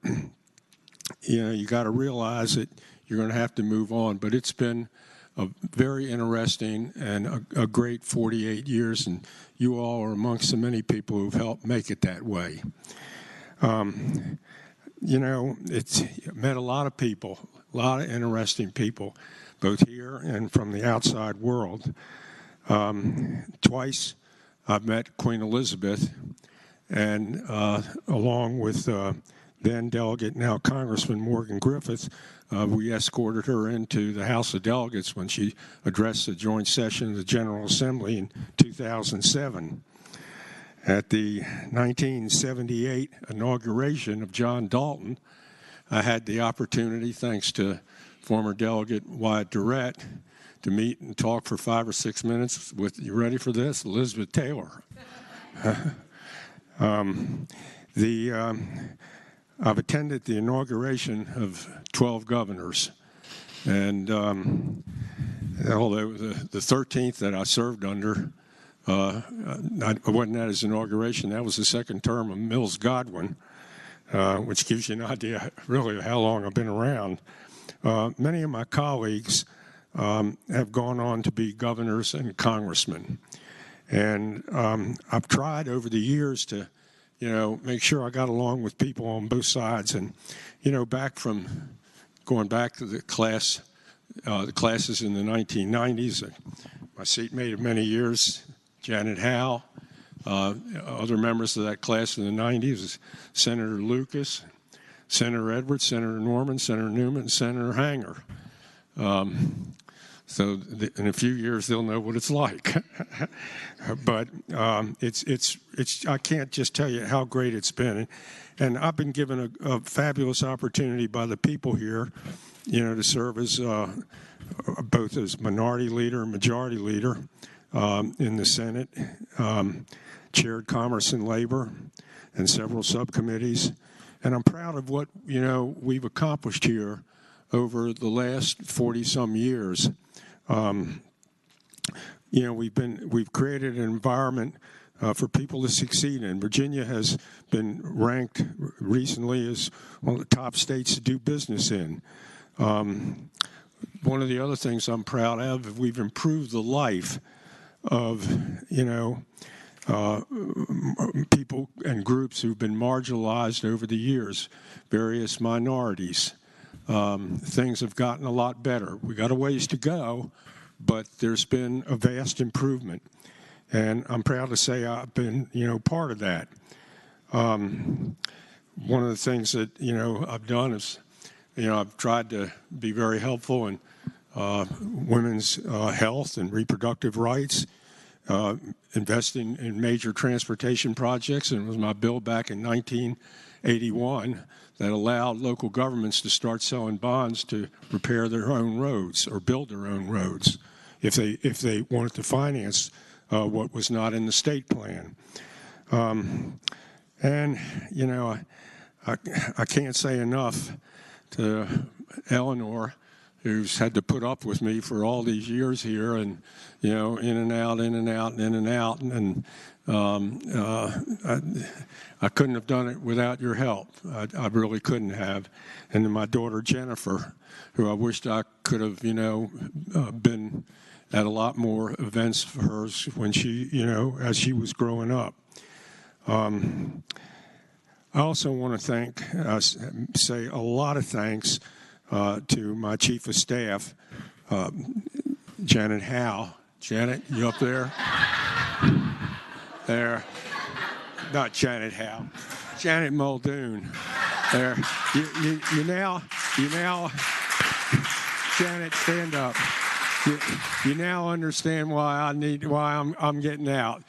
you got to realize that you're going to have to move on. But it's been a very interesting and a great 48 years, and you all are amongst the many people who've helped make it that way. It's met a lot of people, a lot of interesting people, both here and from the outside world. Twice I've met Queen Elizabeth, and along with then Delegate, now Congressman Morgan Griffith, we escorted her into the House of Delegates when she addressed the joint session of the General Assembly in 2007. At the 1978 inauguration of John Dalton, I had the opportunity, thanks to former Delegate Wyatt Durrett, to meet and talk for 5 or 6 minutes with, you ready for this, Elizabeth Taylor. I've attended the inauguration of 12 governors, and although the 13th that I served under, I wasn't at his inauguration. That was the second term of Mills Godwin, which gives you an idea really of how long I've been around. Many of my colleagues have gone on to be governors and congressmen, and I've tried over the years to make sure I got along with people on both sides. And, going back to the classes in the 1990s, my seatmate of many years, Janet Howe, other members of that class in the 90s, Senator Lucas, Senator Edwards, Senator Norman, Senator Newman, and Senator Hanger. So in a few years, they'll know what it's like. But it's I can't just tell you how great it's been. And I've been given a fabulous opportunity by the people here, to serve as both as minority leader and majority leader in the Senate, chaired Commerce and Labor and several subcommittees. And I'm proud of what, we've accomplished here over the last 40-some years. We've created an environment for people to succeed in. Virginia has been ranked recently as one of the top states to do business in. One of the other things I'm proud of, we've improved the life of, people and groups who've been marginalized over the years, various minorities. Things have gotten a lot better. We got a ways to go, but there's been a vast improvement. And I'm proud to say I've been, part of that. One of the things that, I've done is, I've tried to be very helpful in women's health and reproductive rights, investing in major transportation projects. And it was my bill back in 1981 that allowed local governments to start selling bonds to repair their own roads or build their own roads if they wanted to finance what was not in the state plan. And, I can't say enough to Eleanor, who's had to put up with me for all these years here, and in and out, in and out, and in and out, and I couldn't have done it without your help. I really couldn't have. And then my daughter Jennifer, who I wished I could have, been at a lot more events for hers when she, as she was growing up. I also want to say a lot of thanks to my chief of staff, Janet Howe. Janet, you up there? There. Not Janet Howe. Janet Muldoon. There. You now, Janet, stand up. You now understand why I'm getting out.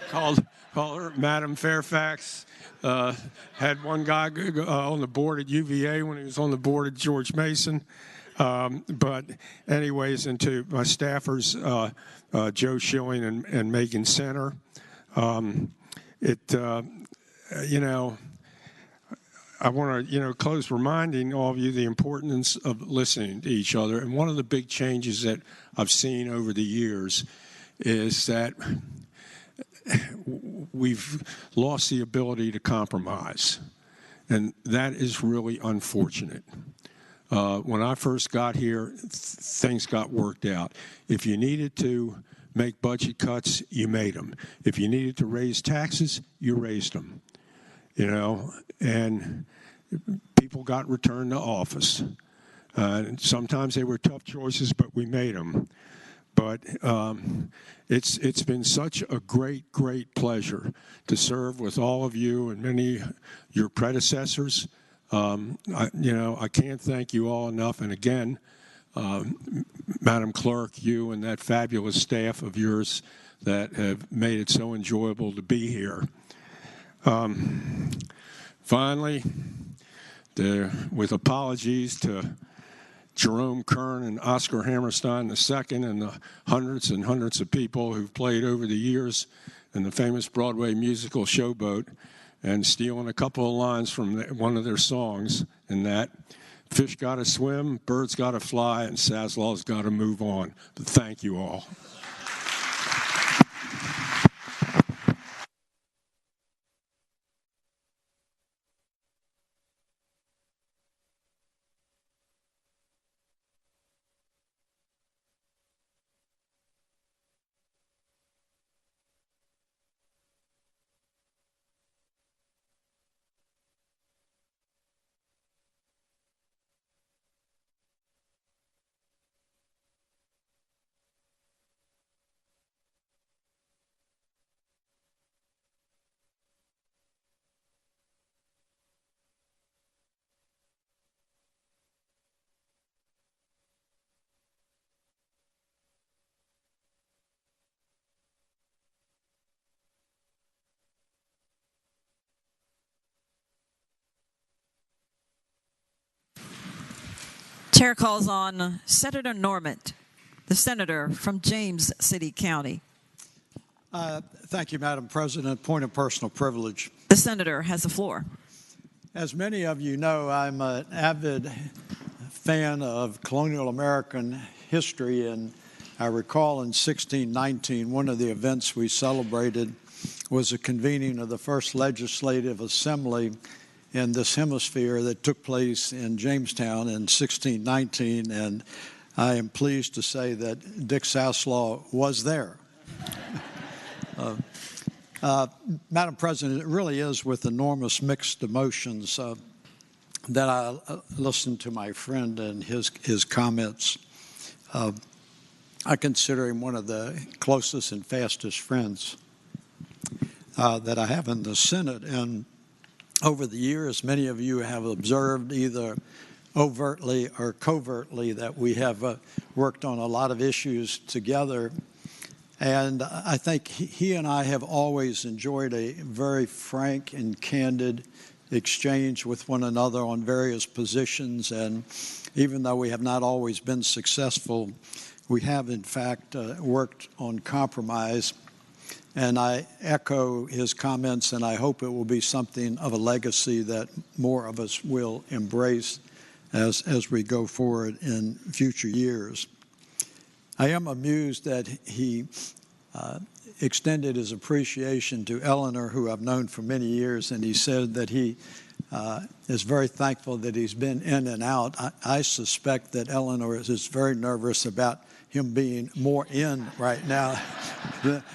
Call her Madam Fairfax. Had one guy on the board at UVA when he was on the board at George Mason. But anyways, and to my staffers, Joe Schilling and Megan Center. I want to, close reminding all of you the importance of listening to each other. And one of the big changes that I've seen over the years is that we've lost the ability to compromise. And that is really unfortunate. When I first got here, things got worked out. If you needed to make budget cuts, you made them. If you needed to raise taxes, you raised them. And people got returned to office. Sometimes they were tough choices, but we made them. But it's been such a great pleasure to serve with all of you and many of your predecessors. I can't thank you all enough. And again, Madam Clerk, you and that fabulous staff of yours that have made it so enjoyable to be here. Finally, with apologies to Jerome Kern and Oscar Hammerstein II and the hundreds and hundreds of people who've played over the years in the famous Broadway musical Showboat, and stealing a couple of lines from one of their songs, in that fish gotta swim, birds gotta fly, and Saslaw's gotta move on. But thank you all. Chair calls on Senator Normant, the senator from James City County. Thank you, Madam President. Point of personal privilege. The senator has the floor. As many of you know, I'm an avid fan of colonial American history, and I recall in 1619, one of the events we celebrated was the convening of the first legislative assembly in this hemisphere that took place in Jamestown in 1619, and I am pleased to say that Dick Saslaw was there. Madam President, it really is with enormous mixed emotions that I listened to my friend and his comments. I consider him one of the closest and fastest friends that I have in the Senate. And over the years, many of you have observed either overtly or covertly that we have worked on a lot of issues together. And I think he and I have always enjoyed a very frank and candid exchange with one another on various positions. And even though we have not always been successful, we have, in fact, worked on compromise. And I echo his comments, and I hope it will be something of a legacy that more of us will embrace as we go forward in future years. I am amused that he extended his appreciation to Eleanor, who I've known for many years, and he said that he is very thankful that he's been in and out. I suspect that Eleanor is very nervous about him being more in right now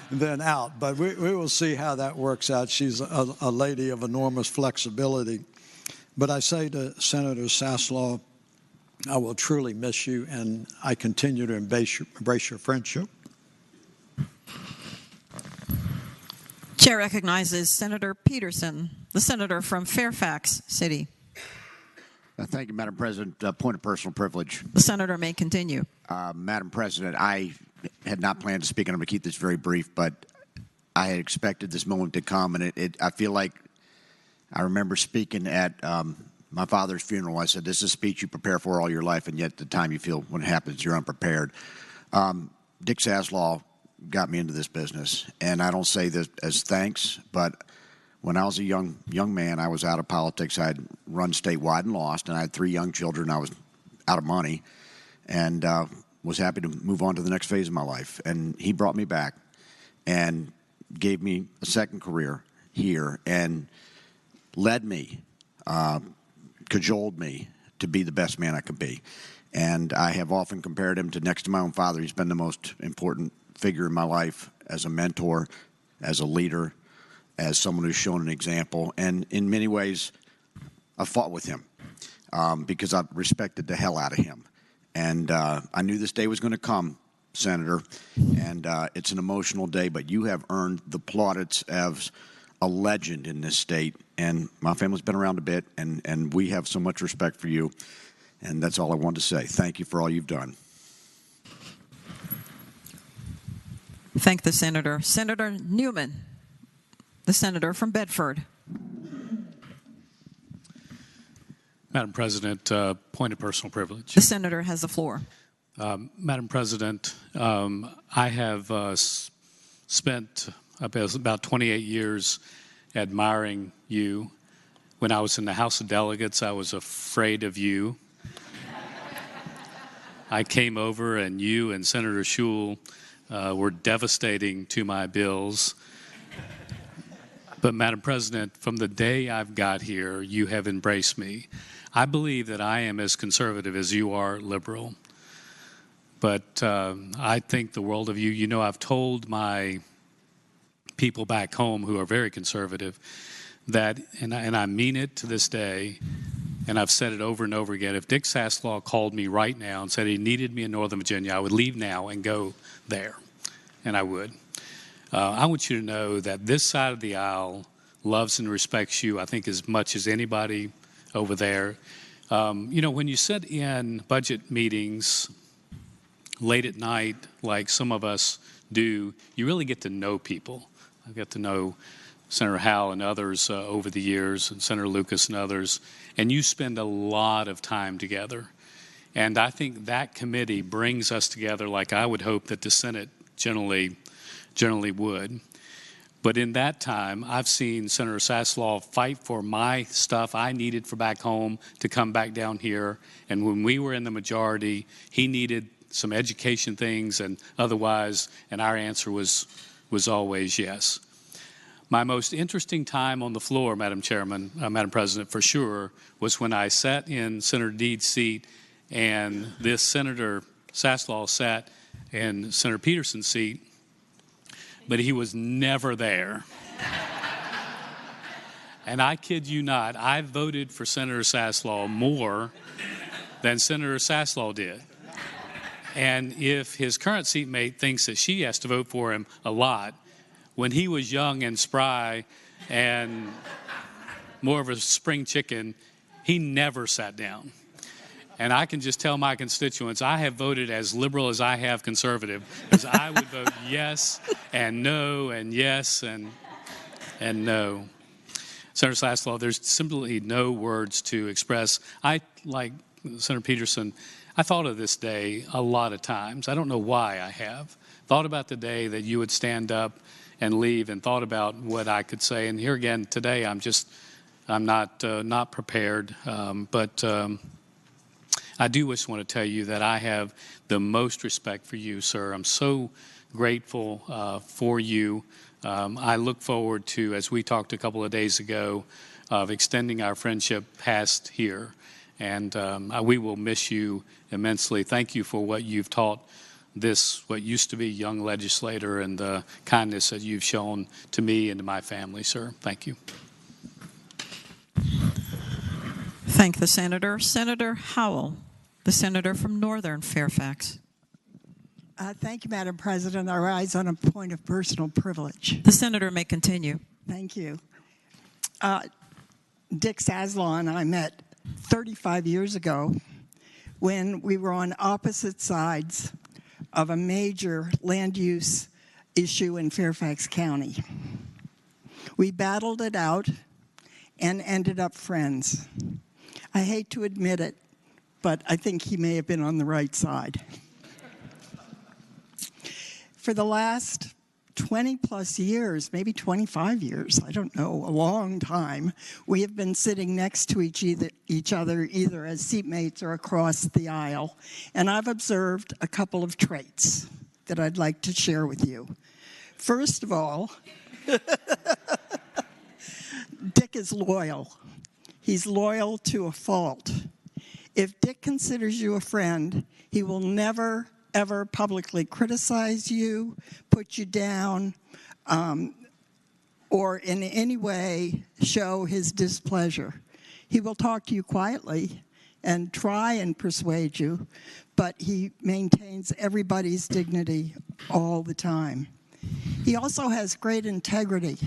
than out, but we will see how that works out. She's a lady of enormous flexibility. But I say to Senator Saslaw, I will truly miss you, and I continue to embrace your friendship. Chair recognizes Senator Peterson, the senator from Fairfax City. Thank you, Madam President. Point of personal privilege. The senator may continue. Madam President, I had not planned to speak, and I'm going to keep this very brief, but I had expected this moment to come, and I feel like I remember speaking at my father's funeral. I said, this is a speech you prepare for all your life, and yet the time you feel when it happens, you're unprepared. Dick Saslaw got me into this business, and I don't say this as thanks, but when I was a young man, I was out of politics. I had run statewide and lost, and I had 3 young children. I was out of money and was happy to move on to the next phase of my life. And he brought me back and gave me a second career here and led me, cajoled me to be the best man I could be. And I have often compared him to, next to my own father, he's been the most important figure in my life as a mentor, as a leader, as someone who's shown an example. And in many ways, I fought with him because I respected the hell out of him. And I knew this day was going to come, Senator, and it's an emotional day, but you have earned the plaudits as a legend in this state. And my family's been around a bit, and we have so much respect for you. And that's all I wanted to say. Thank you for all you've done. Thank the senator. Senator Newman, the senator from Bedford. Madam President, point of personal privilege. The senator has the floor. Madam President, I have spent about 28 years admiring you. When I was in the House of Delegates, I was afraid of you. I came over, and you and Senator Schewel were devastating to my bills. But, Madam President, from the day I've got here, you have embraced me. I believe that I am as conservative as you are liberal. But I think the world of you. You know, I've told my people back home who are very conservative that, and I mean it to this day, and I've said it over and over again, if Dick Saslaw called me right now and said he needed me in Northern Virginia, I would leave now and go there, and I would. I want you to know that this side of the aisle loves and respects you, I think, as much as anybody over there. You know, when you sit in budget meetings late at night, like some of us do, you really get to know people. I get to know Senator Howell and others over the years, and Senator Lucas and others, and you spend a lot of time together. And I think that committee brings us together like I would hope that the Senate generally would. But in that time, I've seen Senator Saslaw fight for my stuff I needed for back home to come back down here. And when we were in the majority, he needed some education things and otherwise, and our answer was always yes. My most interesting time on the floor, Madam President, for sure, was when I sat in Senator Deed's seat and this Senator Saslaw sat in Senator Peterson's seat, but he was never there. And I kid you not, I voted for Senator Saslaw more than Senator Saslaw did. And if his current seatmate thinks that she has to vote for him a lot, when he was young and spry and more of a spring chicken, he never sat down. And I can just tell my constituents, I have voted as liberal as I have conservative, because I would vote yes and no and yes and no. Senator Saslaw, there's simply no words to express. I, like Senator Peterson, I thought of this day a lot of times. I don't know why I have. Thought about the day that you would stand up and leave, and thought about what I could say. And here again today, I'm not prepared. But I do just want to tell you that I have the most respect for you, sir. I'm so grateful for you. I look forward to, as we talked a couple of days ago, of extending our friendship past here. And we will miss you immensely. Thank you for what you've taught this, what used to be young legislator, and the kindness that you've shown to me and to my family, sir. Thank you. Thank the senator. Senator Howell, the senator from Northern Fairfax. Thank you, Madam President. I rise on a point of personal privilege. The senator may continue. Thank you. Dick Saslaw and I met 35 years ago when we were on opposite sides of a major land use issue in Fairfax County. We battled it out and ended up friends. I hate to admit it, but I think he may have been on the right side. For the last 20 plus years, maybe 25 years, I don't know, a long time, we have been sitting next to each other either as seatmates or across the aisle. And I've observed a couple of traits that I'd like to share with you. First of all, Dick is loyal. He's loyal to a fault. If Dick considers you a friend, he will never ever publicly criticize you, put you down, or in any way show his displeasure. He will talk to you quietly and try and persuade you, but he maintains everybody's dignity all the time. He also has great integrity.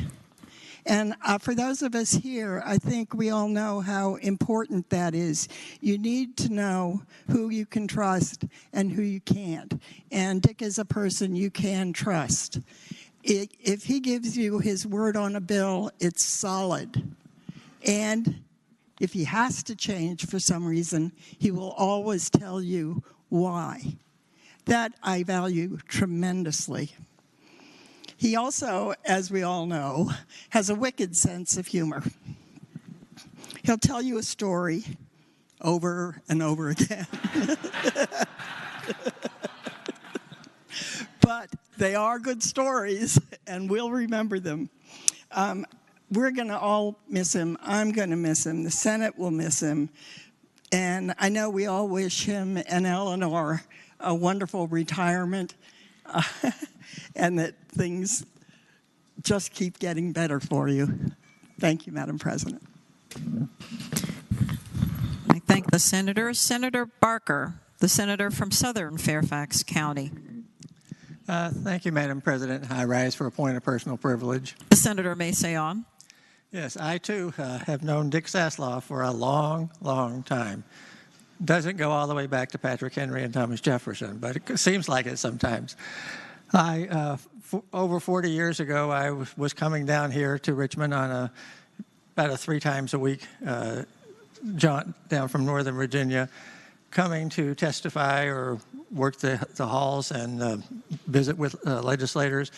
And for those of us here, I think we all know how important that is. You need to know who you can trust and who you can't. And Dick is a person you can trust. If he gives you his word on a bill, it's solid. And if he has to change for some reason, he will always tell you why. That I value tremendously. He also, as we all know, has a wicked sense of humor. He'll tell you a story over and over again. But they are good stories, and we'll remember them. We're going to all miss him. I'm going to miss him. The Senate will miss him. And I know we all wish him and Eleanor a wonderful retirement. And that things just keep getting better for you. Thank you, Madam President. I thank the senator. Senator Barker, the senator from Southern Fairfax County. Thank you, Madam President. I rise for a point of personal privilege. The senator may say on. Yes, I too have known Dick Saslaw for a long, long time. Doesn't go all the way back to Patrick Henry and Thomas Jefferson, but it seems like it sometimes. Over 40 years ago, I was coming down here to Richmond on about a 3 times a week jaunt down from Northern Virginia, coming to testify or work the halls and visit with legislators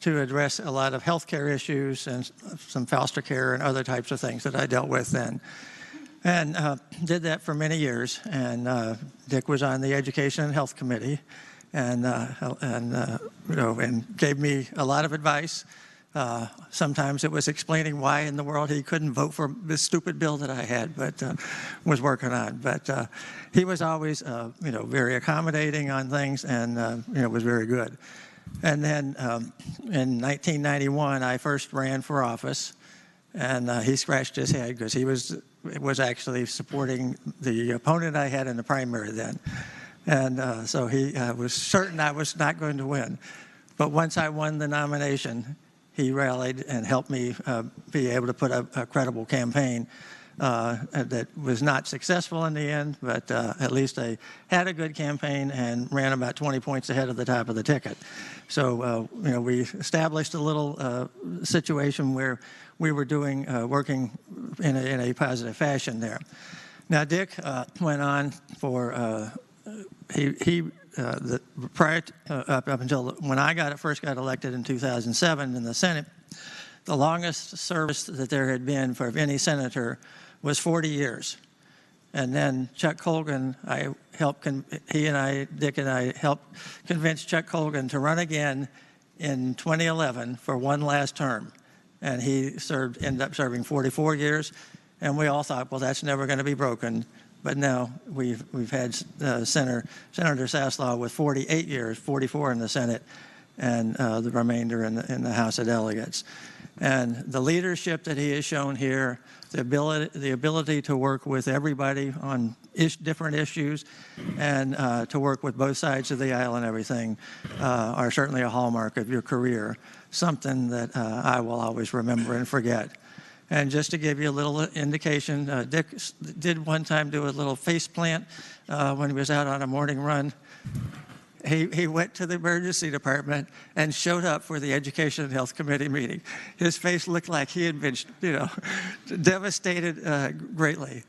to address a lot of health care issues and some foster care and other types of things that I dealt with then. And did that for many years. And Dick was on the Education and Health Committee, and gave me a lot of advice. Sometimes it was explaining why in the world he couldn't vote for this stupid bill that I had, but was working on. But he was always, very accommodating on things, and was very good. And then in 1991, I first ran for office, and he scratched his head because he was actually supporting the opponent I had in the primary then. And so he was certain I was not going to win. But once I won the nomination, he rallied and helped me be able to put a credible campaign that was not successful in the end, but at least I had a good campaign and ran about 20 points ahead of the top of the ticket. So, we established a little situation where we were working in a positive fashion there. Now, Dick went on for, prior up until when I first got elected in 2007 in the Senate, the longest service that there had been for any senator was 40 years. And then Chuck Colgan, Dick and I helped convince Chuck Colgan to run again in 2011 for one last term. And he ended up serving 44 years. And we all thought, well, that's never going to be broken. But now we've had Senator Saslaw with 48 years, 44 in the Senate, and the remainder in the House of Delegates. And the leadership that he has shown here, the ability to work with everybody on different issues, and to work with both sides of the aisle and everything, are certainly a hallmark of your career, something that I will always remember and forget. And just to give you a little indication, Dick did one time do a little face plant when he was out on a morning run. He went to the emergency department and showed up for the Education and Health Committee meeting. His face looked like he had been, devastated greatly.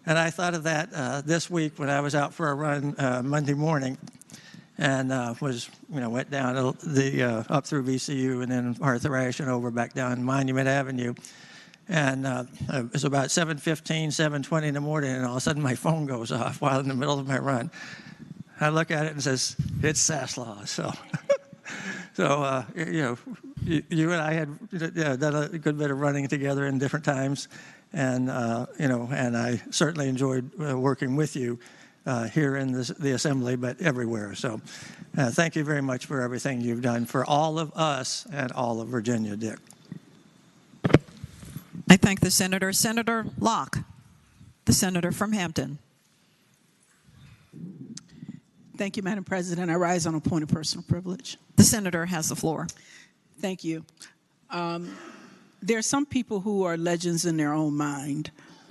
And I thought of that this week when I was out for a run Monday morning, and went down up through VCU and then Arthur Ashe and over back down Monument Avenue. And it was about 7:15, 7:20 in the morning, and all of a sudden my phone goes off while in the middle of my run. I look at it and it says, it's Saslaw. So, you and I had done a good bit of running together in different times, and and I certainly enjoyed working with you here in the Assembly, but everywhere. So, thank you very much for everything you've done for all of us and all of Virginia, Dick. I thank the Senator. Senator Locke, the senator from Hampton. Thank you, Madam President. I rise on a point of personal privilege. The senator has the floor. Thank you. There are some people who are legends in their own mind,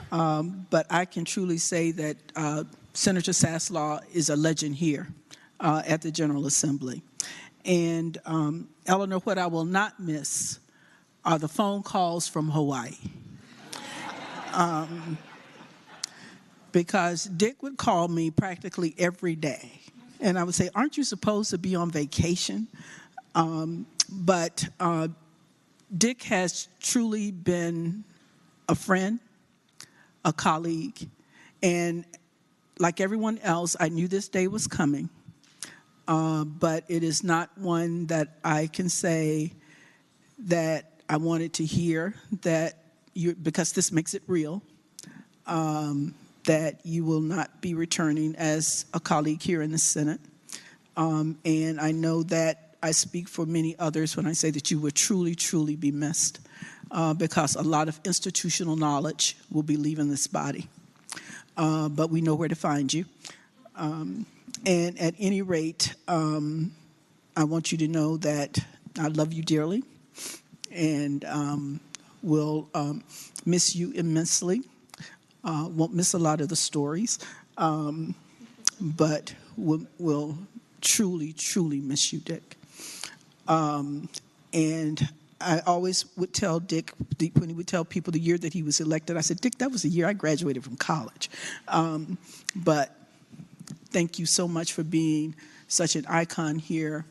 but I can truly say that Senator Saslaw is a legend here at the General Assembly. And Eleanor, what I will not miss are the phone calls from Hawaii. Because Dick would call me practically every day. And I would say, aren't you supposed to be on vacation? But Dick has truly been a friend, a colleague, and like everyone else, I knew this day was coming. But it is not one that I can say that I wanted to hear, that because this makes it real, that you will not be returning as a colleague here in the Senate. And I know that I speak for many others when I say that you will truly, truly be missed, because a lot of institutional knowledge will be leaving this body. But we know where to find you. And at any rate, I want you to know that I love you dearly, and will miss you immensely. Won't miss a lot of the stories, but will truly, truly miss you, Dick. And I always would tell Dick, when he would tell people the year that he was elected, I said, Dick, that was the year I graduated from college. But Thank you so much for being such an icon here,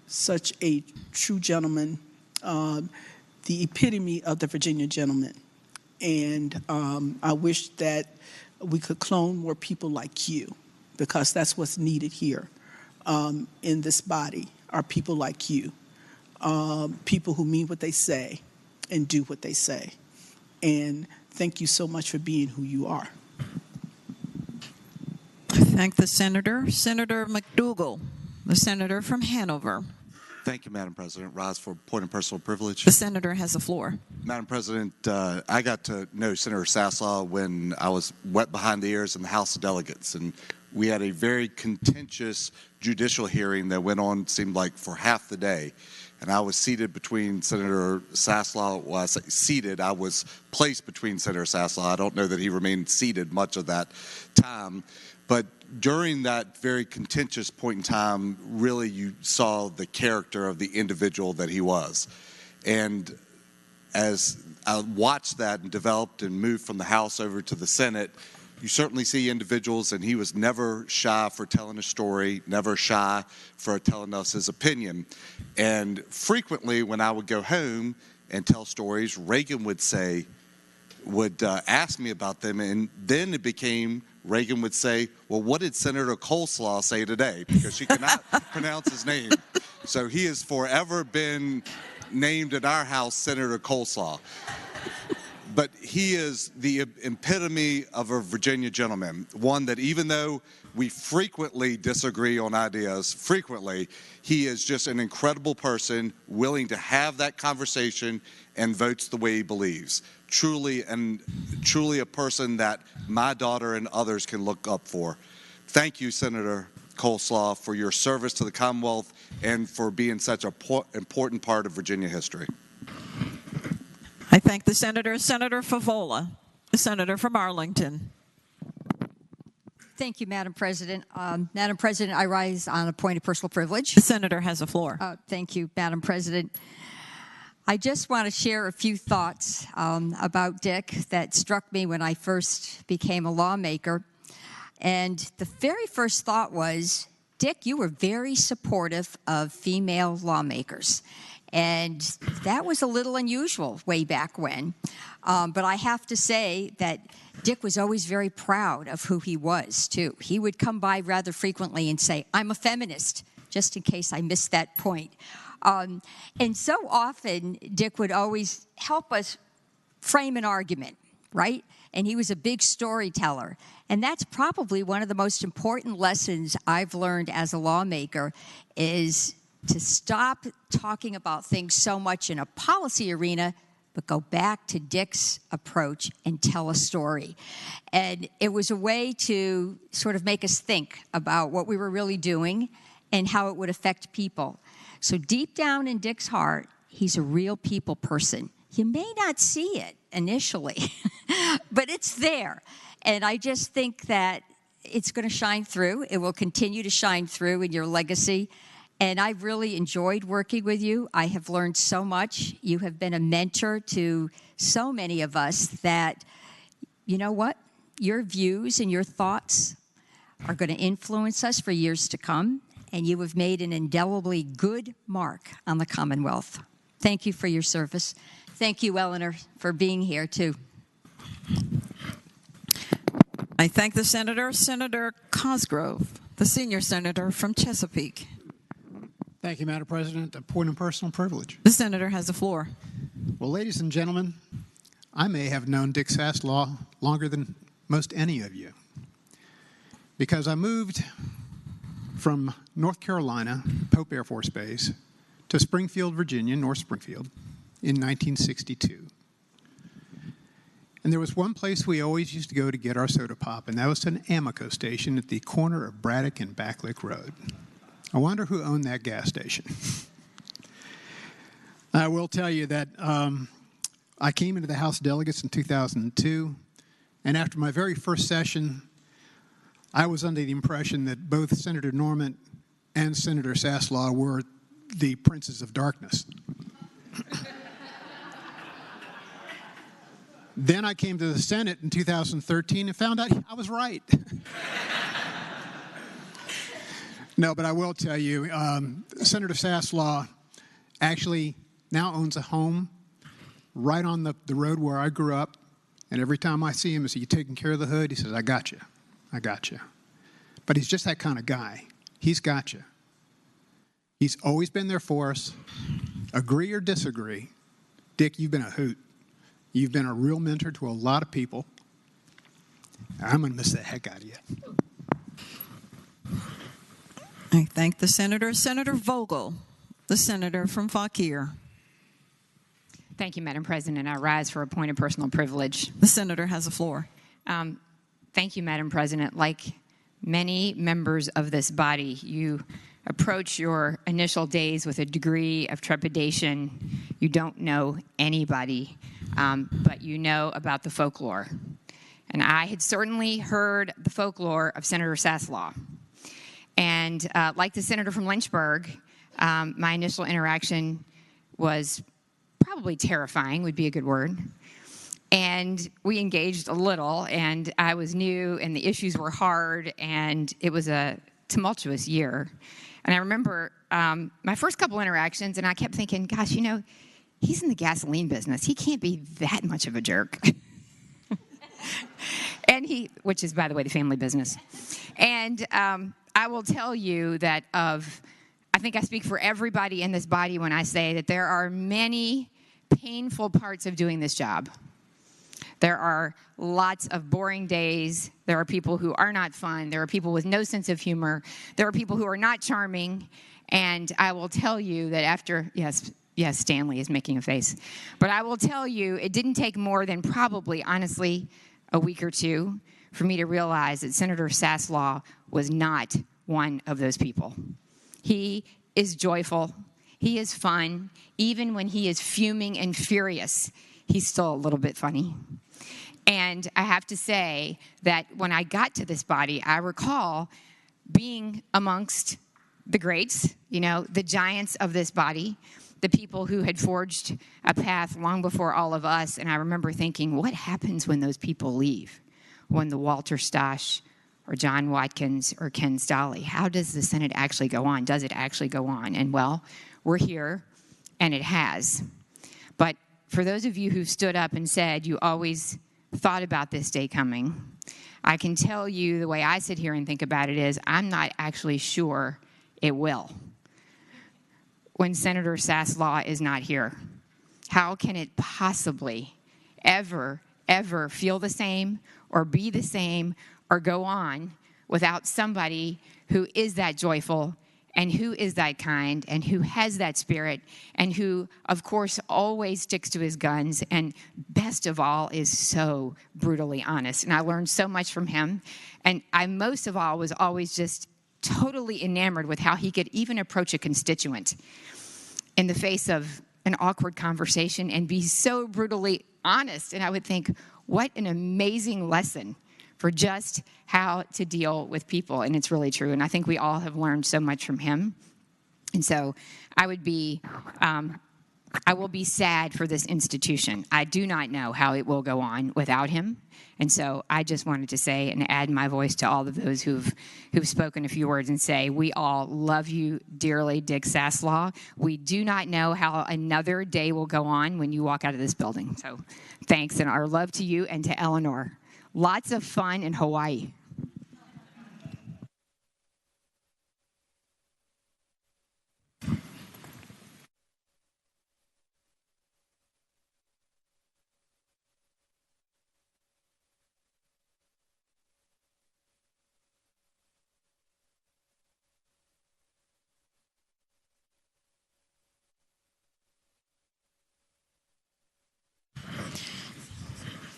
such a true gentleman, the epitome of the Virginia gentleman. And I wish that we could clone more people like you, because that's what's needed here in this body, are people like you, people who mean what they say and do what they say. And thank you so much for being who you are. I thank the senator. Senator McDougal, the senator from Hanover. Thank you, Madam President. Rise for point of personal privilege. The senator has the floor. Madam President, I got to know Senator Sasslaw when I was wet behind the ears in the House of Delegates, and we had a very contentious judicial hearing that went on, seemed like, for half the day. And I was seated between Senator Sasslaw. Well, I say seated. I was placed between Senator Sasslaw. I don't know that he remained seated much of that time. But during that very contentious point in time, really you saw the character of the individual that he was. And as I watched that and developed and moved from the House over to the Senate, you certainly see individuals, and he was never shy for telling a story, never shy for telling us his opinion. And frequently when I would go home and tell stories, Reagan would ask me about them, and then it became Reagan would say, well, what did Senator Coleslaw say today? Because she cannot pronounce his name. So he has forever been named at our house Senator Coleslaw. But he is the epitome of a Virginia gentleman, one that even though we frequently disagree on ideas, he is just an incredible person, willing to have that conversation and votes the way he believes. Truly a person that my daughter and others can look up for. Thank you, Senator Coleslaw, for your service to the Commonwealth and for being such an important part of Virginia history. I thank the senator. Senator Favola, the senator from Arlington. Thank you, Madam President. Madam President, I rise on a point of personal privilege. The senator has the floor. Thank you, Madam President. I just want to share a few thoughts about Dick that struck me when I first became a lawmaker. And the very first thought was, Dick, you were very supportive of female lawmakers. And that was a little unusual way back when. But I have to say that Dick was always very proud of who he was, too. He would come by rather frequently and say, I'm a feminist, just in case I missed that point. And so often, Dick would always help us frame an argument, right? And he was a big storyteller. And that's probably one of the most important lessons I've learned as a lawmaker is to stop talking about things so much in a policy arena, but go back to Dick's approach and tell a story. And it was a way to sort of make us think about what we were really doing and how it would affect people. So deep down in Dick's heart, he's a real people person. You may not see it initially, but it's there. And I just think that it's going to shine through. It will continue to shine through in your legacy. And I've really enjoyed working with you. I have learned so much. You have been a mentor to so many of us that, you know what? Your views and your thoughts are going to influence us for years to come. And you have made an indelibly good mark on the Commonwealth. Thank you for your service. Thank you, Eleanor, for being here, too. I thank the senator. Senator Cosgrove, the senior senator from Chesapeake. Thank you, Madam President. A point of personal privilege. The senator has the floor. Well, ladies and gentlemen, I may have known Dick Sasslaw longer than most any of you, because I moved from North Carolina, Pope Air Force Base, to Springfield, Virginia, North Springfield, in 1962. And there was one place we always used to go to get our soda pop, and that was an Amoco station at the corner of Braddock and Backlick Road. I wonder who owned that gas station. I will tell you that I came into the House of Delegates in 2002, and after my very first session, I was under the impression that both Senator Norman and Senator Sasslaw were the princes of darkness. Then I came to the Senate in 2013 and found out I was right. No, but I will tell you, Senator Saslaw actually now owns a home right on the road where I grew up. And every time I see him, I say, "You taking care of the hood?" He says, "I got you. I got you." But he's just that kind of guy. He's got you. He's always been there for us. Agree or disagree, Dick, you've been a hoot. You've been a real mentor to a lot of people. I'm going to miss the heck out of you. I thank the senator. Senator Vogel, the senator from Fauquier. Thank you, Madam President. I rise for a point of personal privilege. The senator has the floor. Thank you, Madam President. Like many members of this body, you approach your initial days with a degree of trepidation. You don't know anybody, but you know about the folklore. And I had certainly heard the folklore of Senator Saslaw. And like the senator from Lynchburg, my initial interaction was probably terrifying, would be a good word. And we engaged a little, and I was new, and the issues were hard, and it was a tumultuous year. And I remember my first couple interactions, and I kept thinking, gosh, you know, he's in the gasoline business. He can't be that much of a jerk. And which is, by the way, the family business. And I will tell you that I think I speak for everybody in this body when I say that there are many painful parts of doing this job. There are lots of boring days. There are people who are not fun. There are people with no sense of humor. There are people who are not charming. And I will tell you that after, yes, Stanley is making a face. But I will tell you, it didn't take more than probably, honestly, a week or two for me to realize that Senator Saslaw was not one of those people. He is joyful. He is fun. Even when he is fuming and furious, he's still a little bit funny. And I have to say that when I got to this body, I recall being amongst the greats, you know, the giants of this body, the people who had forged a path long before all of us. And I remember thinking, what happens when those people leave? When the Walter Stosh or John Watkins or Ken Stolley, how does the Senate actually go on? Does it actually go on? And well, we're here, and it has. But for those of you who stood up and said you always thought about this day coming, I can tell you the way I sit here and think about it is I'm not actually sure it will. When Senator Saslaw is not here, how can it possibly ever feel the same or be the same or go on without somebody who is that joyful and who is that kind and who has that spirit and who, of course, always sticks to his guns and, best of all, is so brutally honest. And I learned so much from him. And I, most of all, was always just totally enamored with how he could even approach a constituent in the face of an awkward conversation and be so brutally honest. And I would think, what an amazing lesson for just how to deal with people. And it's really true. And I think we all have learned so much from him. And so I will be sad for this institution. I do not know how it will go on without him. And so I just wanted to say and add my voice to all of those who've spoken a few words and say, we all love you dearly, Dick Saslaw. We do not know how another day will go on when you walk out of this building. So thanks, and our love to you and to Eleanor. Lots of fun in Hawaii.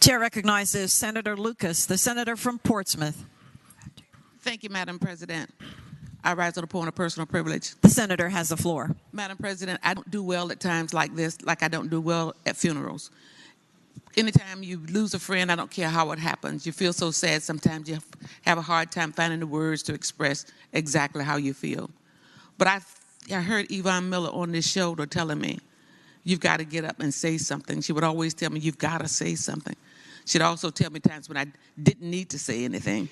Chair recognizes Senator Lucas, the senator from Portsmouth. Thank you, Madam President. I rise on a point of personal privilege. The senator has the floor. Madam President, I don't do well at times like this, like I don't do well at funerals. Anytime you lose a friend, I don't care how it happens, you feel so sad sometimes you have a hard time finding the words to express exactly how you feel. But I heard Yvonne Miller on this shoulder telling me, you've got to get up and say something. She would always tell me, you've got to say something. She'd also tell me times when I didn't need to say anything.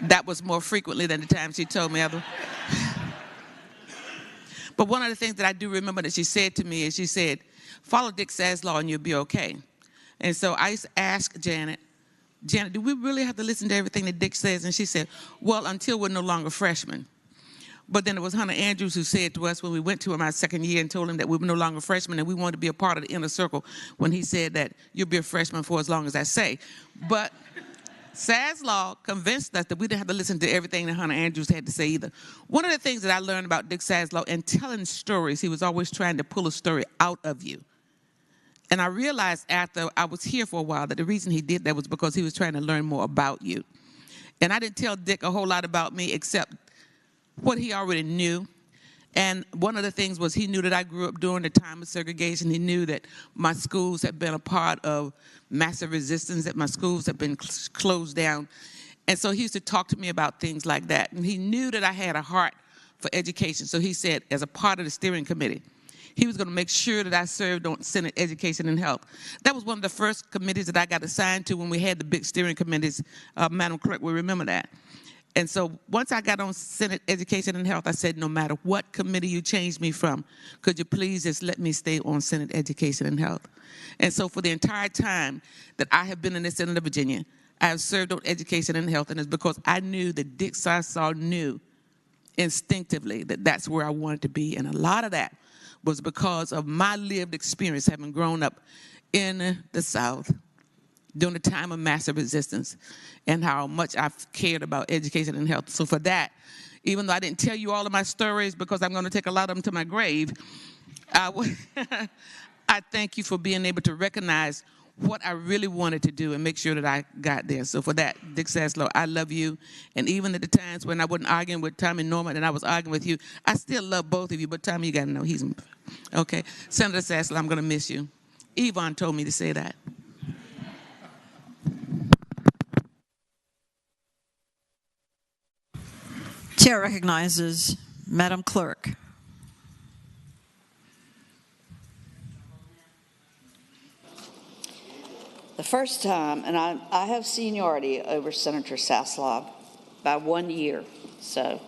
that was more frequently than the time she told me other. But one of the things that I do remember that she said to me is she said, follow Dick Saslaw and you'll be okay. And so I used to ask Janet, do we really have to listen to everything that Dick says? And she said, well, until we're no longer freshmen. But then it was Hunter Andrews who said to us when we went to him our second year and told him that we were no longer freshmen and we wanted to be a part of the inner circle when he said that you'll be a freshman for as long as I say. But Saslaw convinced us that we didn't have to listen to everything that Hunter Andrews had to say either. One of the things that I learned about Dick Saslaw in telling stories, he was always trying to pull a story out of you. And I realized after I was here for a while that the reason he did that was because he was trying to learn more about you. And I didn't tell Dick a whole lot about me except what he already knew. And one of the things was he knew that I grew up during the time of segregation. He knew that my schools had been a part of massive resistance, that my schools had been closed down. And so he used to talk to me about things like that. And he knew that I had a heart for education. So he said, as a part of the steering committee, he was going to make sure that I served on Senate Education and Health. That was one of the first committees that I got assigned to when we had the big steering committees. Madam Clerk will remember that. And so once I got on Senate Education and Health, I said, no matter what committee you change me from, could you please just let me stay on Senate Education and Health? And so for the entire time that I have been in the Senate of Virginia, I have served on Education and Health, and it's because I knew that Dick Saslaw knew instinctively that that's where I wanted to be. And a lot of that was because of my lived experience having grown up in the South during the time of massive resistance and how much I've cared about education and health. So for that, even though I didn't tell you all of my stories because I'm going to take a lot of them to my grave, I thank you for being able to recognize what I really wanted to do and make sure that I got there. So for that, Dick Saslaw, I love you. And even at the times when I wasn't arguing with Tommy Norman and I was arguing with you, I still love both of you. But Tommy, you got to know he's okay. Senator Saslaw, I'm going to miss you. Yvonne told me to say that. Chair recognizes Madam Clerk. The first time, and I have seniority over Senator Saslaw by 1 year, so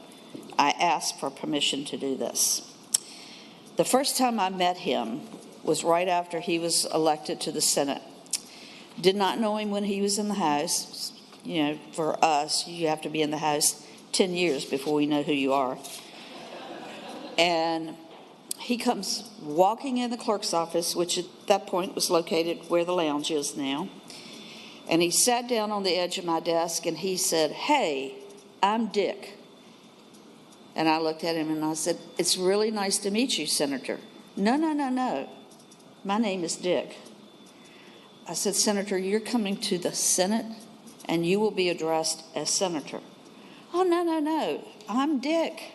I asked for permission to do this. The first time I met him was right after he was elected to the Senate. Did not know him when he was in the House. You know, for us, you have to be in the House 10 years before we know who you are. And he comes walking in the clerk's office, which at that point was located where the lounge is now. And he sat down on the edge of my desk and he said, "Hey, I'm Dick." And I looked at him and I said, "It's really nice to meet you, Senator." "No, no, no, no. My name is Dick." I said, "Senator, you're coming to the Senate and you will be addressed as Senator." "Oh, no, no, no. I'm Dick.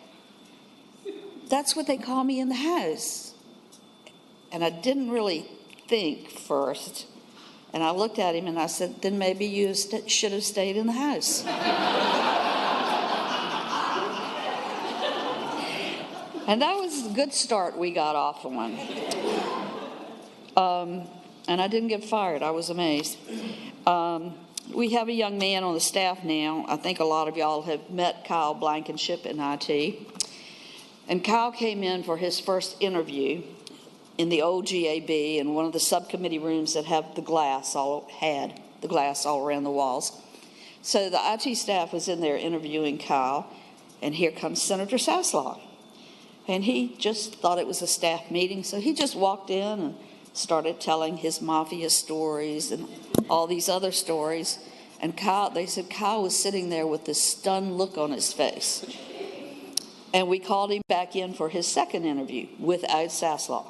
That's what they call me in the House." And I didn't really think first. And I looked at him and I said, "Then maybe you should have stayed in the House." And that was a good start we got off on. And I didn't get fired. I was amazed. We have a young man on the staff now. I think a lot of y'all have met Kyle Blankenship in IT. And Kyle came in for his first interview in the old GAB in one of the subcommittee rooms that had the glass all around the walls. So the IT staff was in there interviewing Kyle, and here comes Senator Saslaw. And he just thought it was a staff meeting, so he just walked in and started telling his mafia stories and all these other stories. And they said Kyle was sitting there with this stunned look on his face. And we called him back in for his second interview without Saslaw.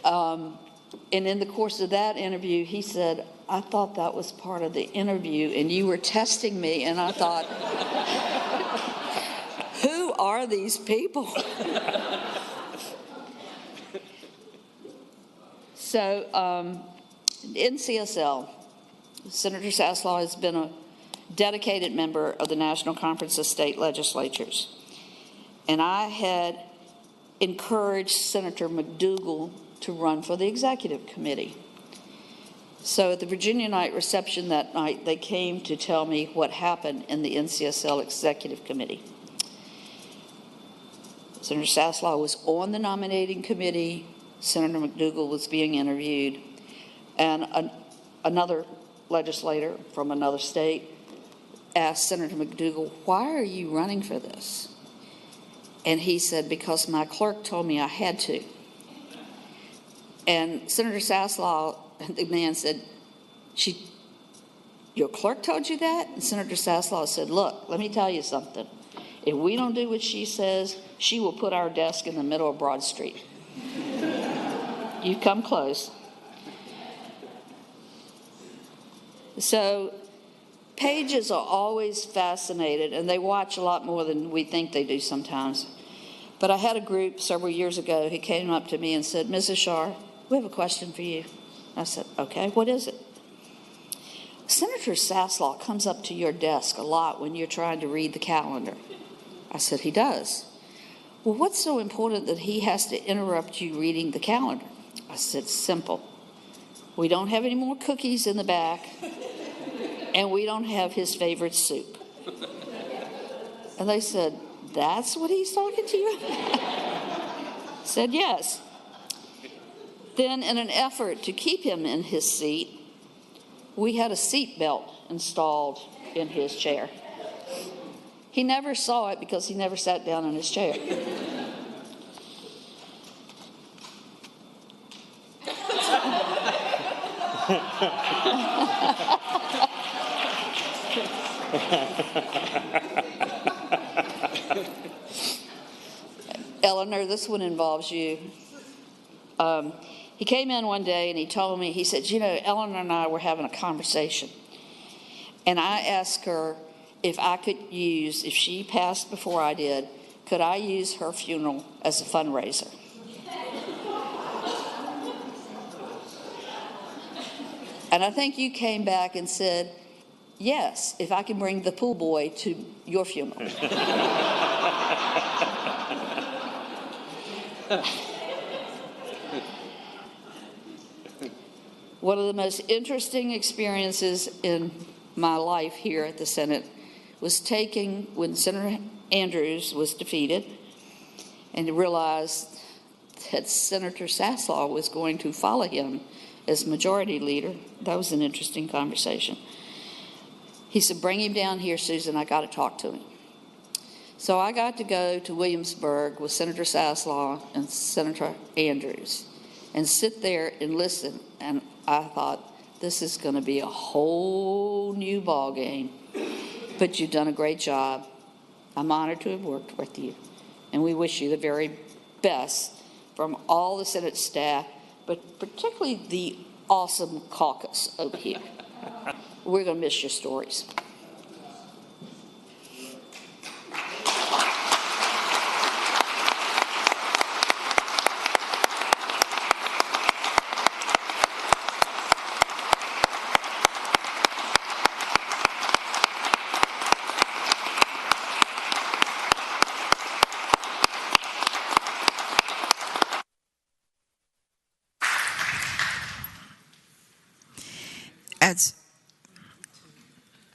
And in the course of that interview, he said, "I thought that was part of the interview and you were testing me." And I thought, who are these people? So in CSL, Senator Saslaw has been a dedicated member of the National Conference of State Legislatures. And I had encouraged Senator McDougal to run for the executive committee. So at the Virginia night reception that night, they came to tell me what happened in the NCSL Executive Committee. Senator Saslaw was on the nominating committee. Senator McDougal was being interviewed. And another legislator from another state asked Senator McDougal, "Why are you running for this?" And he said, "Because my clerk told me I had to." And Senator Saslaw, the man said, "Your clerk told you that?" And Senator Saslaw said, "Look, let me tell you something. If we don't do what she says, she will put our desk in the middle of Broad Street." You've come close. So pages are always fascinated, and they watch a lot more than we think they do sometimes. But I had a group several years ago who came up to me and said, "Mrs. Shar, we have a question for you." I said, "Okay, what is it?" "Senator Saslaw comes up to your desk a lot when you're trying to read the calendar." I said, "He does." "Well, what's so important that he has to interrupt you reading the calendar?" I said, "Simple. We don't have any more cookies in the back, and we don't have his favorite soup." And they said, "That's what he's talking to you about?" I said, "Yes." Then, in an effort to keep him in his seat, we had a seat belt installed in his chair. He never saw it because he never sat down in his chair. Eleanor, this one involves you. He came in one day and he told me, he said, "You know, Eleanor and I were having a conversation. And I asked her if I could use, if she passed before I did, could I use her funeral as a fundraiser?" And I think you came back and said, "Yes, if I can bring the pool boy to your funeral." One of the most interesting experiences in my life here at the Senate was when Senator Andrews was defeated and realized that Senator Saslaw was going to follow him as majority leader. That was an interesting conversation. He said, "Bring him down here, Susan. I got to talk to him." So I got to go to Williamsburg with Senator Saslaw and Senator Andrews and sit there and listen. And I thought, this is going to be a whole new ball game. But you've done a great job. I'm honored to have worked with you. And we wish you the very best from all the Senate staff, but particularly the awesome caucus over here. We're going to miss your stories.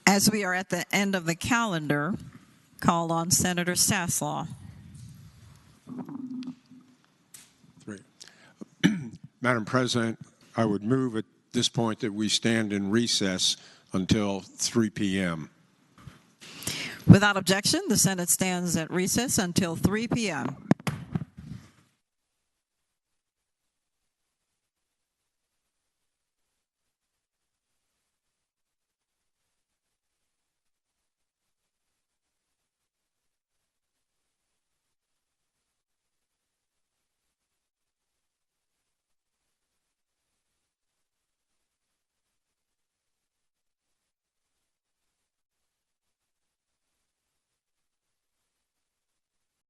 As we are at the end of the calendar, call on Senator Saslaw. Madam President, I would move at this point that we stand in recess until 3 p.m. Without objection, the Senate stands at recess until 3 p.m.